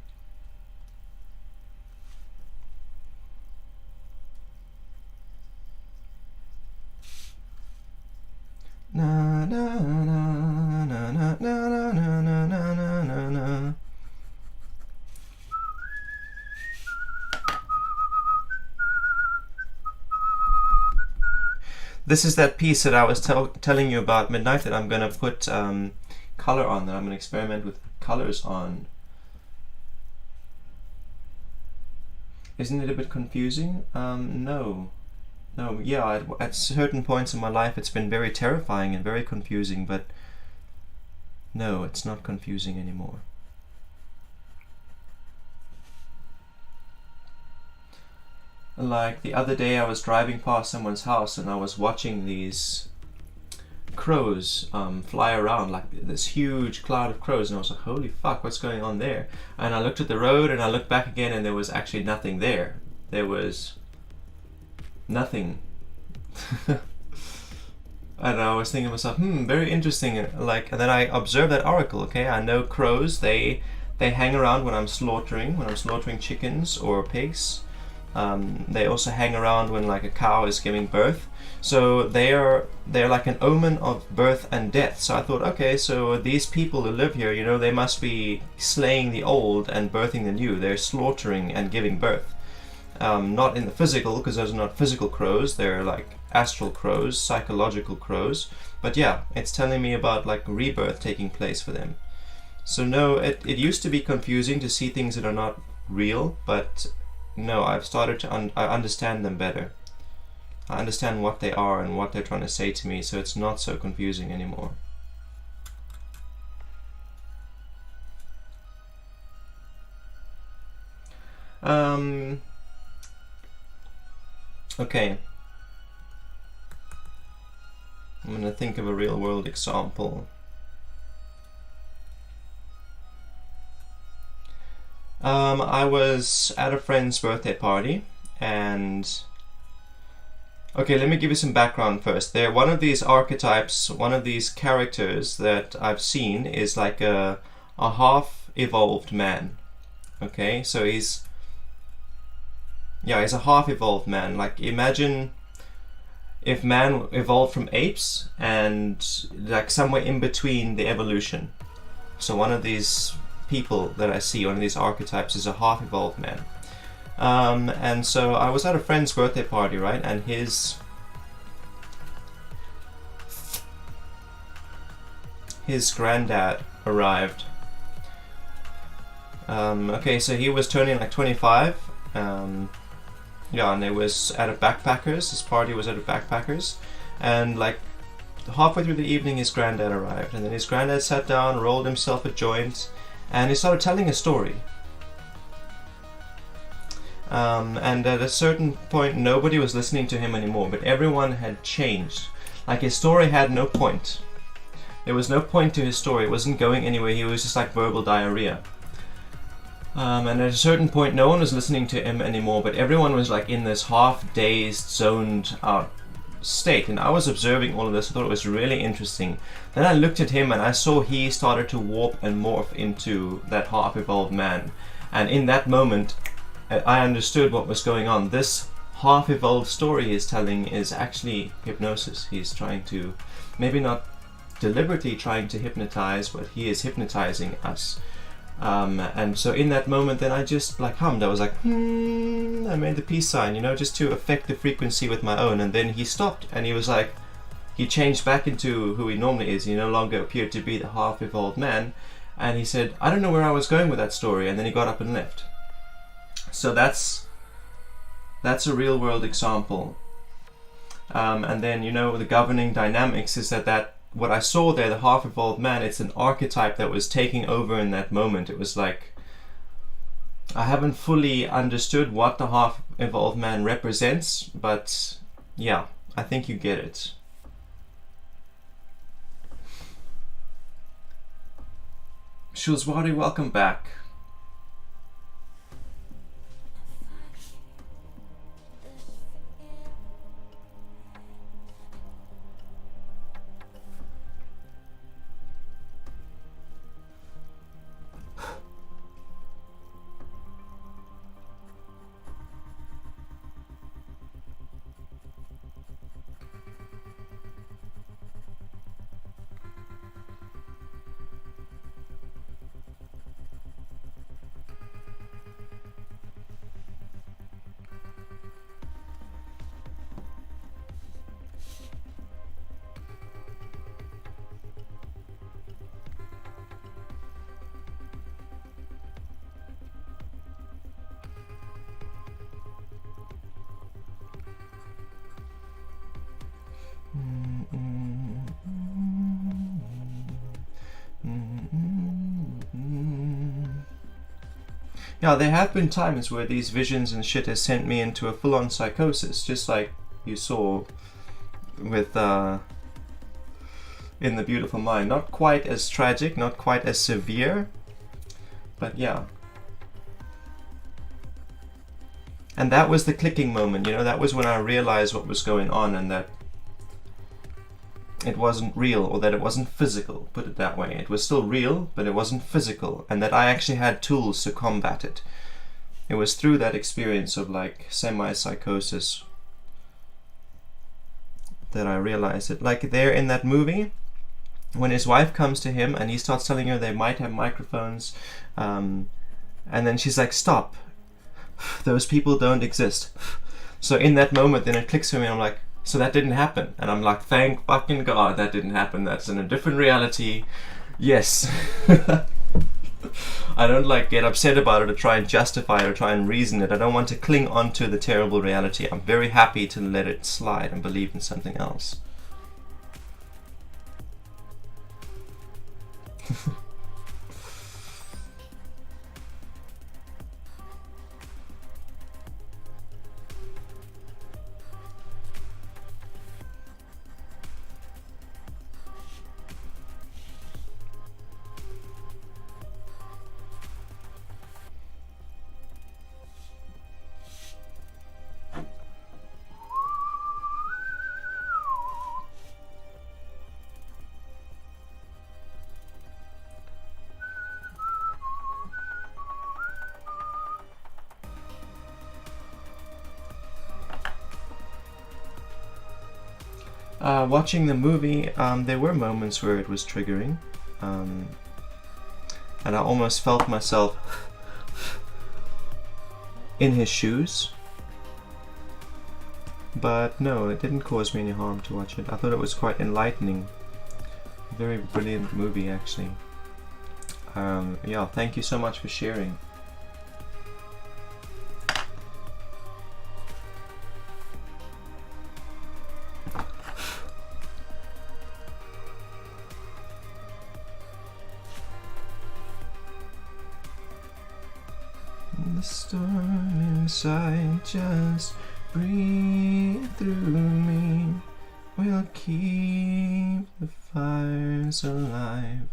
Na na na na na na na na na na na. This is that piece that I was telling you about, Midnight, that I'm gonna put color on, that I'm going to experiment with colors on. Isn't it a bit confusing? No, yeah, at certain points in my life it's been very terrifying and very confusing, but no, it's not confusing anymore. Like the other day I was driving past someone's house and I was watching these crows fly around, like this huge cloud of crows, and I was like, holy fuck, what's going on there? And I looked at the road and I looked back again and there was actually nothing there. There was nothing. And I was thinking to myself, very interesting. Like, and then I observed that oracle. Okay, I know crows, they hang around when I'm slaughtering chickens or pigs. They also hang around when like a cow is giving birth. So they're like an omen of birth and death. So I thought, okay, so these people who live here, you know, they must be slaying the old and birthing the new. They're slaughtering and giving birth. Not in the physical, because those are not physical crows. They're like astral crows, psychological crows. But yeah, it's telling me about like rebirth taking place for them. So no, it used to be confusing to see things that are not real, but no, I've started to I understand them better. I understand what they are and what they're trying to say to me, so it's not so confusing anymore. Okay. I'm gonna think of a real world example. I was at a friend's birthday party, and okay, let me give you some background first. One of these archetypes, one of these characters that I've seen is like a half-evolved man. Okay, so he's a half-evolved man. Like, imagine if man evolved from apes and like somewhere in between the evolution. So one of these people that I see, one of these archetypes, is a half-evolved man. And so I was at a friend's birthday party, right? And his granddad arrived. Okay, so he was turning like 25. Yeah, and it was at a Backpackers. This party was at a Backpackers, and like halfway through the evening, his granddad arrived, and then his granddad sat down, rolled himself a joint, and he started telling a story. And at a certain point, nobody was listening to him anymore, but everyone had changed. Like, his story had no point. There was no point to his story. It wasn't going anywhere. He was just like verbal diarrhea. And at a certain point, no one was listening to him anymore, but everyone was like in this half-dazed, zoned out state. And I was observing all of this. I thought it was really interesting. Then I looked at him and I saw he started to warp and morph into that half-evolved man. And in that moment, I understood what was going on. This half-evolved story he's telling is actually hypnosis. He's trying to, maybe not deliberately trying to hypnotize, but he is hypnotizing us. And so in that moment, then I just like hummed. I was like, I made the peace sign, you know, just to affect the frequency with my own. And then he stopped and he was like, he changed back into who he normally is. He no longer appeared to be the half-evolved man. And he said, I don't know where I was going with that story. And then he got up and left. So that's a real world example. And then, you know, the governing dynamics is that what I saw there, the half-evolved man, it's an archetype that was taking over in that moment. It was like, I haven't fully understood what the half-evolved man represents, but yeah, I think you get it. Shulzwari, welcome back. Yeah, there have been times where these visions and shit has sent me into a full-on psychosis, just like you saw with in The Beautiful Mind. Not quite as tragic, not quite as severe, but yeah. And that was the clicking moment, you know, that was when I realized what was going on and that it wasn't real, or that it wasn't physical, put it that way. It was still real, but it wasn't physical, and that I actually had tools to combat it. It was through that experience of like semi-psychosis that I realized it. Like there in that movie, when his wife comes to him and he starts telling her they might have microphones, and then she's like, stop, those people don't exist. So in that moment, then it clicks for me, and I'm like, so that didn't happen. And I'm like, thank fucking God that didn't happen. That's in a different reality. Yes. I don't like get upset about it or try and justify it or try and reason it. I don't want to cling on to the terrible reality. I'm very happy to let it slide and believe in something else. Watching the movie, there were moments where it was triggering, and I almost felt myself in his shoes, but no, it didn't cause me any harm to watch it. I thought it was quite enlightening. Very brilliant movie, actually. Yeah, thank you so much for sharing. The storm inside, just breathe through me. We'll keep the fires alive.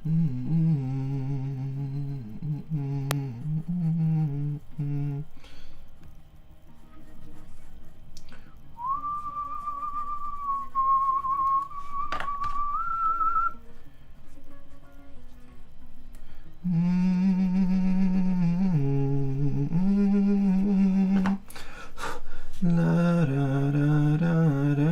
La da da da da.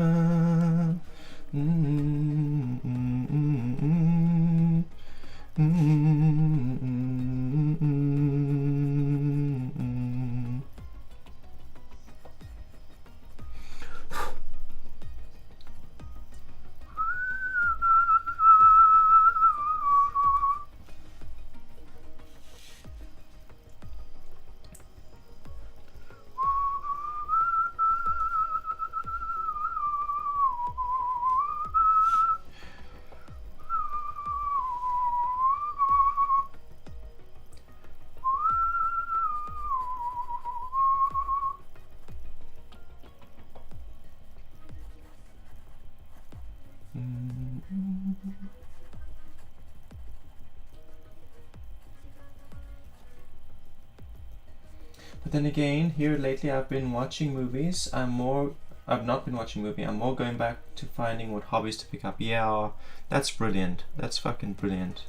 But then again, here lately I've been watching movies. I've not been watching movie. I'm more going back to finding what hobbies to pick up. Yeah, that's brilliant. That's fucking brilliant.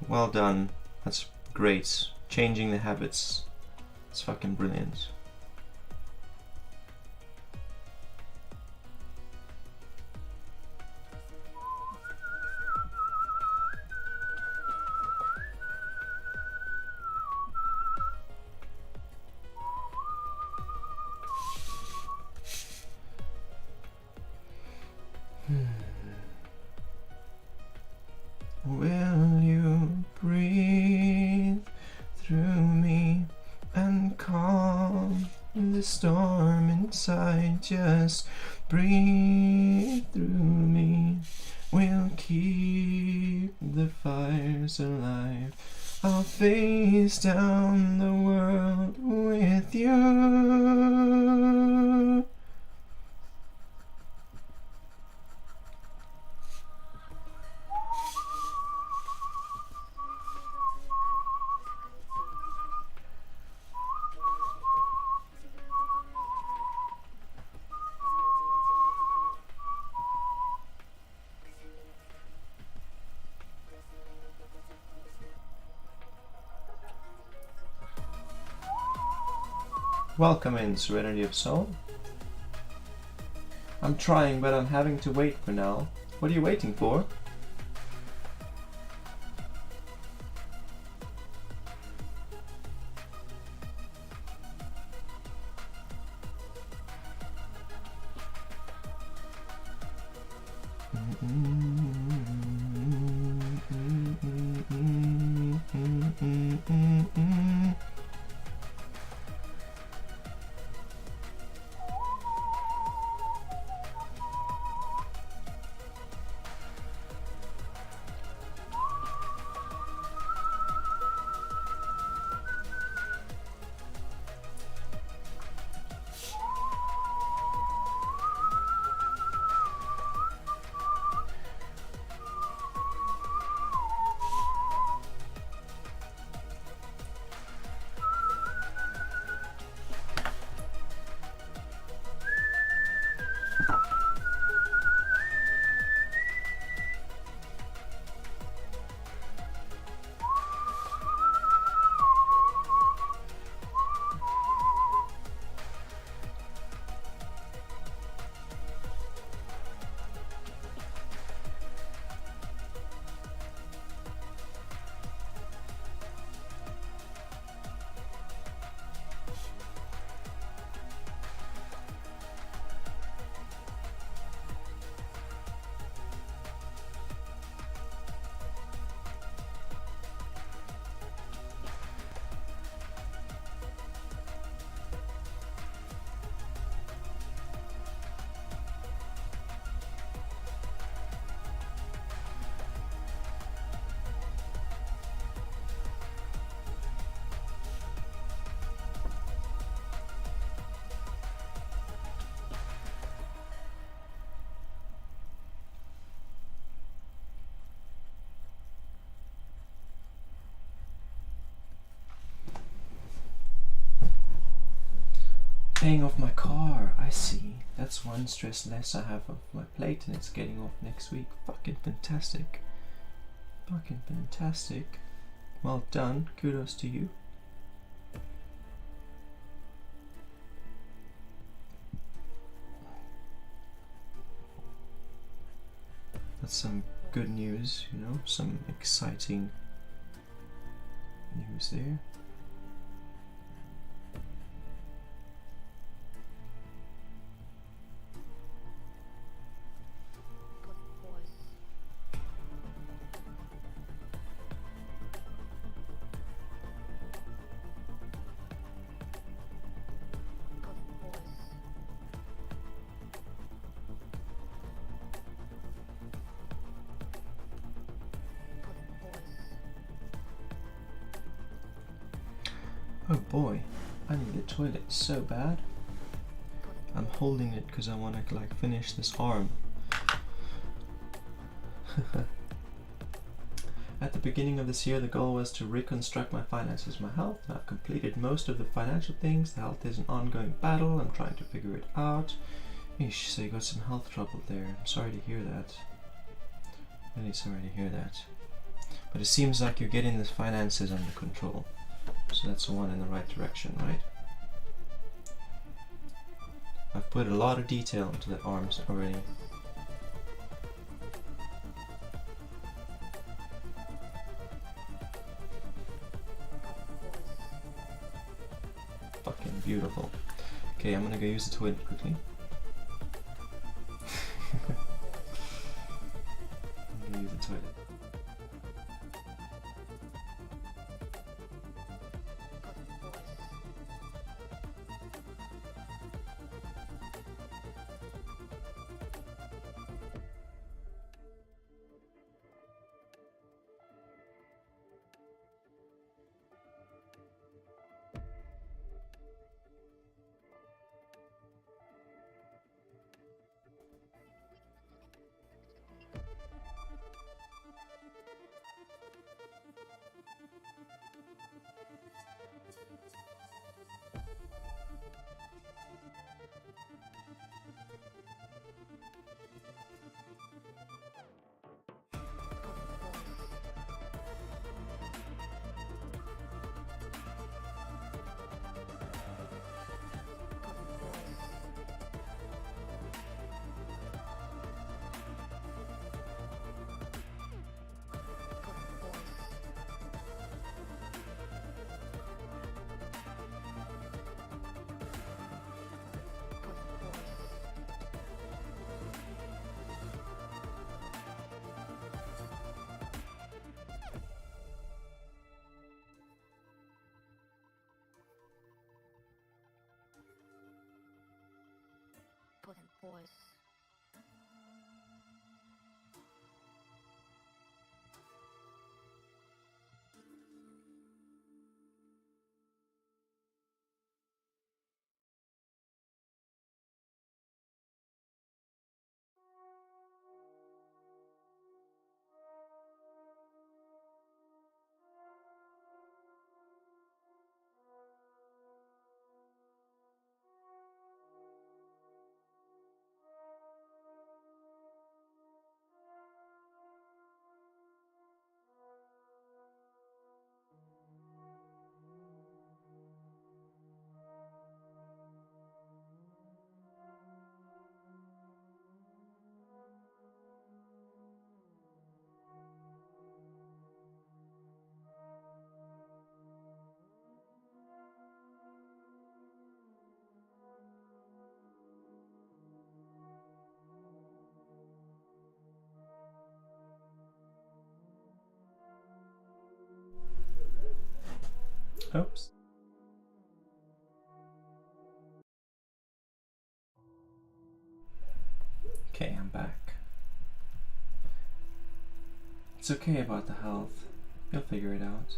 Well done. That's great. Changing the habits. It's fucking brilliant. Will you breathe through me and calm the storm inside? Just breathe through me. We'll keep the fires alive. I'll face down the world with you. Welcome in, Serenity of Soul. I'm trying, but I'm having to wait for now. What are you waiting for? Paying off my car. I see. That's one stress less I have off my plate, and it's getting off next week. Fucking fantastic. Fucking fantastic. Well done. Kudos to you. That's some good news, you know, some exciting news there. Oh boy, I need a toilet so bad. I'm holding it because I want to like finish this arm. At the beginning of this year, the goal was to reconstruct my finances, my health. I've completed most of the financial things. The health is an ongoing battle. I'm trying to figure it out. Eesh, so you got some health trouble there. I'm sorry to hear that. Really sorry to hear that. But it seems like you're getting the finances under control. So that's the one in the right direction, right? I've put a lot of detail into the arms already. Fucking beautiful. Okay, I'm gonna go use the toilet quickly. I'm gonna use the toilet. Potent voice. Oops. Okay, I'm back. It's okay about the health. You'll figure it out.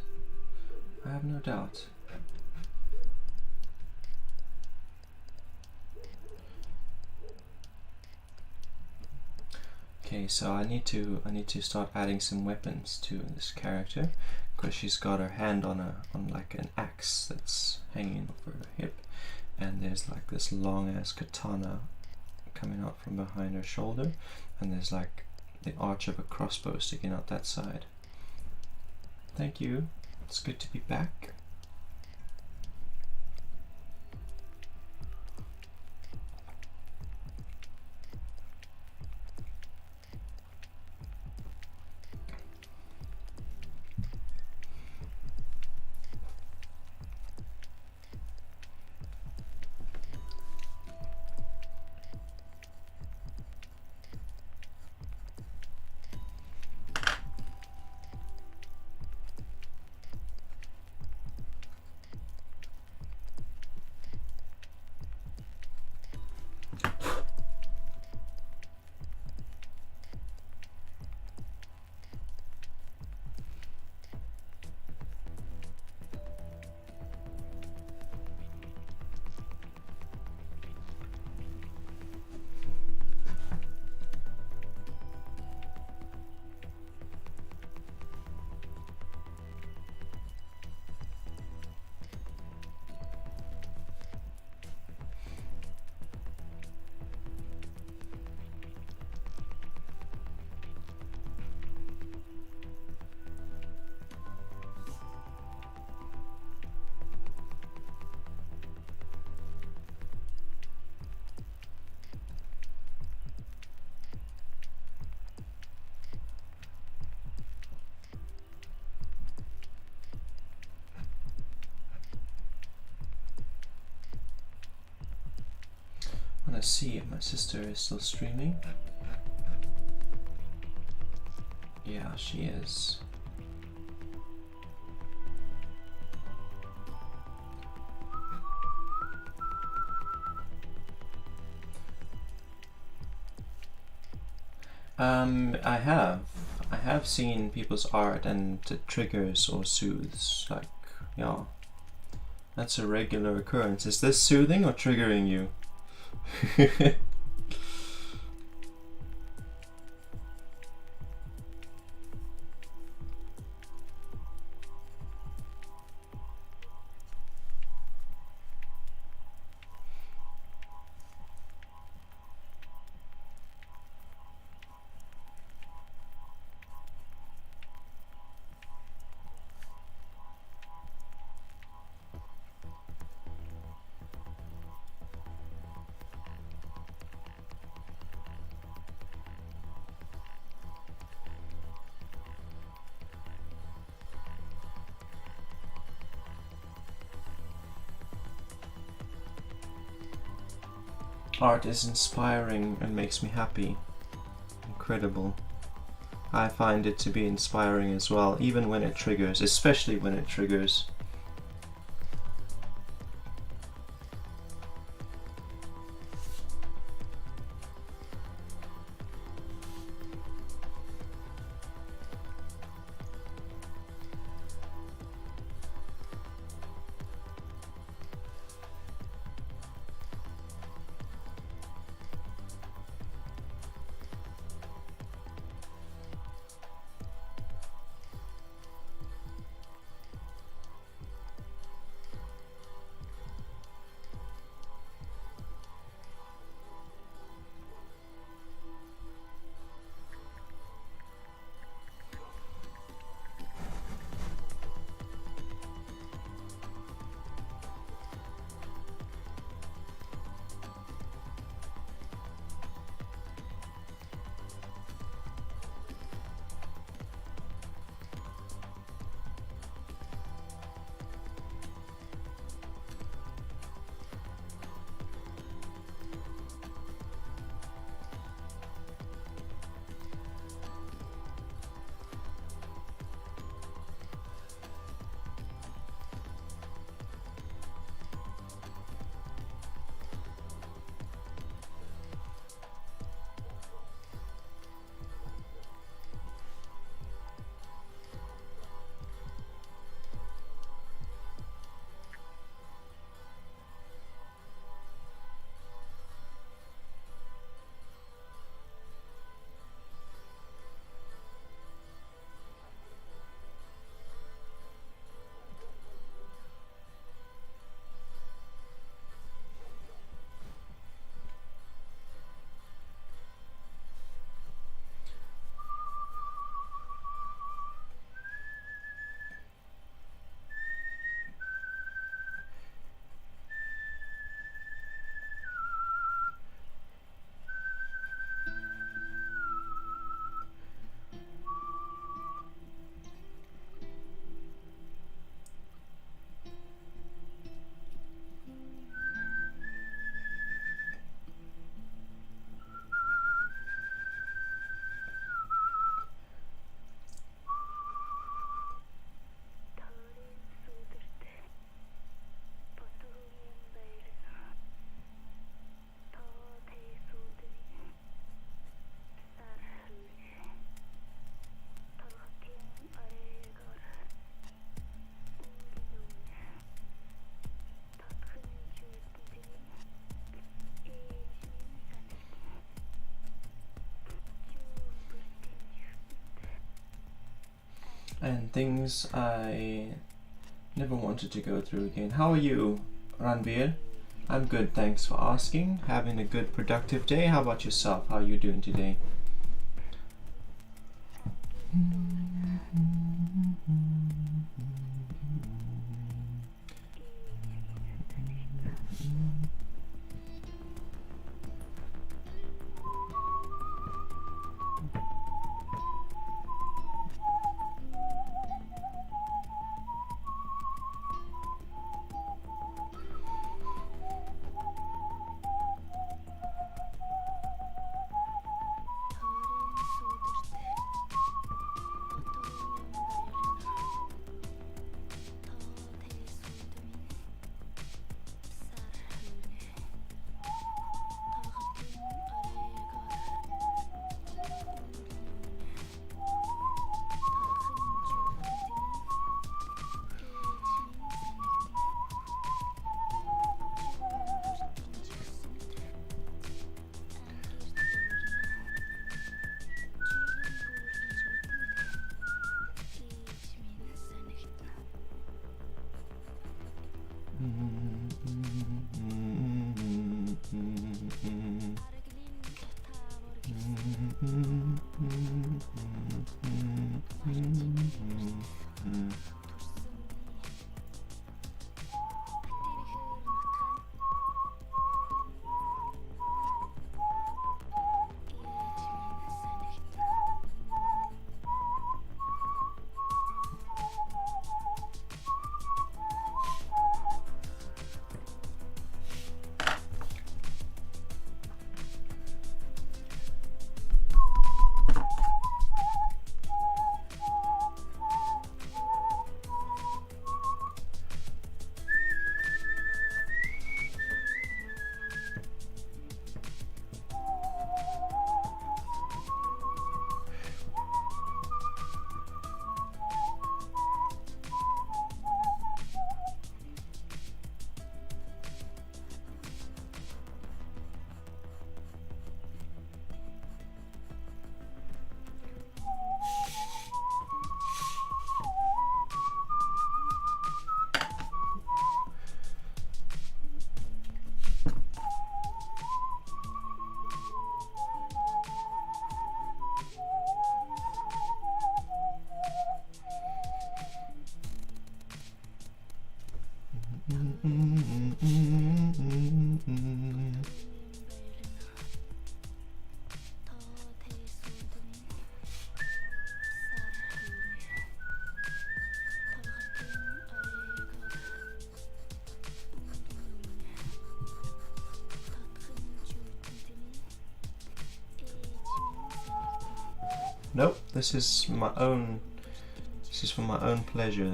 I have no doubt. Okay, so I need to start adding some weapons to this character, because she's got her hand on like an axe that's hanging off her hip, and there's like this long ass katana coming out from behind her shoulder, and there's like the arch of a crossbow sticking out that side. Thank you. It's good to be back. I want to see if my sister is still streaming. Yeah, she is. I have seen people's art and it triggers or soothes, like, yeah. That's a regular occurrence. Is this soothing or triggering you? Art is inspiring and makes me happy. Incredible. I find it to be inspiring as well, even when it triggers, especially when it triggers. and things I never wanted to go through again. How are you, Ranveer? I'm good, thanks for asking. Having a good, productive day. How about yourself? How are you doing today? Nope, this is my own. This is for my own pleasure.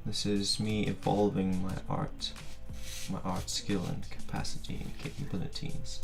This is me evolving my art skill and capacity and capabilities.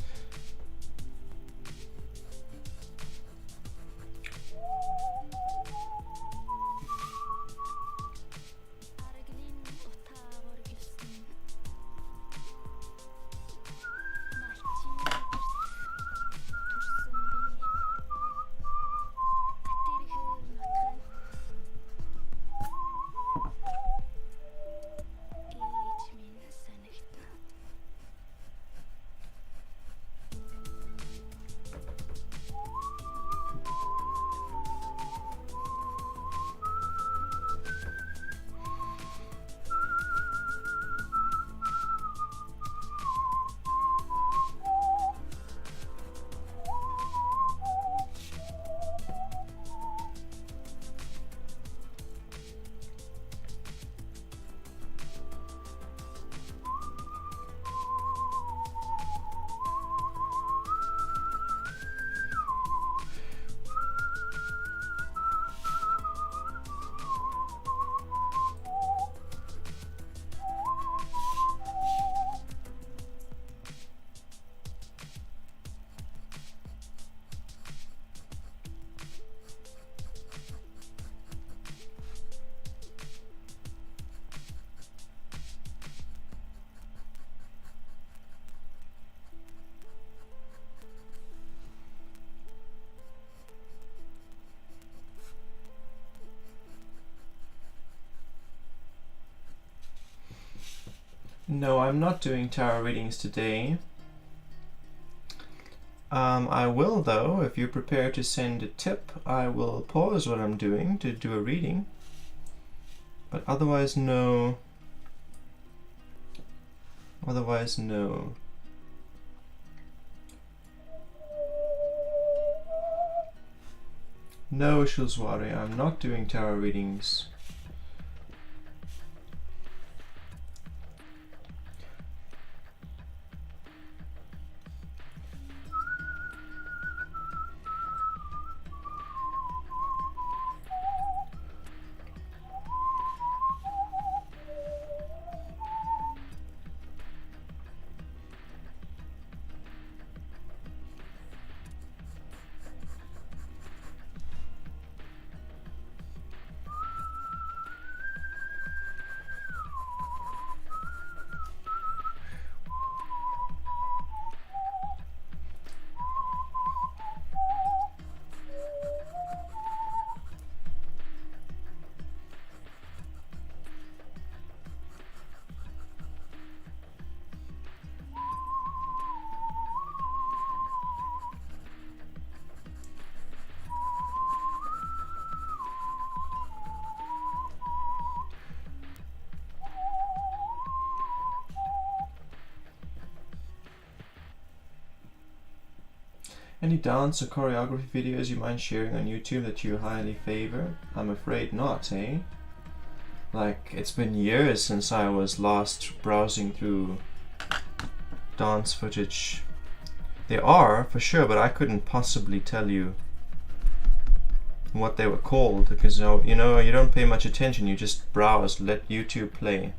No, I'm not doing tarot readings today. I will though, if you're prepared to send a tip, I will pause what I'm doing to do a reading. But otherwise, no. Otherwise, no. No, Shulzwari, I'm not doing tarot readings. Any dance or choreography videos you mind sharing on YouTube that you highly favor? I'm afraid not, eh? Like, it's been years since I was last browsing through dance footage. They are, for sure, but I couldn't possibly tell you what they were called, because you know, you don't pay much attention, you just browse, let YouTube play.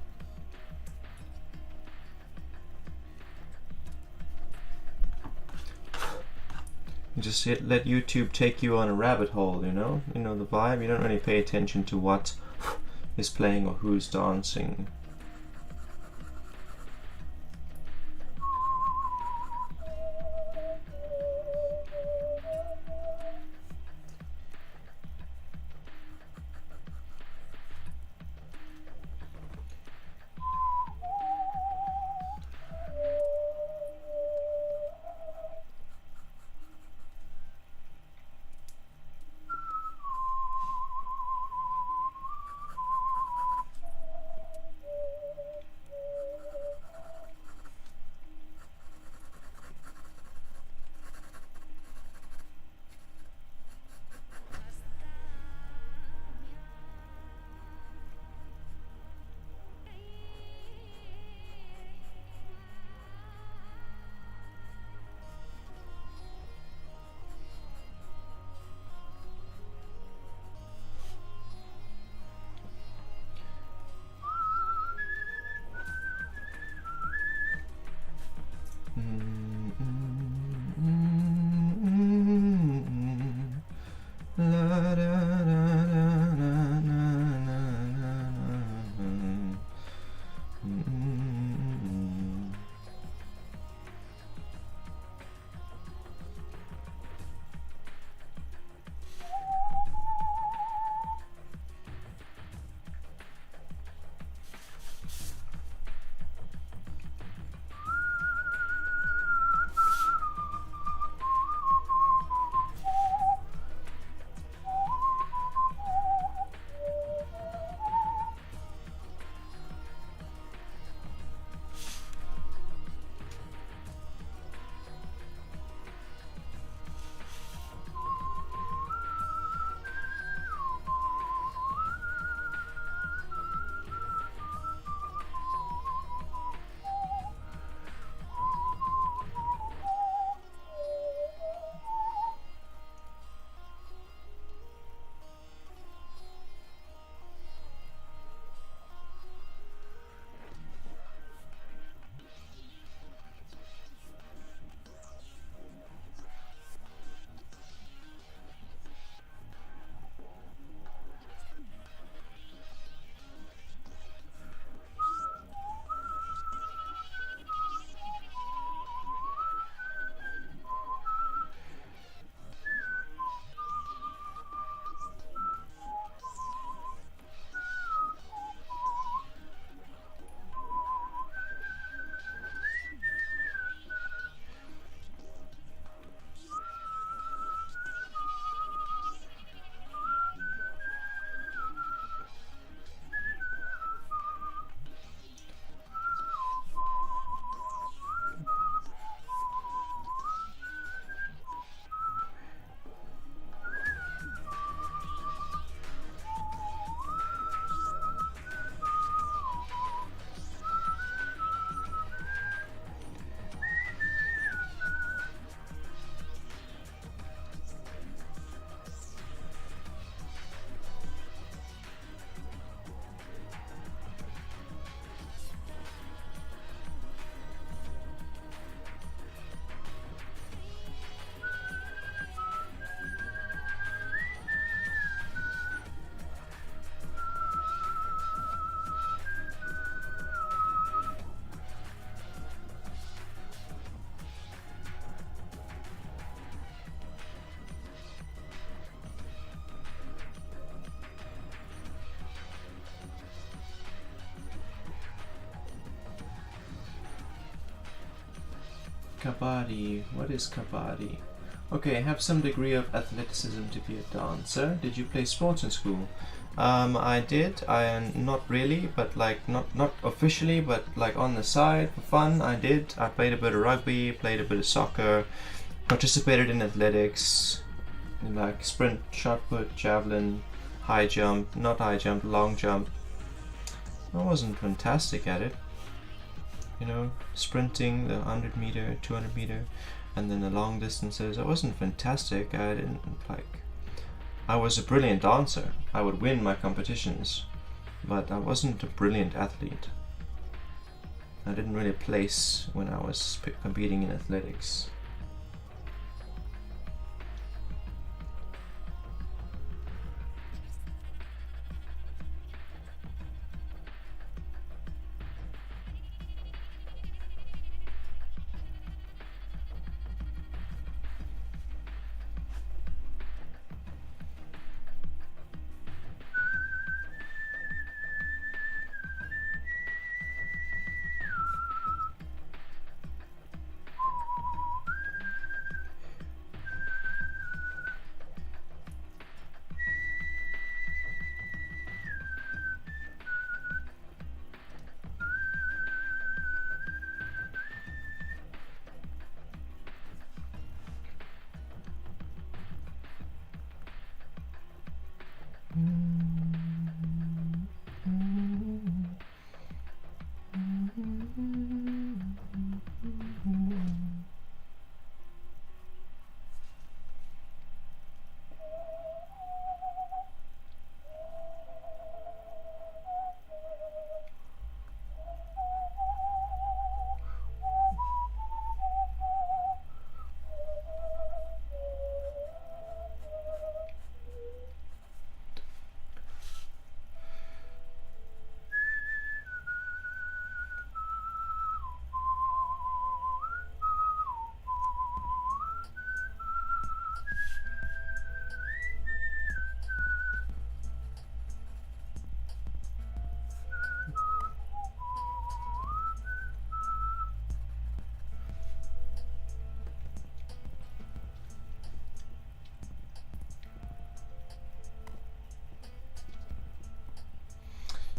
You just let YouTube take you on a rabbit hole, you know? You know the vibe, you don't really pay attention to what is playing or who's dancing. Kabaddi. What is kabaddi? Okay, have some degree of athleticism to be a dancer. Did you play sports in school? I did. I not really, but like not officially, but like on the side for fun. I did. I played a bit of rugby, played a bit of soccer, participated in athletics, like sprint, shot put, javelin, high jump, not high jump, long jump. I wasn't fantastic at it. You know, sprinting the 100 meter, 200 meter, and then the long distances. I wasn't fantastic. I didn't like. I was a brilliant dancer. I would win my competitions, but I wasn't a brilliant athlete. I didn't really place when I was competing in athletics.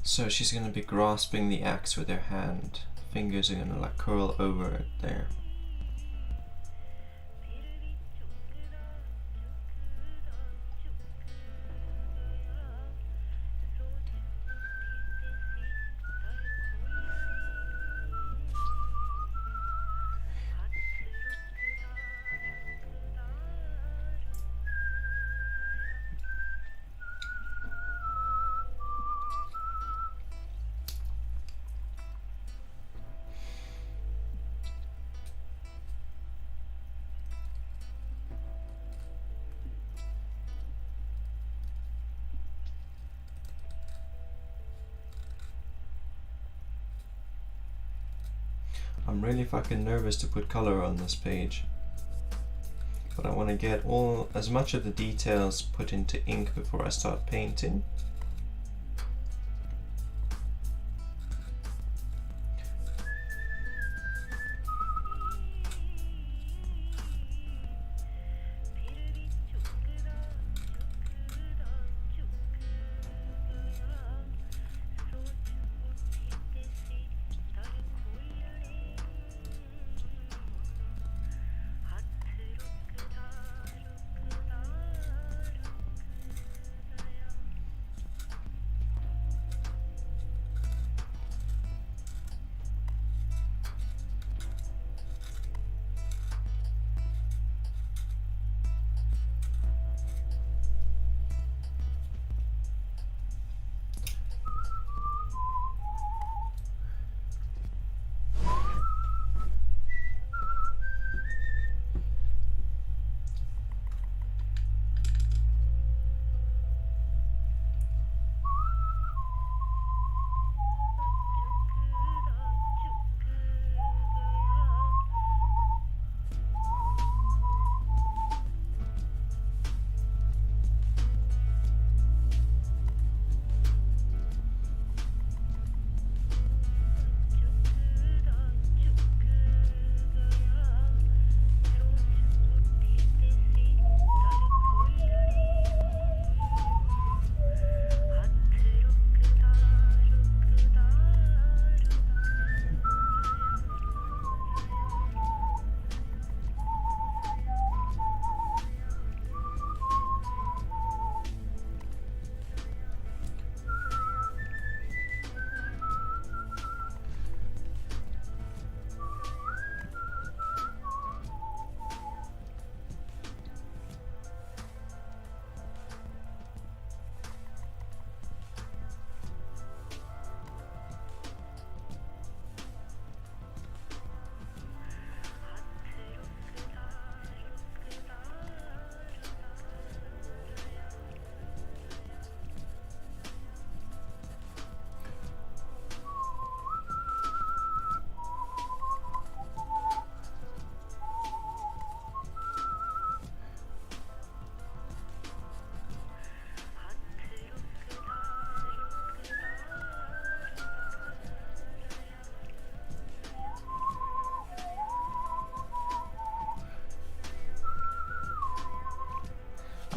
So she's gonna be grasping the axe with her hand. Fingers are gonna like curl over it there. I'm really fucking nervous to put color on this page, but I want to get as much of the details put into ink before I start painting.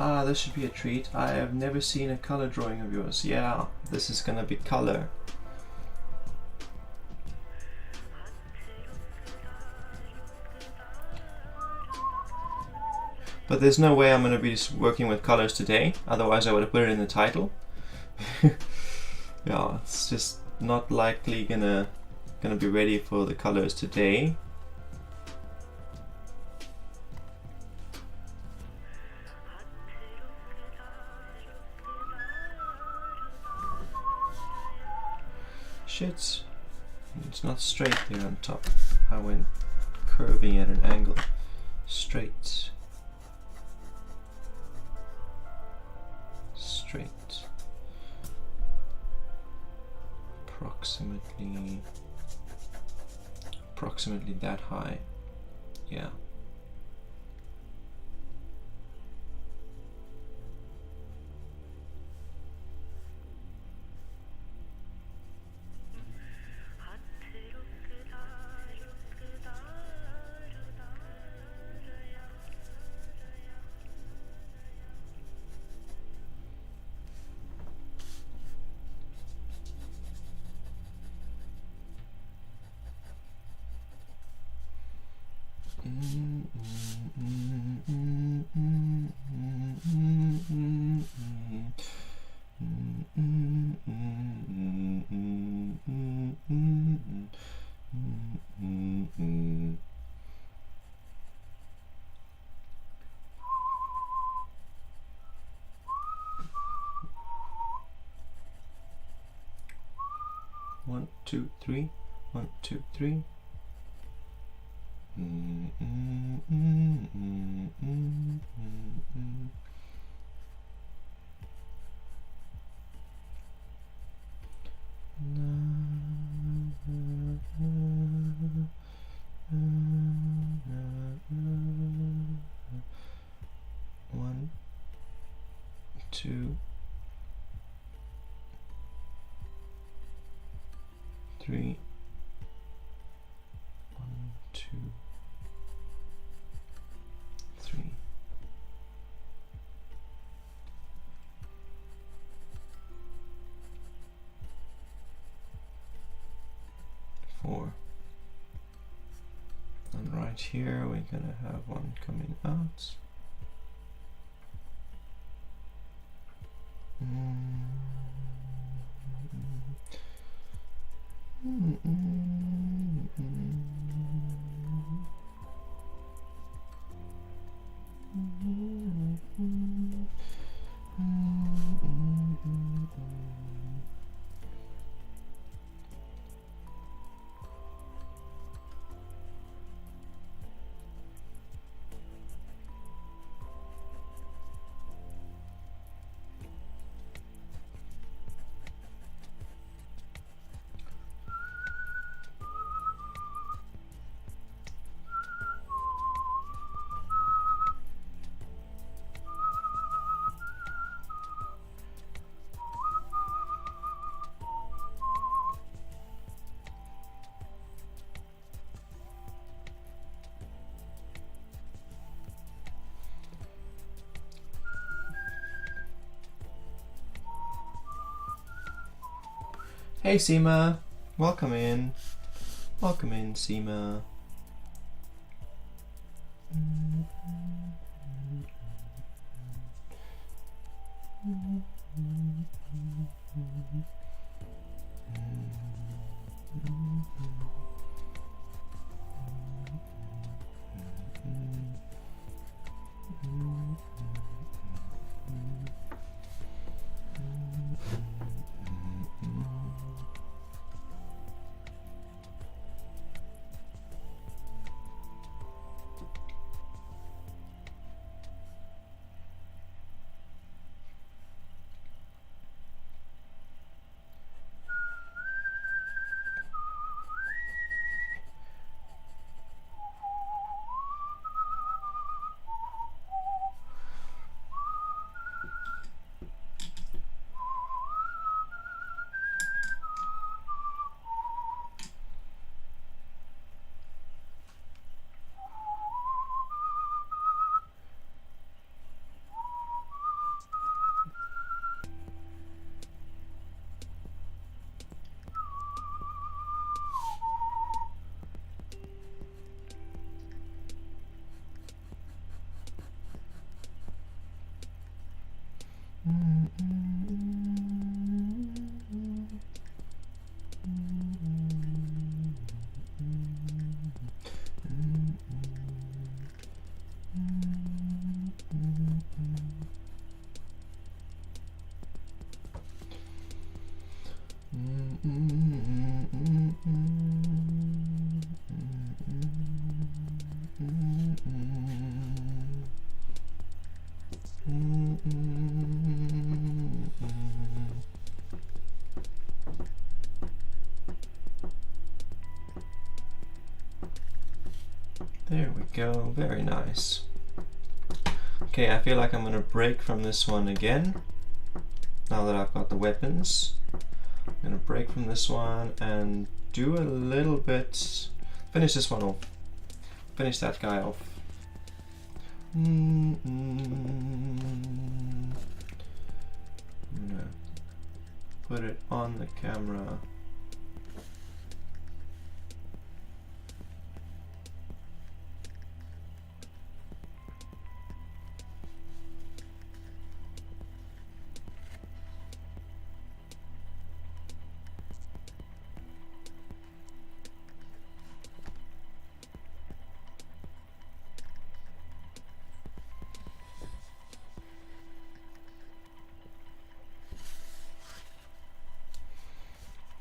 Ah, this should be a treat. I have never seen a color drawing of yours. Yeah, this is gonna be color. But there's no way I'm gonna be working with colors today. Otherwise, I would have put it in the title. Yeah, it's just not likely gonna be ready for the colors today. Shit, it's not straight there on top. I went curving at an angle. Straight. Straight. Approximately that high. Yeah. One, two, three. 1, 2, 3. One, two, three. 1, 2, 3. 4. And right here we're gonna have one coming out. Hey Seema, welcome in. Welcome in, Seema. There we go, very nice. Okay, I feel like I'm gonna break from this one again. Now that I've got the weapons. I'm gonna break from this one and do a little bit, finish this one off. Finish that guy off. I'm gonna put it on the camera.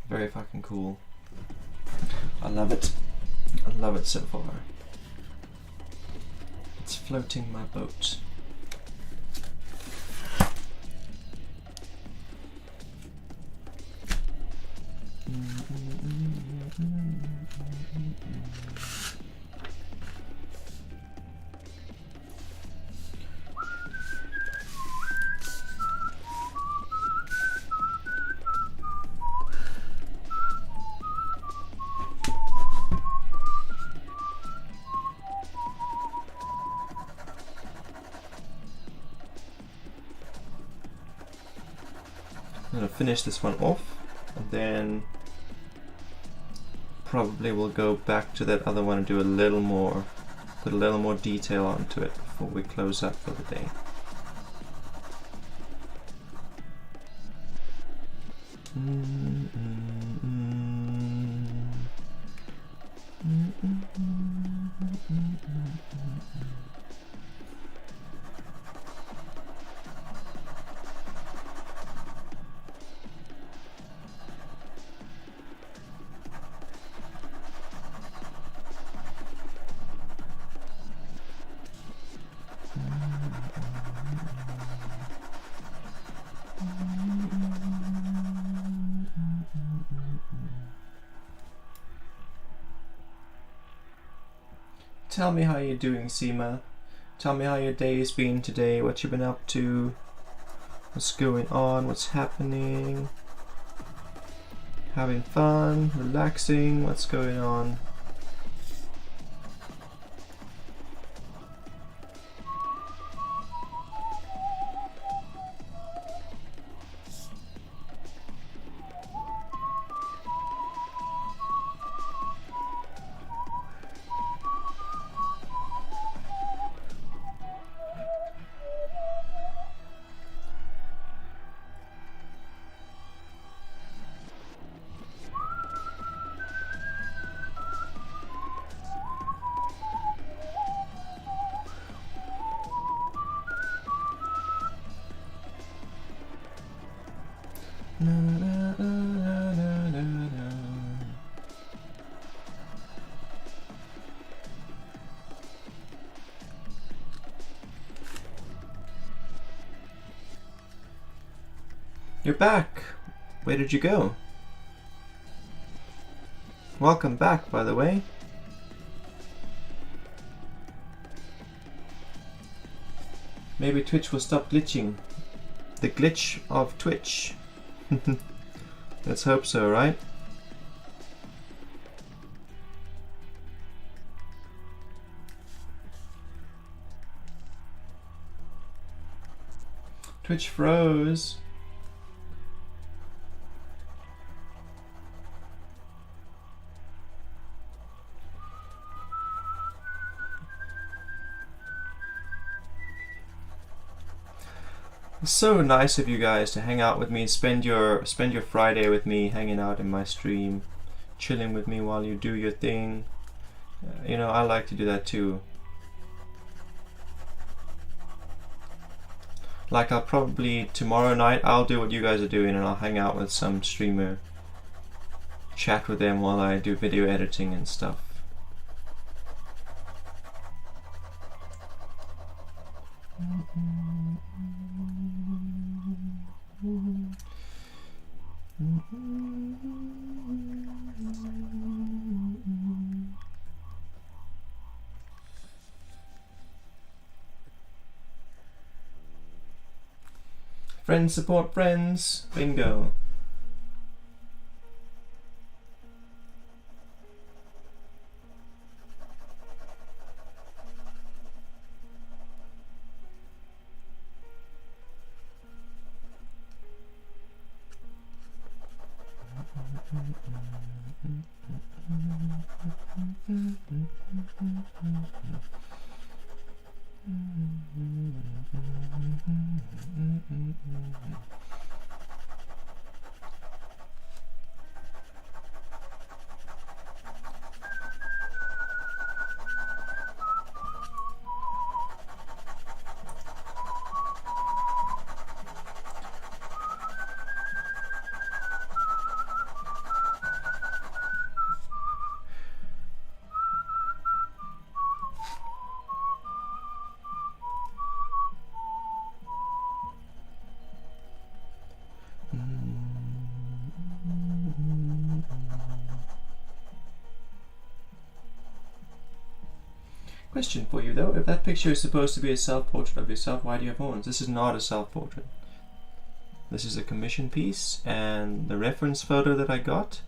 Very fucking cool. I love it. I love it so far. It's floating my boat. I'm gonna finish this one off, and then probably we'll go back to that other one and do a little more, put a little more detail onto it before we close up for the day. Tell me how you're doing, Seema. Tell me how your day's been today, what you've been up to, what's going on, what's happening. Having fun, relaxing, what's going on? You're back! Where did you go? Welcome back, by the way. Maybe Twitch will stop glitching. The glitch of Twitch. Let's hope so, right? Twitch froze. It's so nice of you guys to hang out with me, spend your Friday with me, hanging out in my stream, chilling with me while you do your thing. You know, I like to do that too. Like I'll probably tomorrow night I'll do what you guys are doing and I'll hang out with some streamer, chat with them while I do video editing and stuff. Friends support friends. Bingo. Question for you though, if that picture is supposed to be a self-portrait of yourself, why do you have horns? This is not a self-portrait. This is a commission piece, and the reference photo that I got,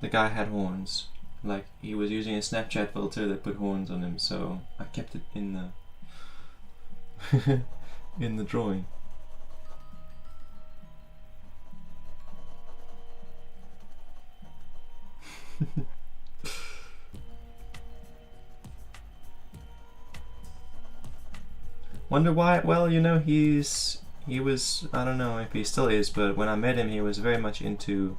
the guy had horns. Like, he was using a Snapchat filter that put horns on him, so I kept it in the in the drawing. Wonder why? Well, you know, he was, I don't know if he still is, but when I met him, he was very much into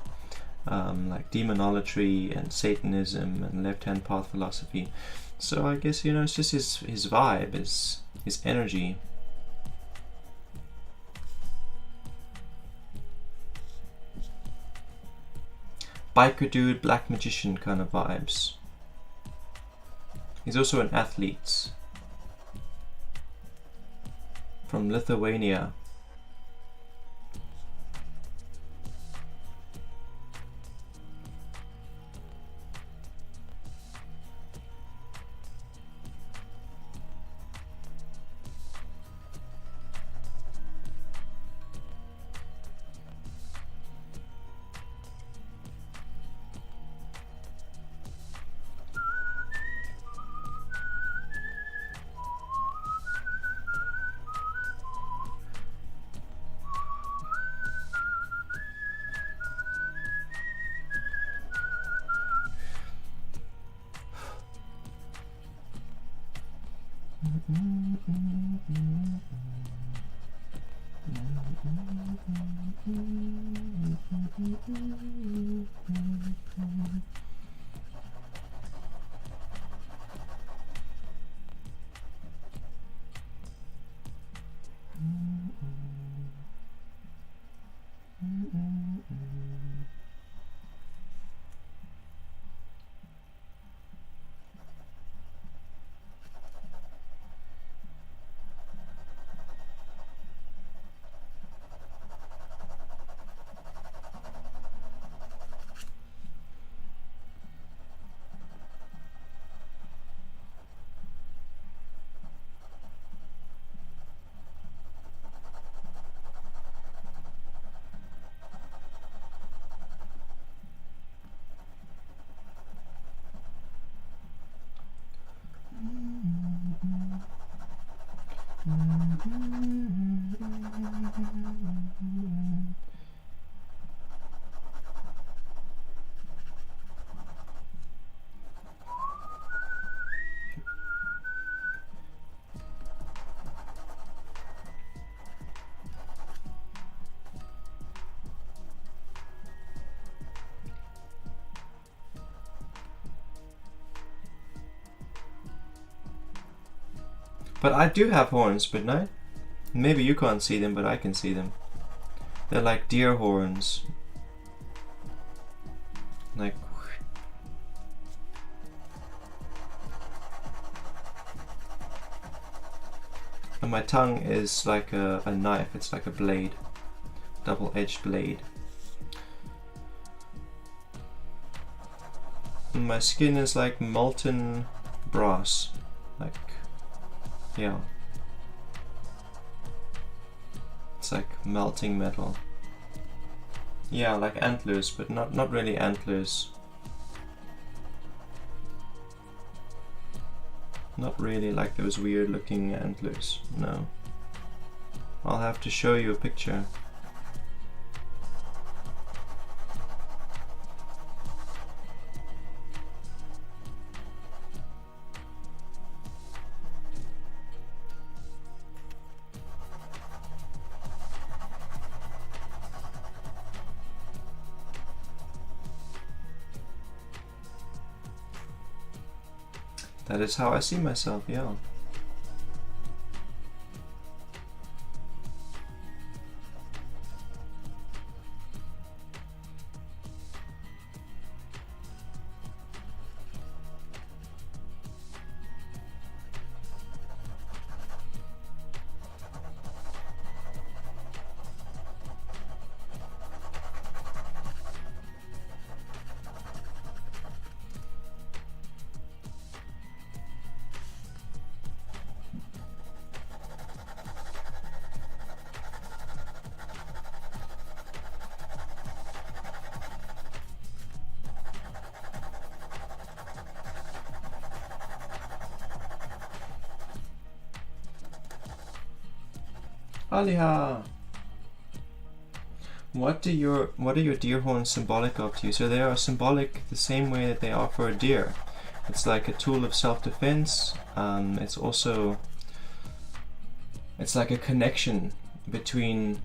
like demonolatry and Satanism and left-hand path philosophy. So I guess, you know, it's just his vibe, his energy. Biker dude, black magician kind of vibes. He's also an athlete. From Lithuania. But I do have horns, Midnight. Maybe you can't see them, but I can see them. They're like deer horns. Like... And my tongue is like a knife, it's like a blade. Double-edged blade. And my skin is like molten brass. Like... yeah. It's like melting metal. Yeah, like antlers, but not really antlers. Not really like those weird looking antlers, no. I'll have to show you a picture. That is how I see myself, yeah. Aliha! What are your deer horns symbolic of to you? So they are symbolic the same way that they are for a deer. It's like a tool of self-defense. It's also, it's like a connection between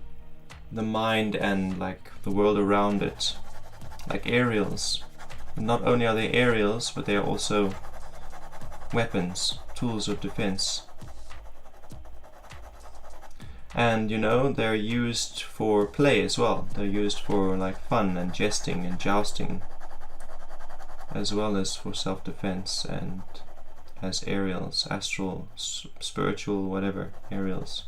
the mind and like the world around it. Like aerials. Not only are they aerials, but they are also weapons, tools of defense. And you know, they're used for play as well. They're used for like fun and jesting and jousting, as well as for self-defense and as aerials, astral, spiritual, whatever, aerials.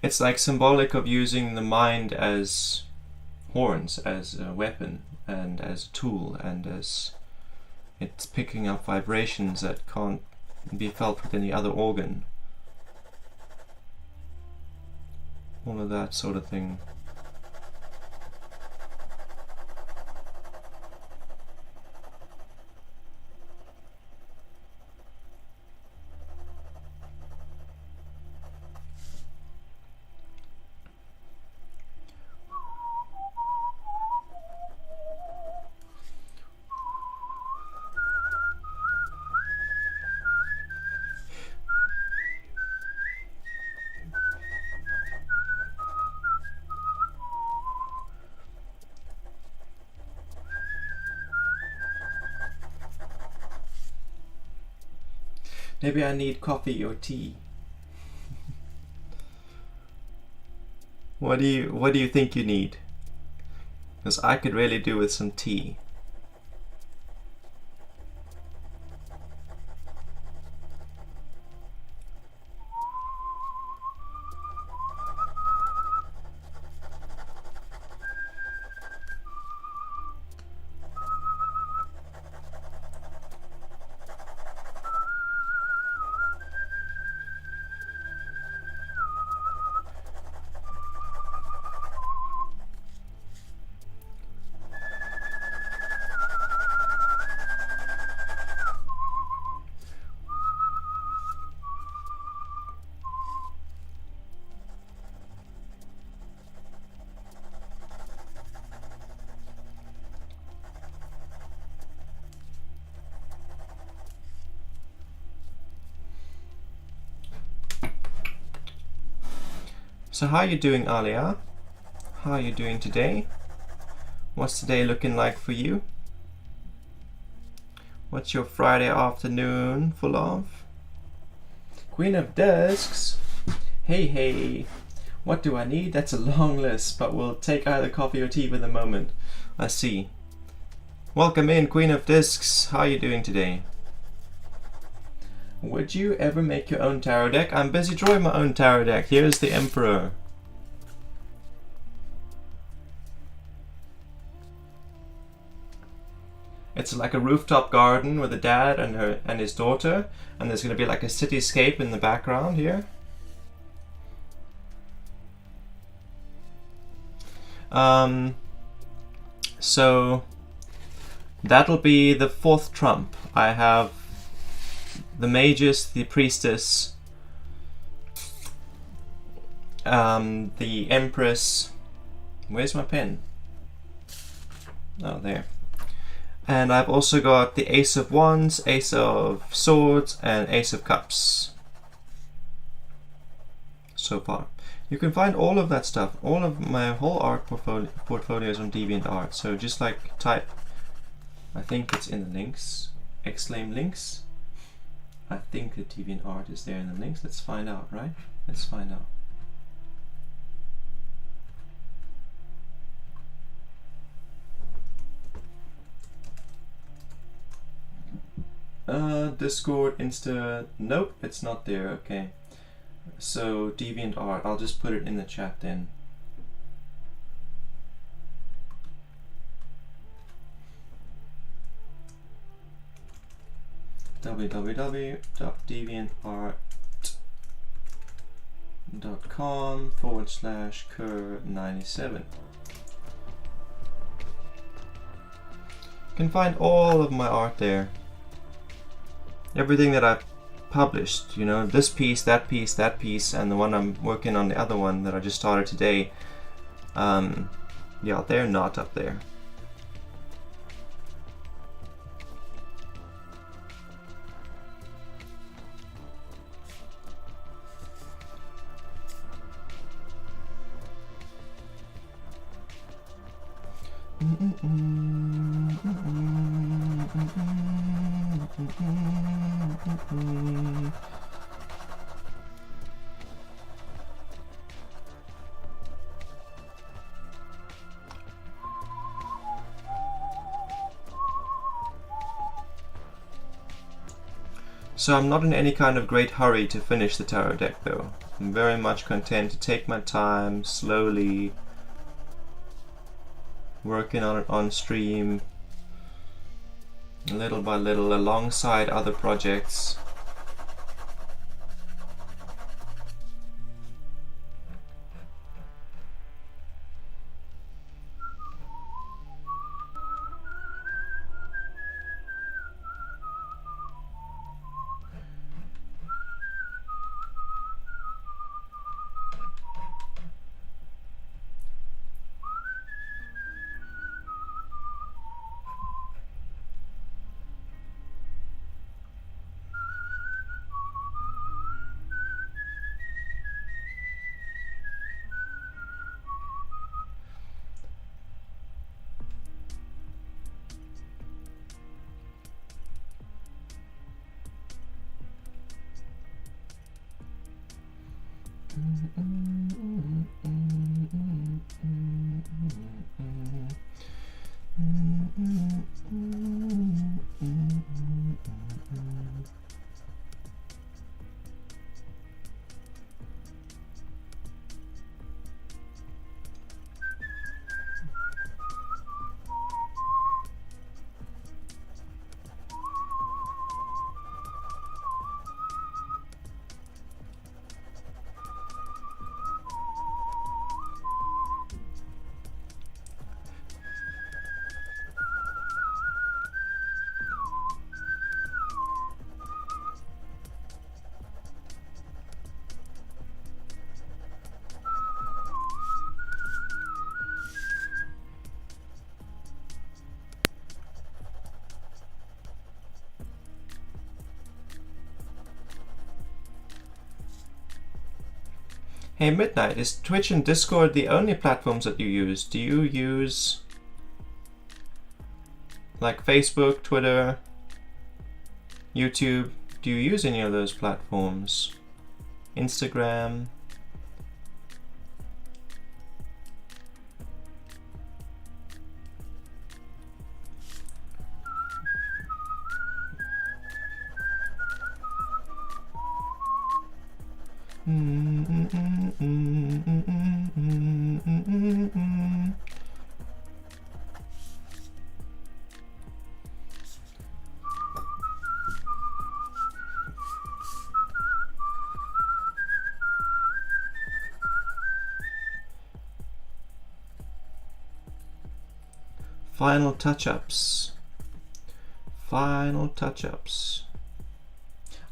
It's like symbolic of using the mind as horns, as a weapon and as a tool, and as it's picking up vibrations that can't be felt with any other organ. All of that sort of thing. Maybe I need coffee or tea. What do you think you need? Because I could really do with some tea. So how are you doing, Alia? How are you doing today? What's today looking like for you? What's your Friday afternoon full of? Queen of Discs. Hey. What do I need? That's a long list, but we'll take either coffee or tea for the moment. I see. Welcome in, Queen of Discs. How are you doing today? Would you ever make your own tarot deck? I'm busy drawing my own tarot deck. Here's the Emperor. It's like a rooftop garden with a dad and his daughter, and there's going to be like a cityscape in the background here. So that'll be the 4th trump. I have the Magus, the Priestess, the Empress. Where's my pen? Oh, there. And I've also got the Ace of Wands, Ace of Swords, and Ace of Cups so far. You can find all of that stuff, all of my whole art portfolios on DeviantArt. So just like type, I think it's in the links, exclaim links. I think the DeviantArt is there in the links. Let's find out, right? Let's find out. Discord, Insta, nope, it's not there, okay. So DeviantArt, I'll just put it in the chat then. www.deviantart.com/Cur97. You can find all of my art there. Everything that I've published, you know, this piece, that piece, that piece, and the one I'm working on, the other one that I just started today. Yeah, they're not up there. So I'm not in any kind of great hurry to finish the tarot deck though. I'm very much content to take my time, slowly, working on it on stream, little by little, alongside other projects. Hey Midnight, is Twitch and Discord the only platforms that you use? Do you use like Facebook, Twitter, YouTube? Do you use any of those platforms? Instagram? Final touch-ups. Final touch-ups.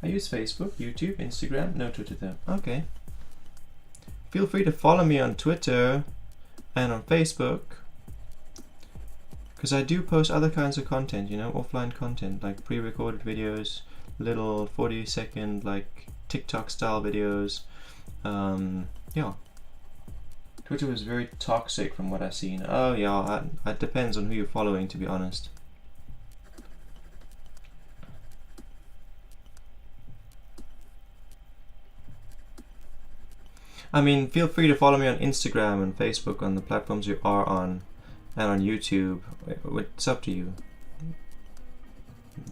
I use Facebook, YouTube, Instagram, no Twitter though. Okay. Feel free to follow me on Twitter and on Facebook, because I do post other kinds of content, you know, offline content, like pre-recorded videos, little 40-second like TikTok style videos. Yeah. Twitter was very toxic from what I've seen. Oh yeah, it depends on who you're following, to be honest. I mean, feel free to follow me on Instagram and Facebook on the platforms you are on, and on YouTube. It's up to you.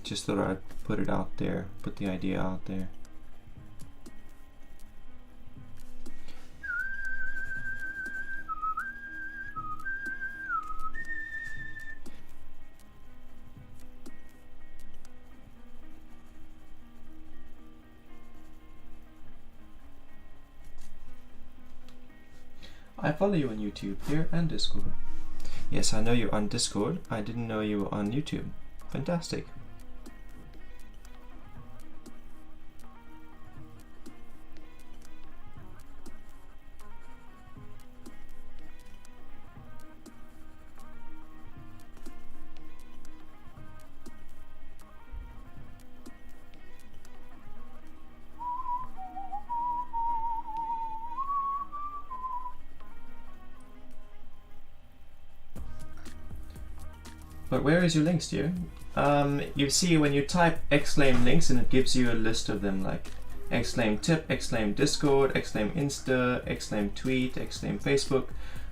Just thought I'd put it out there, put the idea out there. I follow you on YouTube here and Discord. Yes, I know you're on Discord. I didn't know you were on YouTube. Fantastic. But where is your links, dear? You see when you type exclaim links and it gives you a list of them, like exclaim tip, exclaim Discord, exclaim Insta, exclaim tweet, exclaim Facebook.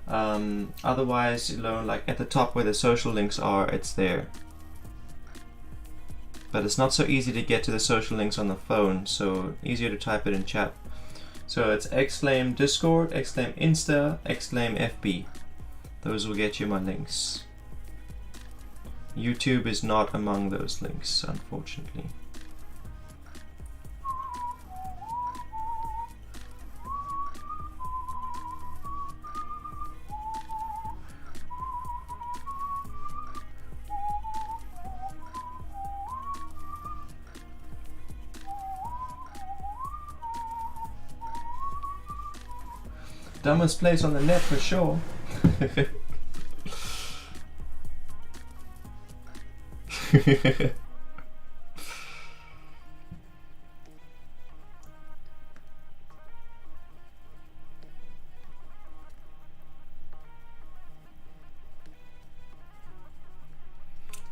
Otherwise, you know, like at the top where the social links are, it's there. But it's not so easy to get to the social links on the phone, so easier to type it in chat. So it's exclaim Discord, exclaim Insta, exclaim FB. Those will get you my links. YouTube is not among those links, unfortunately. Dumbest place on the net for sure.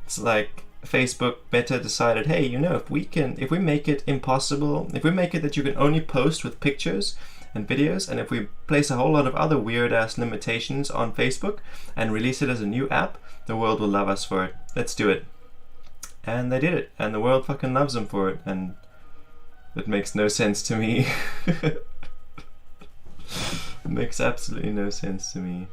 It's like Facebook Meta decided, hey, you know, if we make it impossible, if we make it that you can only post with pictures and videos, and if we place a whole lot of other weird ass limitations on Facebook and release it as a new app, the world will love us for it. Let's do it. And they did it, and the world fucking loves them for it, and it makes no sense to me. It makes absolutely no sense to me.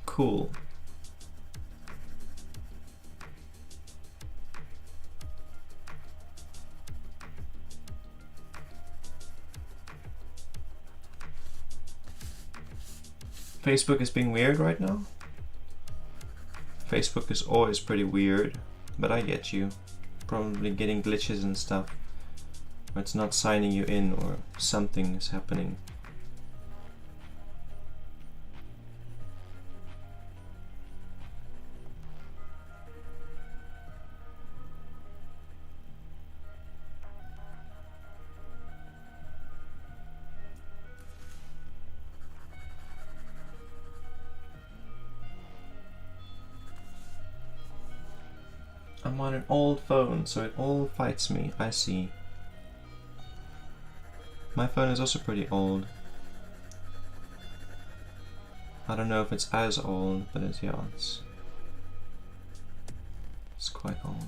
Cool. Facebook is being weird right now? Facebook is always pretty weird, but I get you. Probably getting glitches and stuff. Or it's not signing you in, or something is happening. I'm on an old phone, so it all fights me. I see. My phone is also pretty old. I don't know if it's as old, but it's quite old.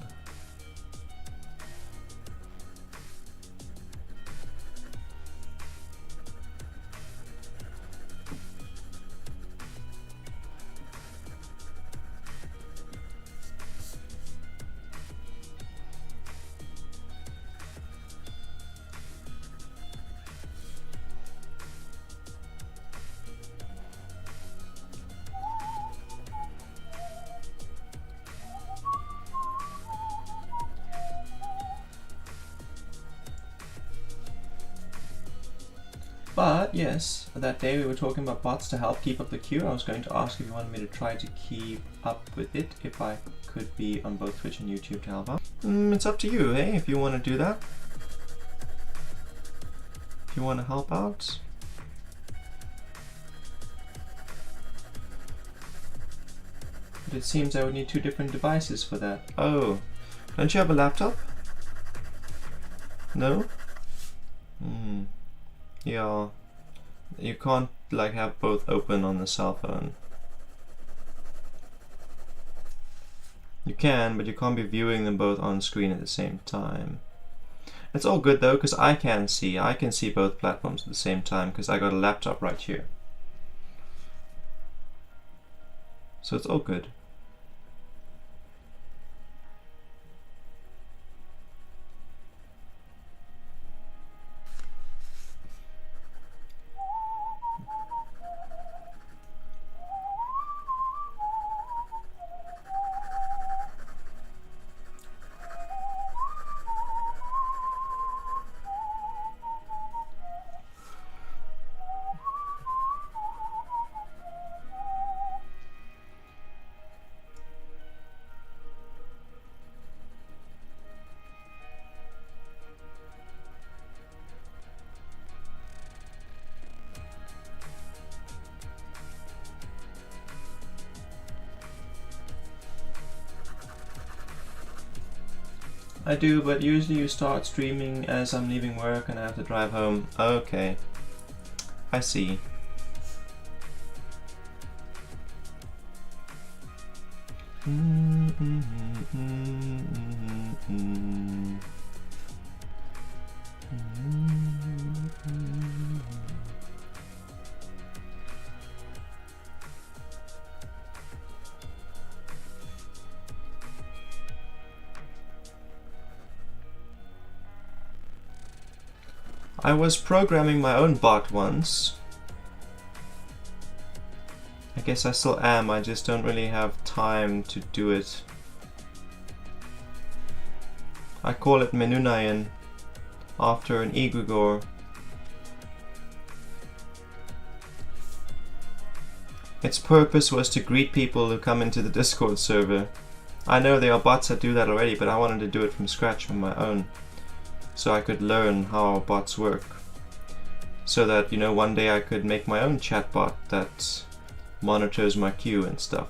But yes, that day we were talking about bots to help keep up the queue. I was going to ask if you wanted me to try to keep up with it, if I could be on both Twitch and YouTube to help out. It's up to you, eh? If you want to do that. If you want to help out. But it seems I would need 2 different devices for that. Oh, don't you have a laptop? No? Yeah, you can't like have both open on the cell phone. You can, but you can't be viewing them both on screen at the same time. It's all good though, because I can see both platforms at the same time, because I got a laptop right here. So it's all good. I do, but usually you start streaming as I'm leaving work and I have to drive home. Okay. I see. I was programming my own bot once. I guess I still am, I just don't really have time to do it. I call it Menunayan, after an egregore. Its purpose was to greet people who come into the Discord server. I know there are bots that do that already, but I wanted to do it from scratch on my own, so I could learn how bots work. So that, you know, one day I could make my own chatbot that monitors my queue and stuff.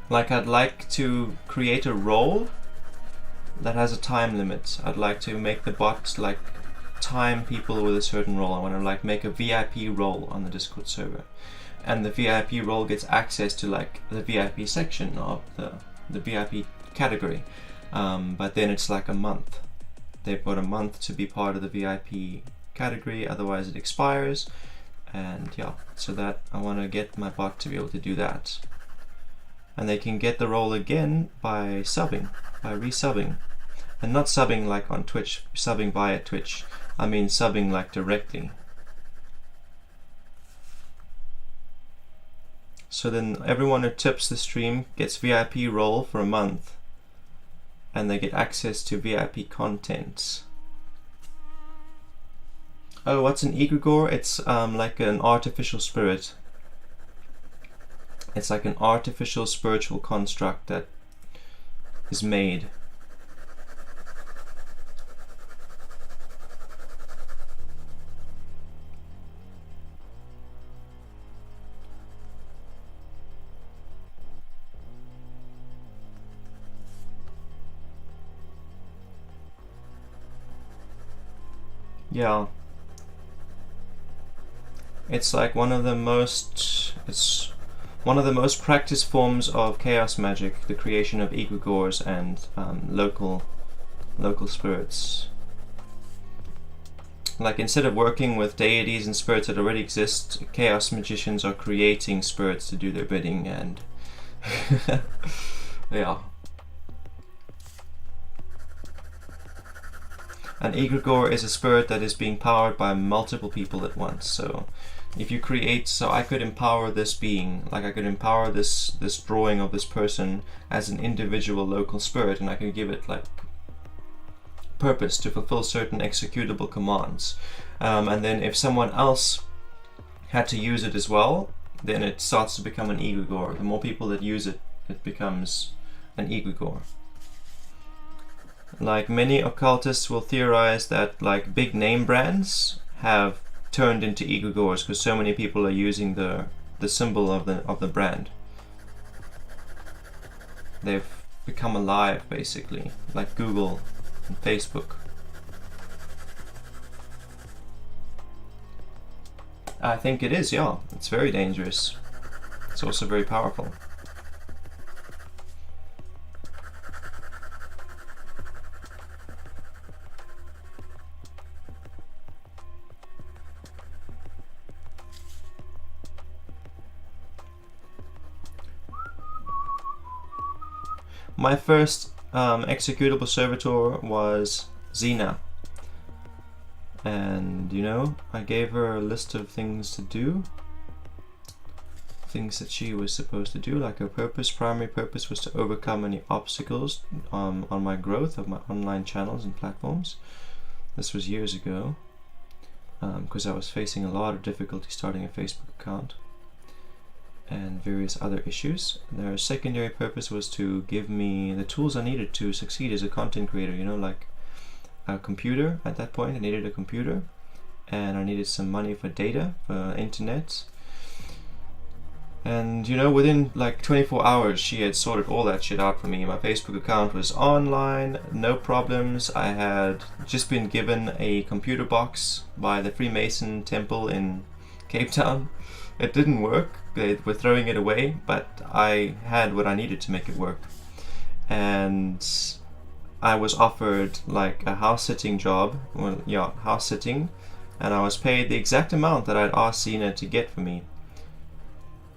Like, I'd like to create a role that has a time limit. I'd like to make the bot like time people with a certain role. I want to like make a VIP role on the Discord server, and the VIP role gets access to like the VIP section of the VIP category, but then it's like a month. They've got a month to be part of the VIP category, otherwise it expires. And yeah, so that I want to get my bot to be able to do that, and they can get the role again by subbing, by resubbing. And not subbing like on Twitch, subbing via Twitch. I mean subbing like directly. So then everyone who tips the stream gets VIP role for a month, and they get access to VIP content. Oh, what's an egregore? It's like an artificial spirit. It's like an artificial spiritual construct that is made. Yeah. It's like one of the most practiced forms of chaos magic, the creation of egregores and local spirits. Like, instead of working with deities and spirits that already exist, chaos magicians are creating spirits to do their bidding, and yeah. An egregore is a spirit that is being powered by multiple people at once. So if you create, so I could empower this being, like I could empower this drawing of this person as an individual local spirit, and I could give it like purpose to fulfill certain executable commands. And then if someone else had to use it as well, then it starts to become an egregore. The more people that use it, it becomes an egregore. Like, many occultists will theorize that like big name brands have turned into egregores because so many people are using the symbol of the brand. They've become alive, basically, like Google and Facebook. I think it is, yeah. It's very dangerous. It's also very powerful. My first executable servitor was Xena, and you know, I gave her a list of things to do, things that she was supposed to do. Like, her primary purpose was to overcome any obstacles on my growth of my online channels and platforms. This was years ago, because I was facing a lot of difficulty starting a Facebook account and various other issues. Their secondary purpose was to give me the tools I needed to succeed as a content creator, you know, like a computer. At that point I needed a computer, and I needed some money for data, for internet. And you know, within like 24 hours she had sorted all that shit out for me. My Facebook account was online, no problems. I had just been given a computer box by the Freemason Temple in Cape Town. It didn't work, they were throwing it away, but I had what I needed to make it work. And I was offered like a house sitting job, house sitting, and I was paid the exact amount that I'd asked Xena to get for me.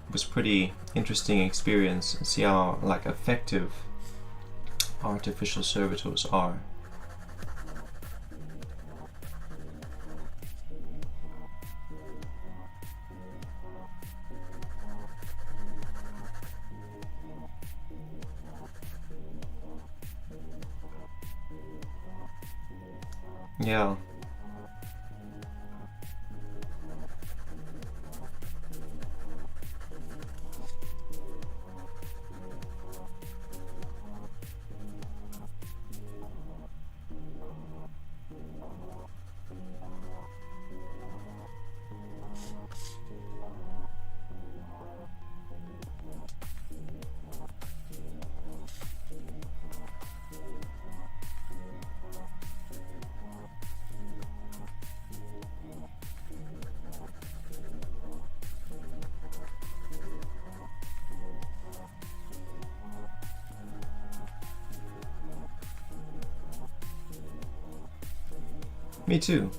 It was a pretty interesting experience, see how like effective artificial servitors are. Yeah. Me too.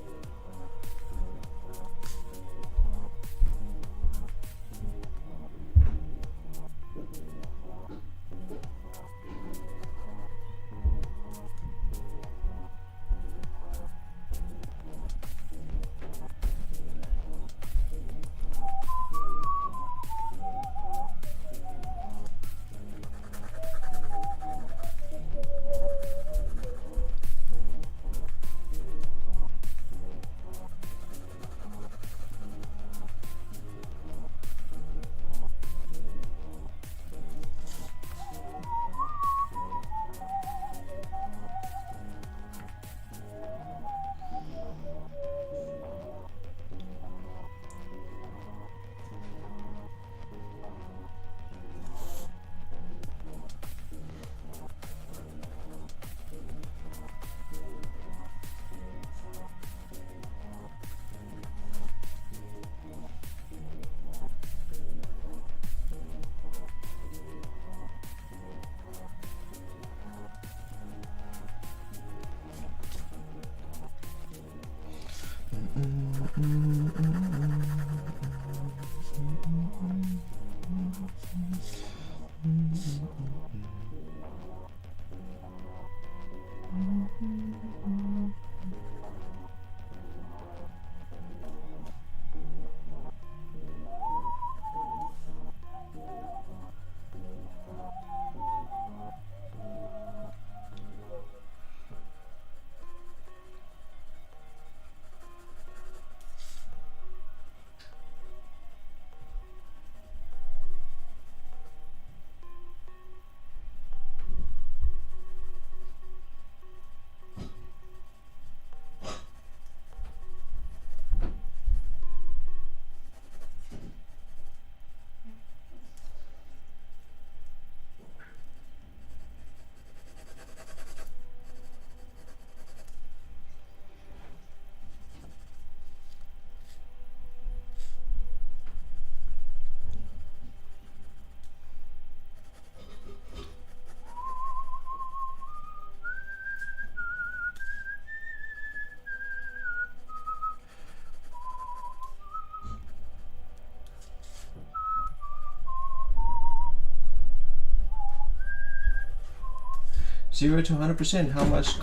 0 to 100%. How much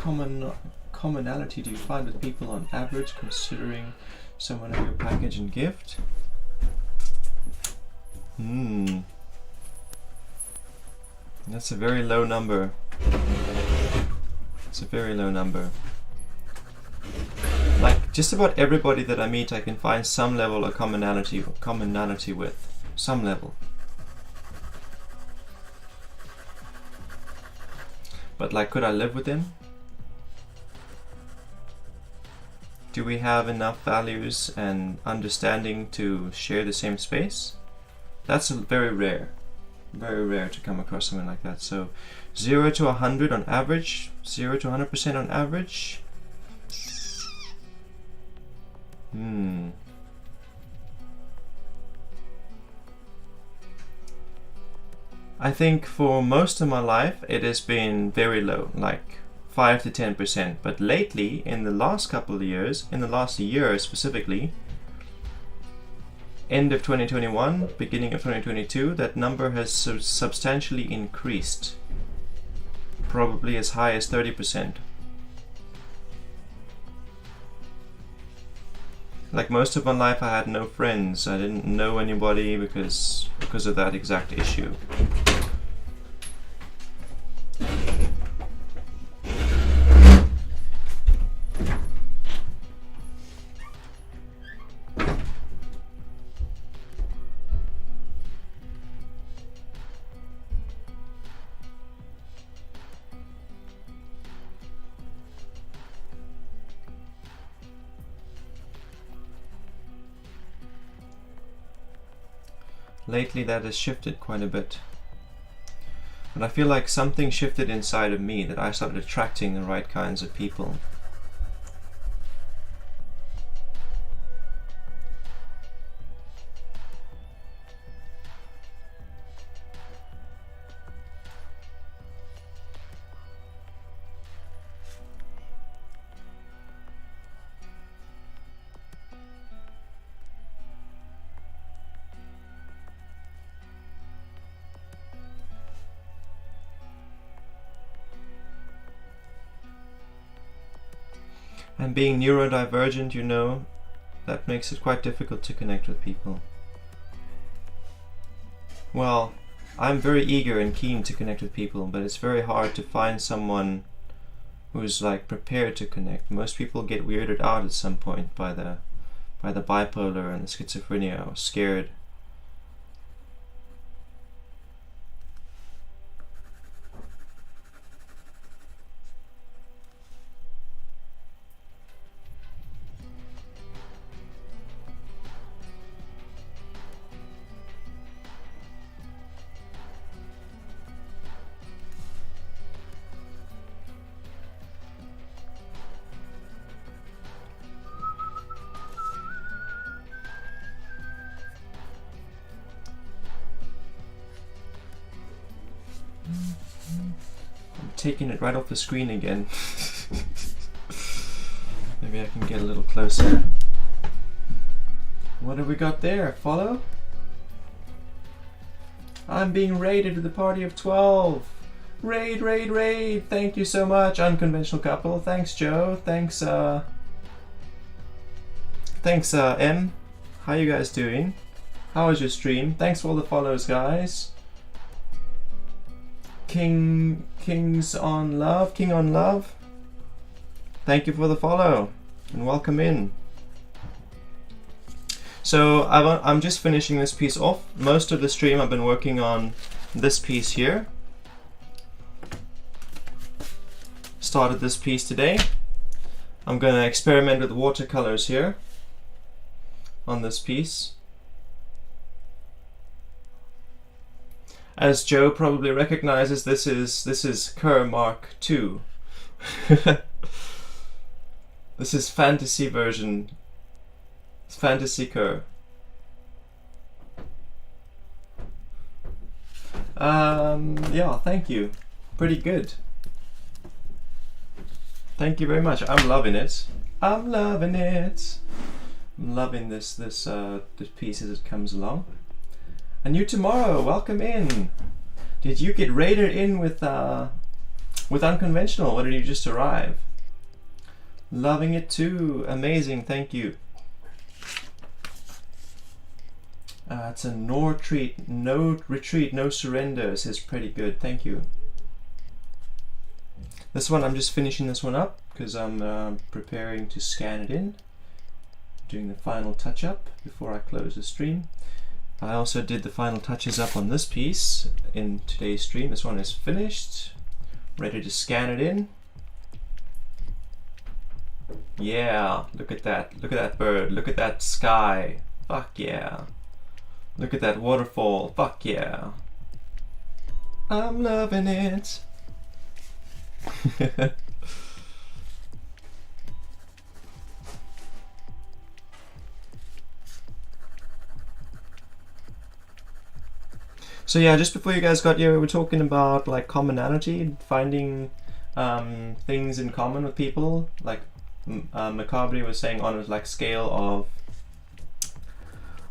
commonality do you find with people on average, considering someone of your package and gift? That's a very low number. It's a very low number. Like, just about everybody that I meet I can find some level of commonality with. Some level. But like, could I live with him? Do we have enough values and understanding to share the same space? That's very rare. Very rare to come across someone like that. So 0 to 100 on average, 0 to 100% on average. I think for most of my life it has been very low, like 5 to 10%. But lately, in the last couple of years, in the last year specifically, end of 2021, beginning of 2022, that number has substantially increased. Probably as high as 30%. Like, most of my life I had no friends. I didn't know anybody because of that exact issue. Lately that has shifted quite a bit. But I feel like something shifted inside of me, that I started attracting the right kinds of people. And being neurodivergent, you know, that makes it quite difficult to connect with people. Well, I'm very eager and keen to connect with people, but it's very hard to find someone who's like prepared to connect. Most people get weirded out at some point by the bipolar and the schizophrenia, or scared. Taking it right off the screen again. Maybe I can get a little closer. What have we got there? Follow? I'm being raided to the party of 12. Raid, raid, raid. Thank you so much, Unconventional Couple. Thanks, Joe. Thanks, M. How you guys doing? How was your stream? Thanks for all the follows, guys. King on Love. Thank you for the follow and welcome in. So I'm just finishing this piece off. Most of the stream I've been working on this piece here. Started this piece today. I'm going to experiment with watercolors here on this piece. As Joe probably recognizes, this is Kerr Mark II. This is fantasy version. It's Fantasy Kerr. Yeah, thank you. Pretty good. Thank you very much. I'm loving it. I'm loving it. I'm loving this piece as it comes along. And you tomorrow, welcome in. Did you get raided in with Unconventional, or did you just arrive? Loving it too. Amazing, thank you. It's a no retreat, no surrender. It says pretty good, thank you. This one, I'm just finishing this one up because I'm preparing to scan it in. Doing the final touch up before I close the stream. I also did the final touches up on this piece in today's stream. This one is finished, ready to scan it in. Yeah, look at that bird, look at that sky, fuck yeah. Look at that waterfall, fuck yeah. I'm loving it. So yeah, just before you guys got here, we were talking about like commonality, finding things in common with people. Like Macabre was saying on a like scale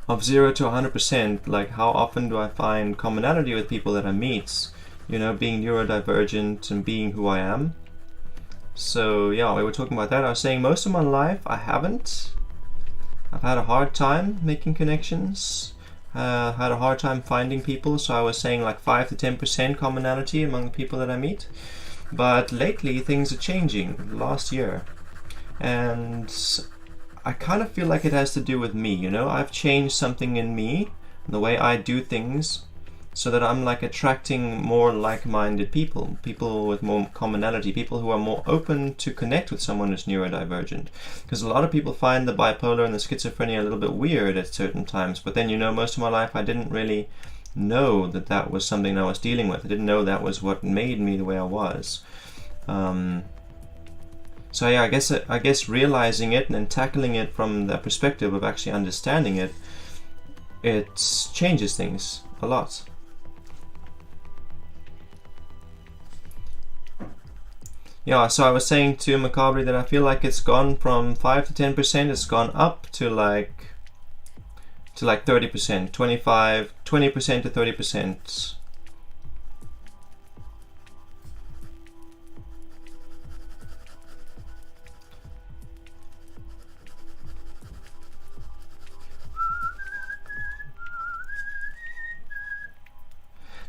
of 0 to 100%, like how often do I find commonality with people that I meet? You know, being neurodivergent and being who I am. So yeah, we were talking about that. I was saying most of my life I haven't. I've had a hard time making connections. Had a hard time finding people, so I was saying like 5 to 10% commonality among the people that I meet. But lately things are changing, last year. And I kind of feel like it has to do with me, you know? I've changed something in me, the way I do things, so that I'm like attracting more like-minded people, people with more commonality, people who are more open to connect with someone who's neurodivergent. Because a lot of people find the bipolar and the schizophrenia a little bit weird at certain times, but then, you know, most of my life I didn't really know that that was something I was dealing with. I didn't know that was what made me the way I was. So yeah, I guess realizing it and then tackling it from the perspective of actually understanding it, it changes things a lot. Yeah, so I was saying to Macabre that I feel like it's gone from 5 to 10%, it's gone up to like 30%, 20% to 30%.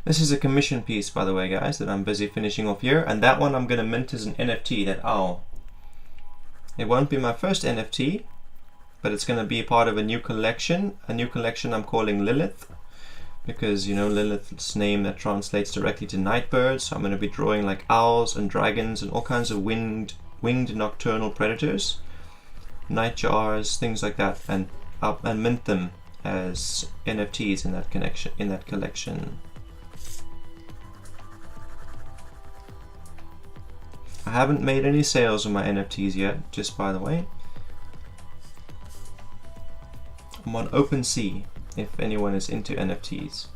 This is a commission piece, by the way, guys, that I'm busy finishing off here, and that one I'm going to mint as an NFT, that owl. It won't be my first NFT, but it's going to be part of a new collection I'm calling Lilith, because, you know, Lilith's name that translates directly to night birds, so I'm going to be drawing like owls and dragons and all kinds of winged nocturnal predators, nightjars, things like that, and mint them as NFTs in that collection. I haven't made any sales of my NFTs yet, just by the way. I'm on OpenSea, if anyone is into NFTs.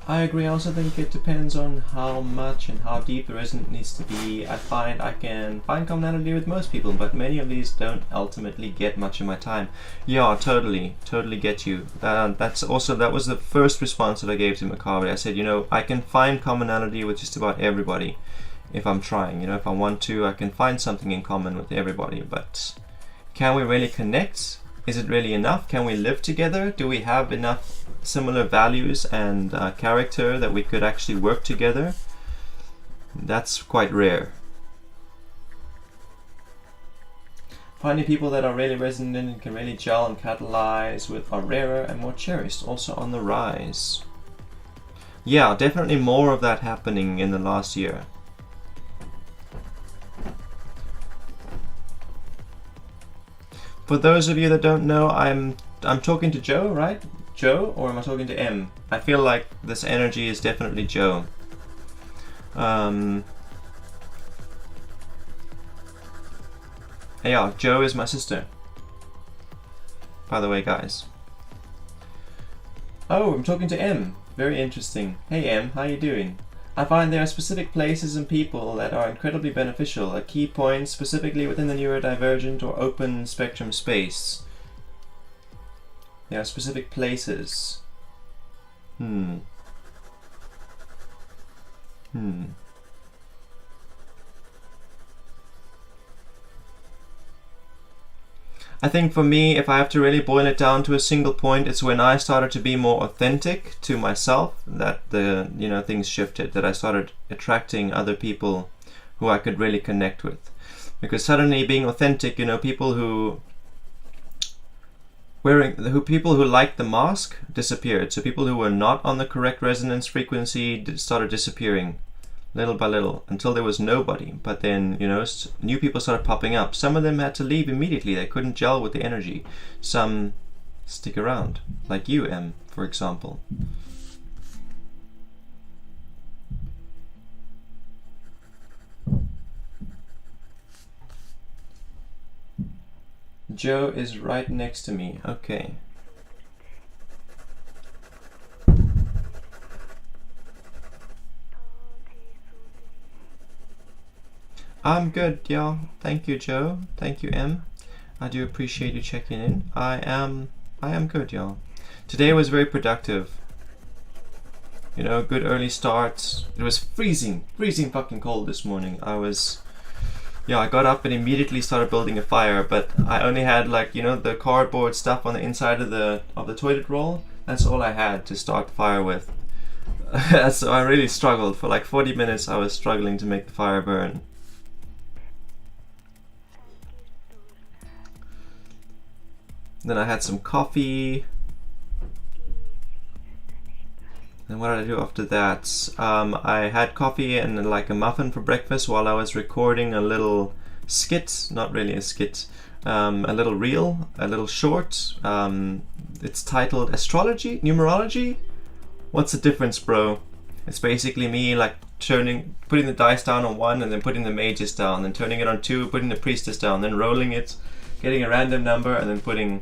I agree. I also think it depends on how much and how deep the resonance needs to be. I find I can find commonality with most people, but many of these don't ultimately get much of my time. Yeah, totally get you. That was the first response that I gave to Macabre. I said, you know, I can find commonality with just about everybody if I'm trying. You know, if I want to, I can find something in common with everybody. But can we really connect? Is it really enough? Can we live together? Do we have enough similar values and character that we could actually work together? That's quite rare. Finding people that are really resonant and can really gel and catalyze with are rarer and more cherished, also on the rise. Yeah, definitely more of that happening in the last year. For those of you that don't know, I'm talking to Joe, right? Joe, or am I talking to M? I feel like this energy is definitely Joe. Yeah, Joe is my sister. By the way, guys. Oh, I'm talking to M. Very interesting. Hey M, how you doing? I find there are specific places and people that are incredibly beneficial, a key point specifically within the neurodivergent or open spectrum space. There are specific places. I think for me, if I have to really boil it down to a single point, it's when I started to be more authentic to myself that the, you know, things shifted, that I started attracting other people who I could really connect with. Because suddenly being authentic, you know, people who liked the mask disappeared. So people who were not on the correct resonance frequency started disappearing little by little until there was nobody. But then, you know, new people started popping up. Some of them had to leave immediately. They couldn't gel with the energy. Some stick around, like you, M, for example. Joe is right next to me. Okay. I'm good, y'all. Thank you, Joe. Thank you, M. I do appreciate you checking in. I am good, y'all. Today was very productive. You know, good early start. It was freezing fucking cold this morning. I got up and immediately started building a fire, but I only had, like, you know, the cardboard stuff on the inside of the toilet roll. That's all I had to start the fire with. So I really struggled. For like 40 minutes I was struggling to make the fire burn. Then I had some coffee. And what did I do after that? I had coffee and like a muffin for breakfast while I was recording a little skit, not really a skit, a little reel, a little short. It's titled Astrology? Numerology? What's the difference, bro? It's basically me like putting the dice down on 1 and then putting the mages down, then turning it on 2, putting the priestess down, then rolling it, getting a random number and then putting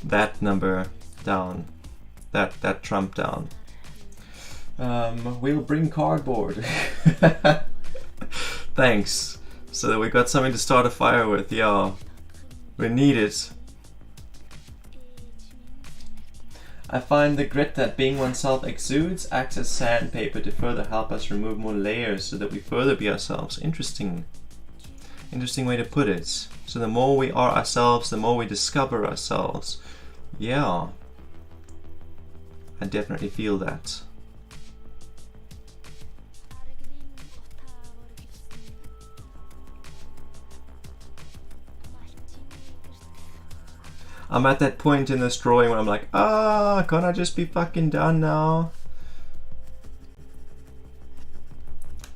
that number down, that trump down. We'll bring cardboard. Thanks. So that we got something to start a fire with, y'all. We need it. I find the grit that being oneself exudes acts as sandpaper to further help us remove more layers so that we further be ourselves. Interesting way to put it. So the more we are ourselves, the more we discover ourselves. Yeah. I definitely feel that. I'm at that point in this drawing where I'm like, can't I just be fucking done now?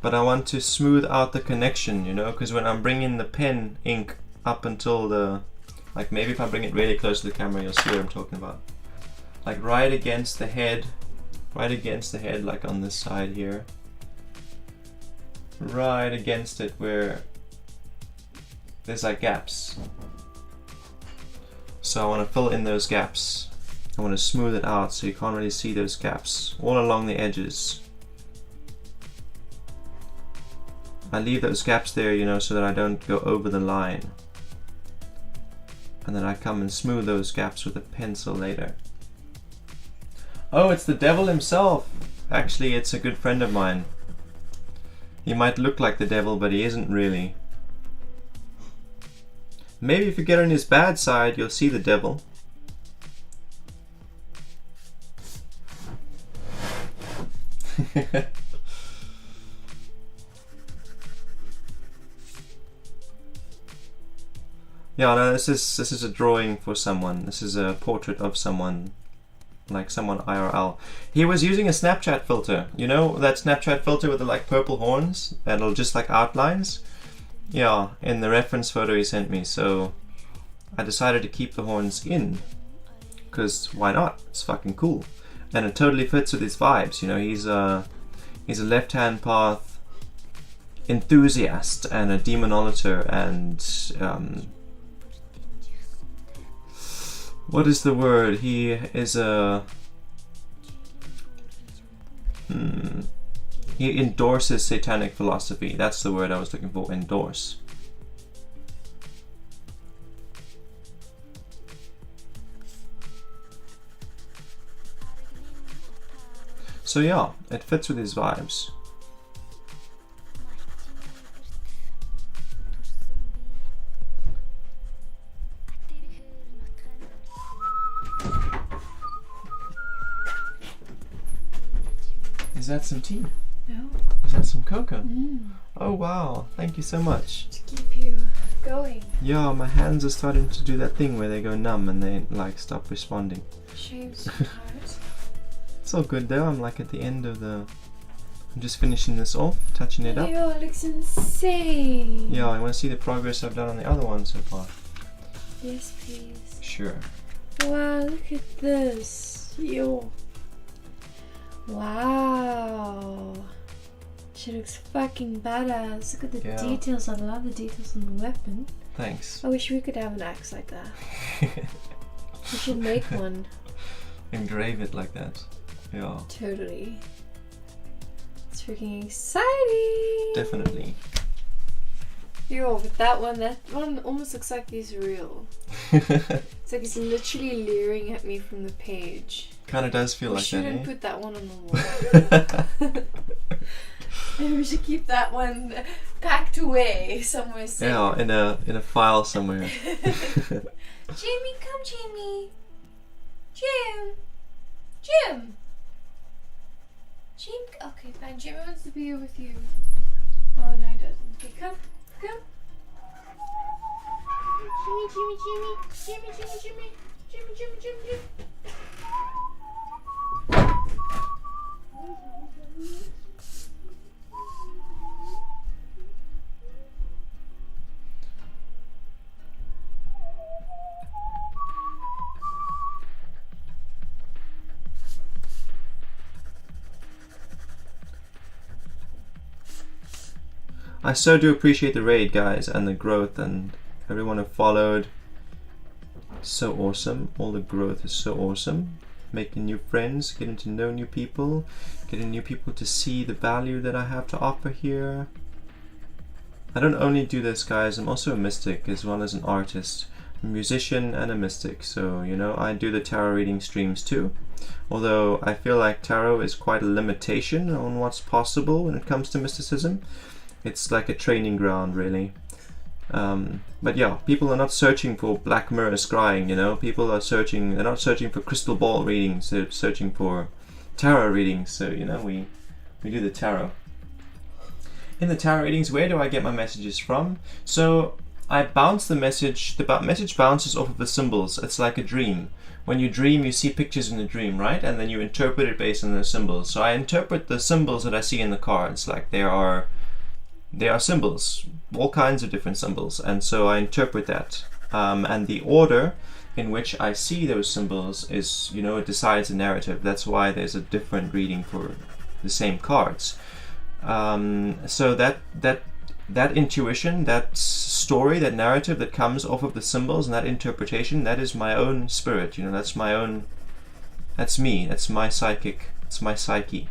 But I want to smooth out the connection, you know, because when I'm bringing the pen ink up until the, like maybe if I bring it really close to the camera, you'll see what I'm talking about. Like right against the head, like on this side here. Right against it where there's like gaps. So I want to fill in those gaps I want to smooth it out so you can't really see those gaps all along the edges. I leave those gaps there, you know, so that I don't go over the line. And then I come and smooth those gaps with a pencil later. Oh, it's the devil himself! Actually, it's a good friend of mine. He might look like the devil, but he isn't really. Maybe if you get on his bad side, you'll see the devil. Yeah, no, this is a drawing for someone. This is a portrait of someone, like someone IRL. He was using a Snapchat filter. You know that Snapchat filter with the like purple horns that'll just like outlines? Yeah, in the reference photo he sent me. So I decided to keep the horns in, because why not? It's fucking cool, and it totally fits with his vibes. You know, he's a left-hand path enthusiast and a demonolator and what is the word? He is a... He endorses satanic philosophy. That's the word I was looking for, endorse. So yeah, it fits with his vibes. Is that some tea? No. Is that some cocoa? Mm. Oh wow, thank you so much. To keep you going. Yeah, my hands are starting to do that thing where they go numb and they like stop responding. Shame sometimes. It's all good though, I'm like at the end of the... I'm just finishing this off, touching it up. Yo, it looks insane. Yeah, I want to see the progress I've done on the other one so far. Yes, please. Sure. Wow, look at this. Yo. Wow. She looks fucking badass. Look at the Yeah. details. I love the details on the weapon. Thanks. I wish we could have an axe like that. We should make one. Engrave it like that. Yeah, Totally. It's freaking exciting. definitely. Yo, but that one almost looks like he's real. It's like he's literally leering at me from the page. Kind of does feel We like shouldn't that, put that one on the wall. eh? Maybe we should keep that one packed away somewhere safe. Yeah, in a file somewhere. Jamie, come, Jamie. Jim. Okay, fine. Jimmy wants to be here with you. Oh no, he doesn't. Okay, come. Jimmy. I so do appreciate the raid, guys, and the growth, and everyone who followed. So awesome. All the growth is so awesome. Making new friends, getting to know new people, getting new people to see the value that I have to offer here. I don't only do this, guys, I'm also a mystic as well as an artist, a musician and a mystic. So, you know, I do the tarot reading streams too. Although I feel like tarot is quite a limitation on what's possible when it comes to mysticism. It's like a training ground, really. But yeah, people are not searching for Black Mirror scrying, you know. People are searching, they're not searching for crystal ball readings, they're searching for tarot readings. So, you know, we do the tarot. In the tarot readings, where do I get my messages from? So I bounce the message message bounces off of the symbols. It's like a dream. When you dream, you see pictures in the dream, right? And then you interpret it based on the symbols. So I interpret the symbols that I see in the cards, like they are symbols, all kinds of different symbols, and so I interpret that. And the order in which I see those symbols is, you know, it decides the narrative. That's why there's a different reading for the same cards. So that intuition, that story, that narrative that comes off of the symbols and that interpretation, that is my own spirit, you know, that's my own That's me. That's my psychic. It's my psyche.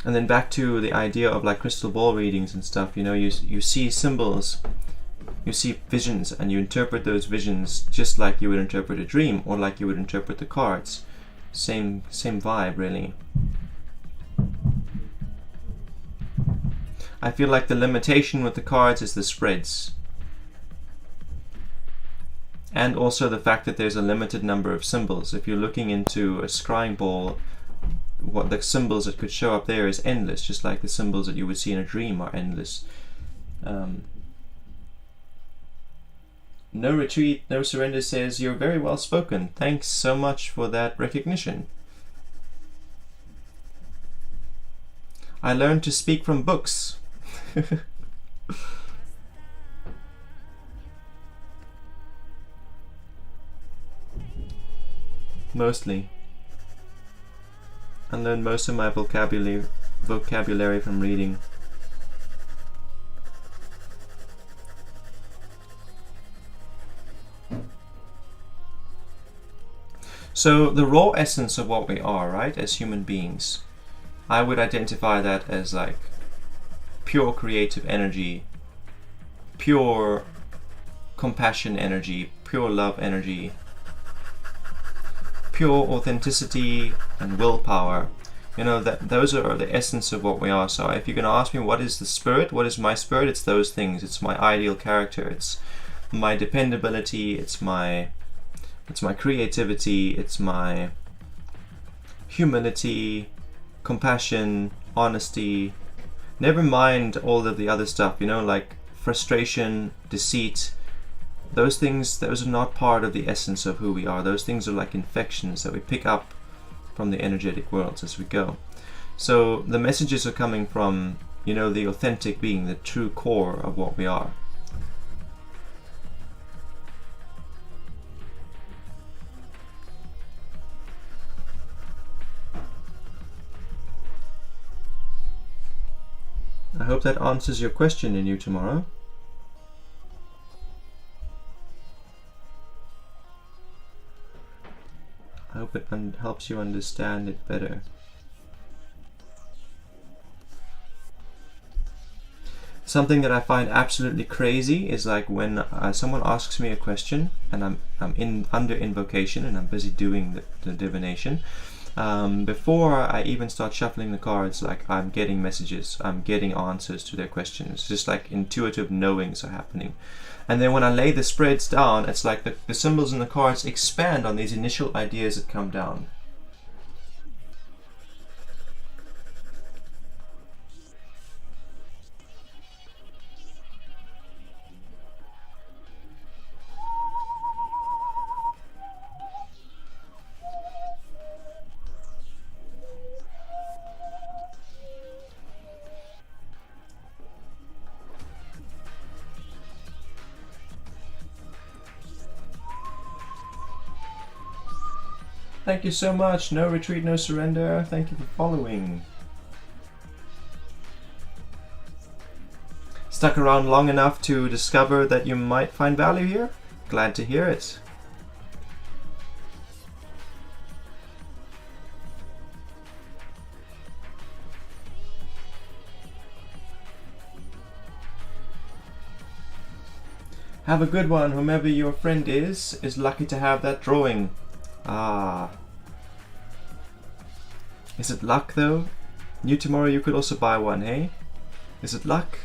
And then back to the idea of like crystal ball readings and stuff. You know, you see symbols, you see visions, and you interpret those visions just like you would interpret a dream, or like you would interpret the cards. Same vibe, really. I feel like the limitation with the cards is the spreads. And also the fact that there's a limited number of symbols. If you're looking into a scrying ball, what the symbols that could show up there is endless, just like the symbols that you would see in a dream are endless. No Retreat, No Surrender says, "You're very well spoken. Thanks so much for that recognition. I learned to speak from books." Mostly. I learned most of my vocabulary from reading. So the raw essence of what we are, right, as human beings, I would identify that as like pure creative energy, pure compassion energy, pure love energy, pure authenticity and willpower. You know, that those are the essence of what we are. So if you're going to ask me what is the spirit, what is my spirit, it's those things. It's my ideal character, it's my dependability, it's my creativity, it's my humility, compassion, honesty. Never mind all of the other stuff, you know, like frustration, deceit. Those things, those are not part of the essence of who we are. Those things are like infections that we pick up from the energetic worlds as we go. So the messages are coming from, you know, the authentic being, the true core of what we are. I hope that answers your question in you tomorrow. I hope it helps you understand it better. Something that I find absolutely crazy is like when someone asks me a question and I'm under invocation and I'm busy doing the divination. Before I even start shuffling the cards, like I'm getting messages, I'm getting answers to their questions, just like intuitive knowings are happening. And then when I lay the spreads down, it's like the symbols in the cards expand on these initial ideas that come down. Thank you so much. No Retreat, No Surrender. Thank you for following. Stuck around long enough to discover that you might find value here? Glad to hear it. Have a good one. Whomever your friend is lucky to have that drawing. Ah. Is it luck though? New tomorrow you could also buy one, hey? Is it luck?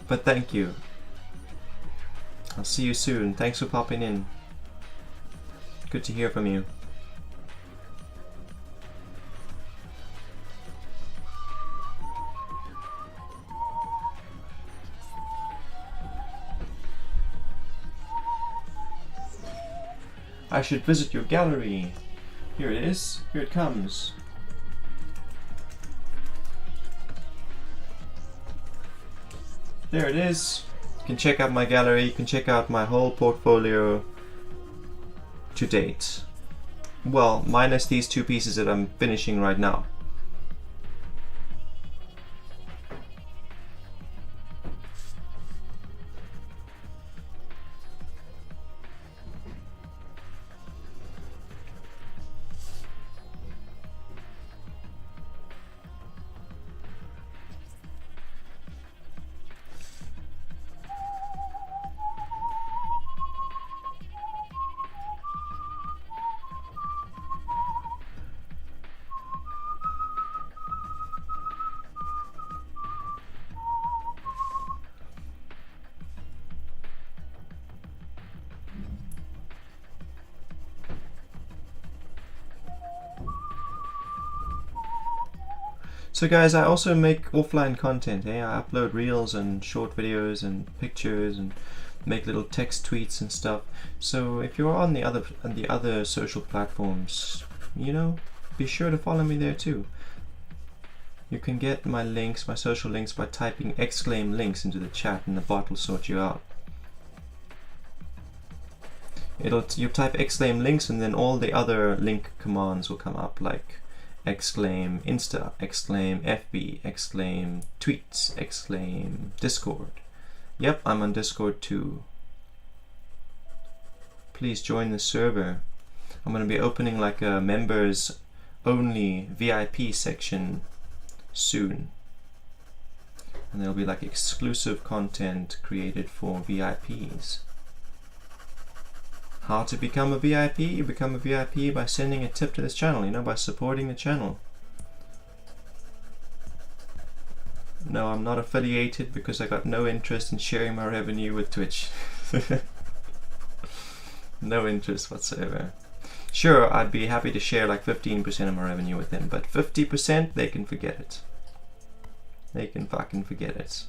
But thank you. I'll see you soon. Thanks for popping in. Good to hear from you. I should visit your gallery. Here it is. Here it comes. There it is. You can check out my gallery. You can check out my whole portfolio to date. Well, minus these two pieces that I'm finishing right now. So guys, I also make offline content. I upload reels and short videos and pictures and make little text tweets and stuff. So if you're on the other social platforms, you know, be sure to follow me there too. You can get my links, my social links, by typing exclaim links into the chat, and the bot will sort you out. You type exclaim links, and then all the other link commands will come up, like exclaim Insta, exclaim FB, exclaim tweets, exclaim Discord. Yep, I'm on Discord too. Please join the server. I'm going to be opening like a members only VIP section soon. And there'll be like exclusive content created for VIPs. How to become a VIP? You become a VIP by sending a tip to this channel, you know, by supporting the channel. No, I'm not affiliated because I got no interest in sharing my revenue with Twitch. No interest whatsoever. Sure, I'd be happy to share like 15% of my revenue with them, but 50%, they can forget it. They can fucking forget it.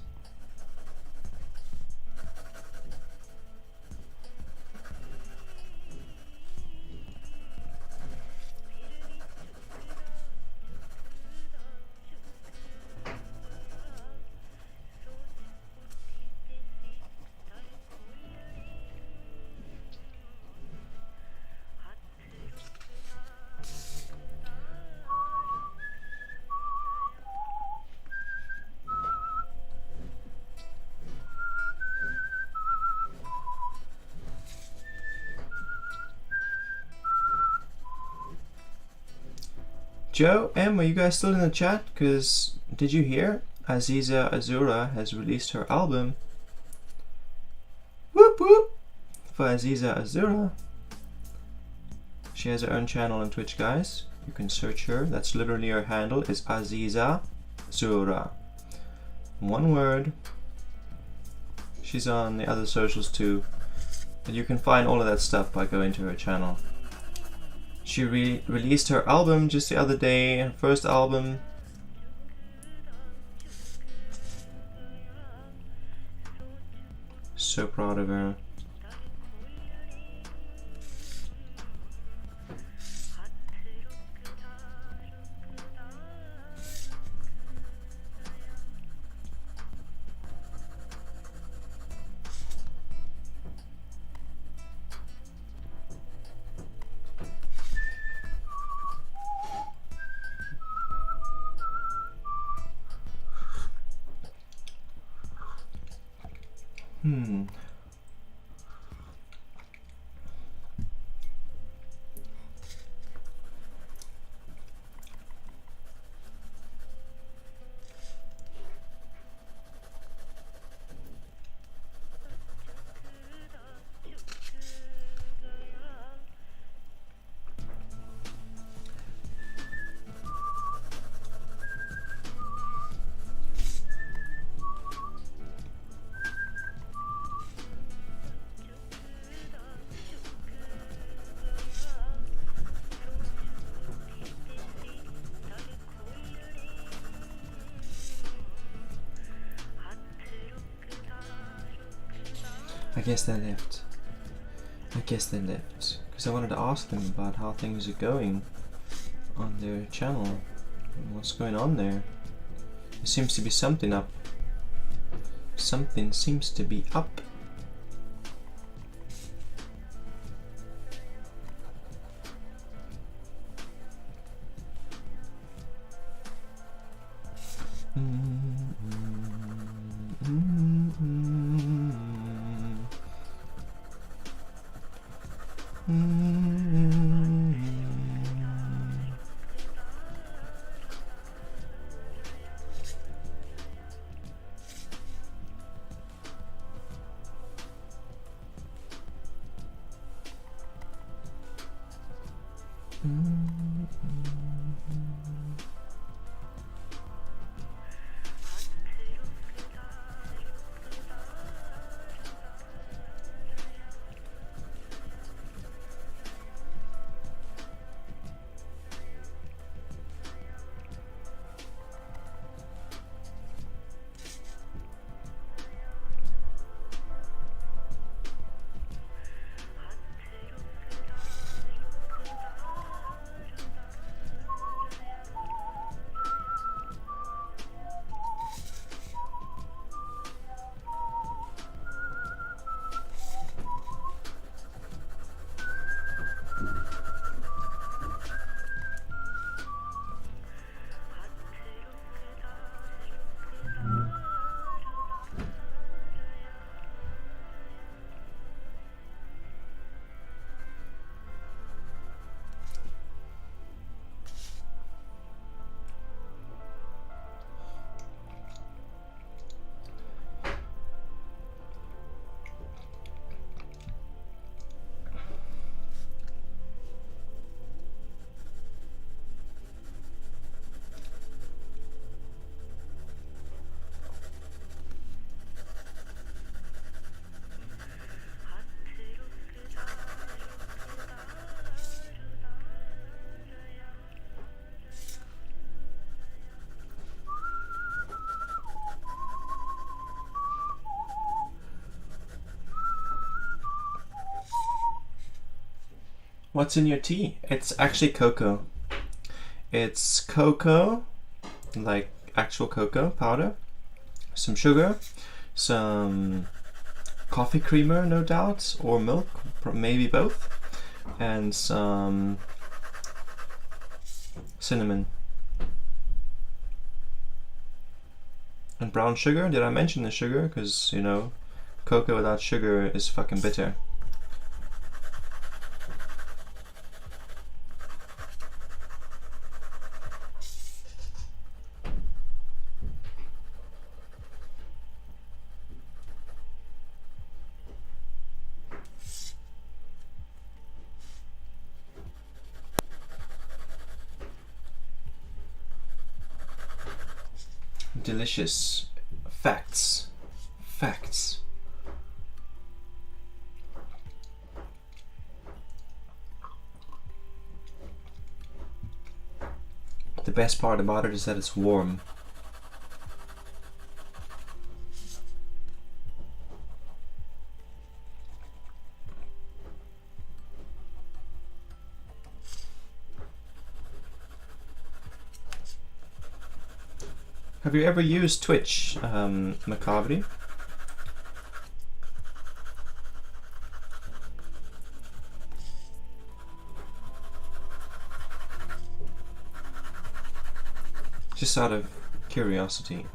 Joe, M, are you guys still in the chat? Because did you hear? Aziza Azura has released her album. Whoop whoop! For Aziza Azura. She has her own channel on Twitch, guys. You can search her. That's literally her handle, is Aziza Azura. One word. She's on the other socials too. And you can find all of that stuff by going to her channel. She released her album just the other day, her first album. So proud of her. I guess they left. Because I wanted to ask them about how things are going on their channel. And what's going on there? There seems to be something up. Something seems to be up. What's in your tea? It's actually cocoa. It's cocoa, like actual cocoa powder, some sugar, some coffee creamer, no doubt, or milk, maybe both, and some cinnamon. And brown sugar. Did I mention the sugar? Because, you know, cocoa without sugar is fucking bitter. Delicious. Facts. Facts. The best part about it is that it's warm. Have you ever used Twitch, Macabri? Just out of curiosity.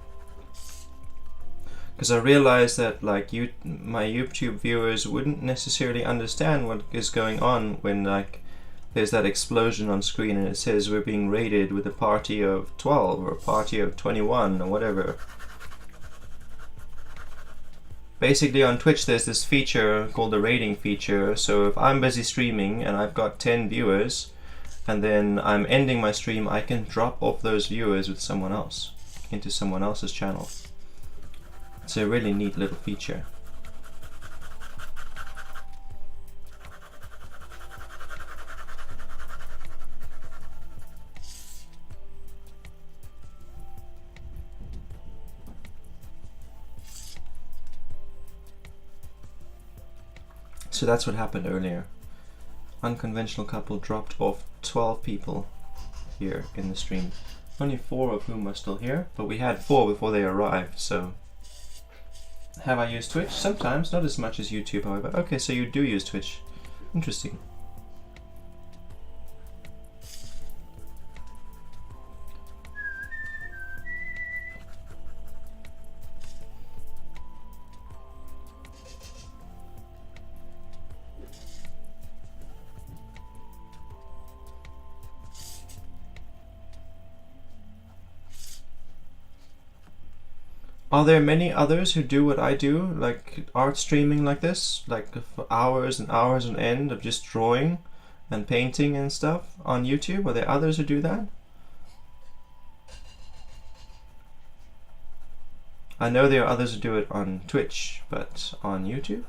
Because I realized that like my YouTube viewers wouldn't necessarily understand what is going on when like there's that explosion on screen and it says we're being raided with a party of 12 or a party of 21 or whatever. Basically on Twitch there's this feature called the raiding feature, so if I'm busy streaming and I've got 10 viewers and then I'm ending my stream, I can drop off those viewers with someone else, into someone else's channel. It's a really neat little feature. So that's what happened earlier. Unconventional couple dropped off 12 people here in the stream. Only 4 of whom are still here, but we had 4 before they arrived, so... Have I used Twitch? Sometimes, not as much as YouTube, however. Okay, so you do use Twitch. Interesting. Are there many others who do what I do, like art streaming like this, like for hours and hours on end of just drawing and painting and stuff on YouTube? Are there others who do that? I know there are others who do it on Twitch, but on YouTube?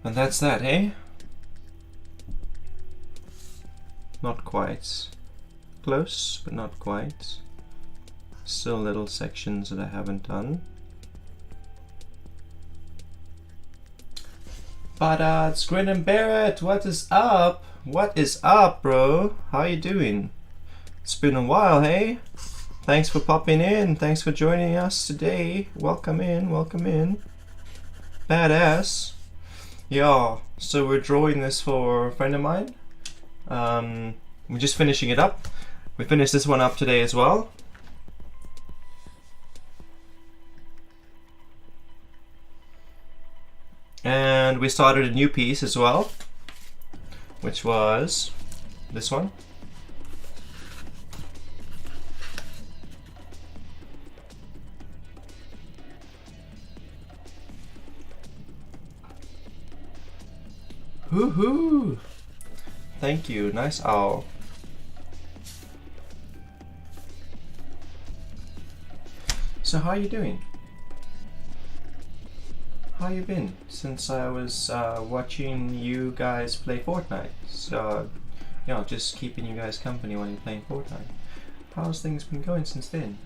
And that's that, eh? Not quite. Close, but not quite. Still little sections that I haven't done. But it's Grin and Barrett, what is up? what is up, bro? How you doing? It's been a while, hey? Thanks for popping in. Thanks for joining us today. Welcome in, welcome in. Badass. Yeah, so we're drawing this for a friend of mine. We're just finishing it up. We finished this one up today as well. And we started a new piece as well, which was this one. Hoo-hoo! Thank you, nice owl. So how are you doing? How you been since I was watching you guys play Fortnite? So, you know, just keeping you guys company when you're playing Fortnite. How's things been going since then?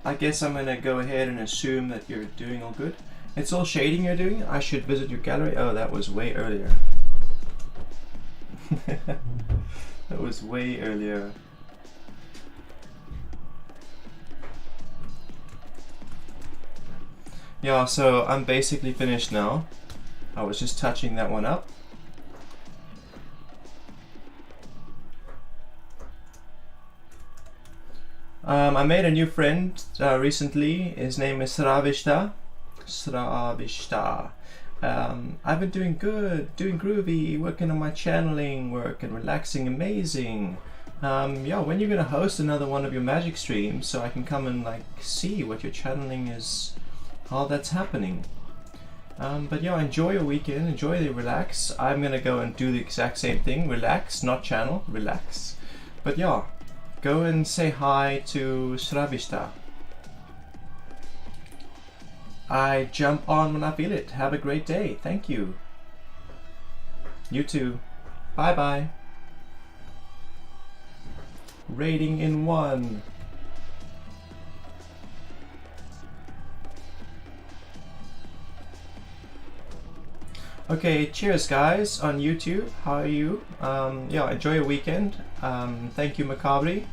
I guess I'm gonna go ahead and assume that you're doing all good. It's all shading you're doing? I should visit your gallery? Oh, that was way earlier. That was way earlier. Yeah, so I'm basically finished now. I was just touching that one up. I made a new friend recently. His name is Sravishta. I've been doing good, doing groovy, working on my channeling work and relaxing amazing. Yeah, when you're gonna host another one of your magic streams so I can come and like see what your channeling is, how that's happening. But yeah, enjoy your weekend, enjoy the relax. I'm gonna go and do the exact same thing. Relax, not channel, relax. But yeah, go and say hi to Sravishta. I jump on when I feel it. Have a great day. Thank you. You too. Bye bye. Rating in 1. Okay, cheers guys on YouTube. How are you? Yeah, enjoy your weekend. Thank you, Macabri.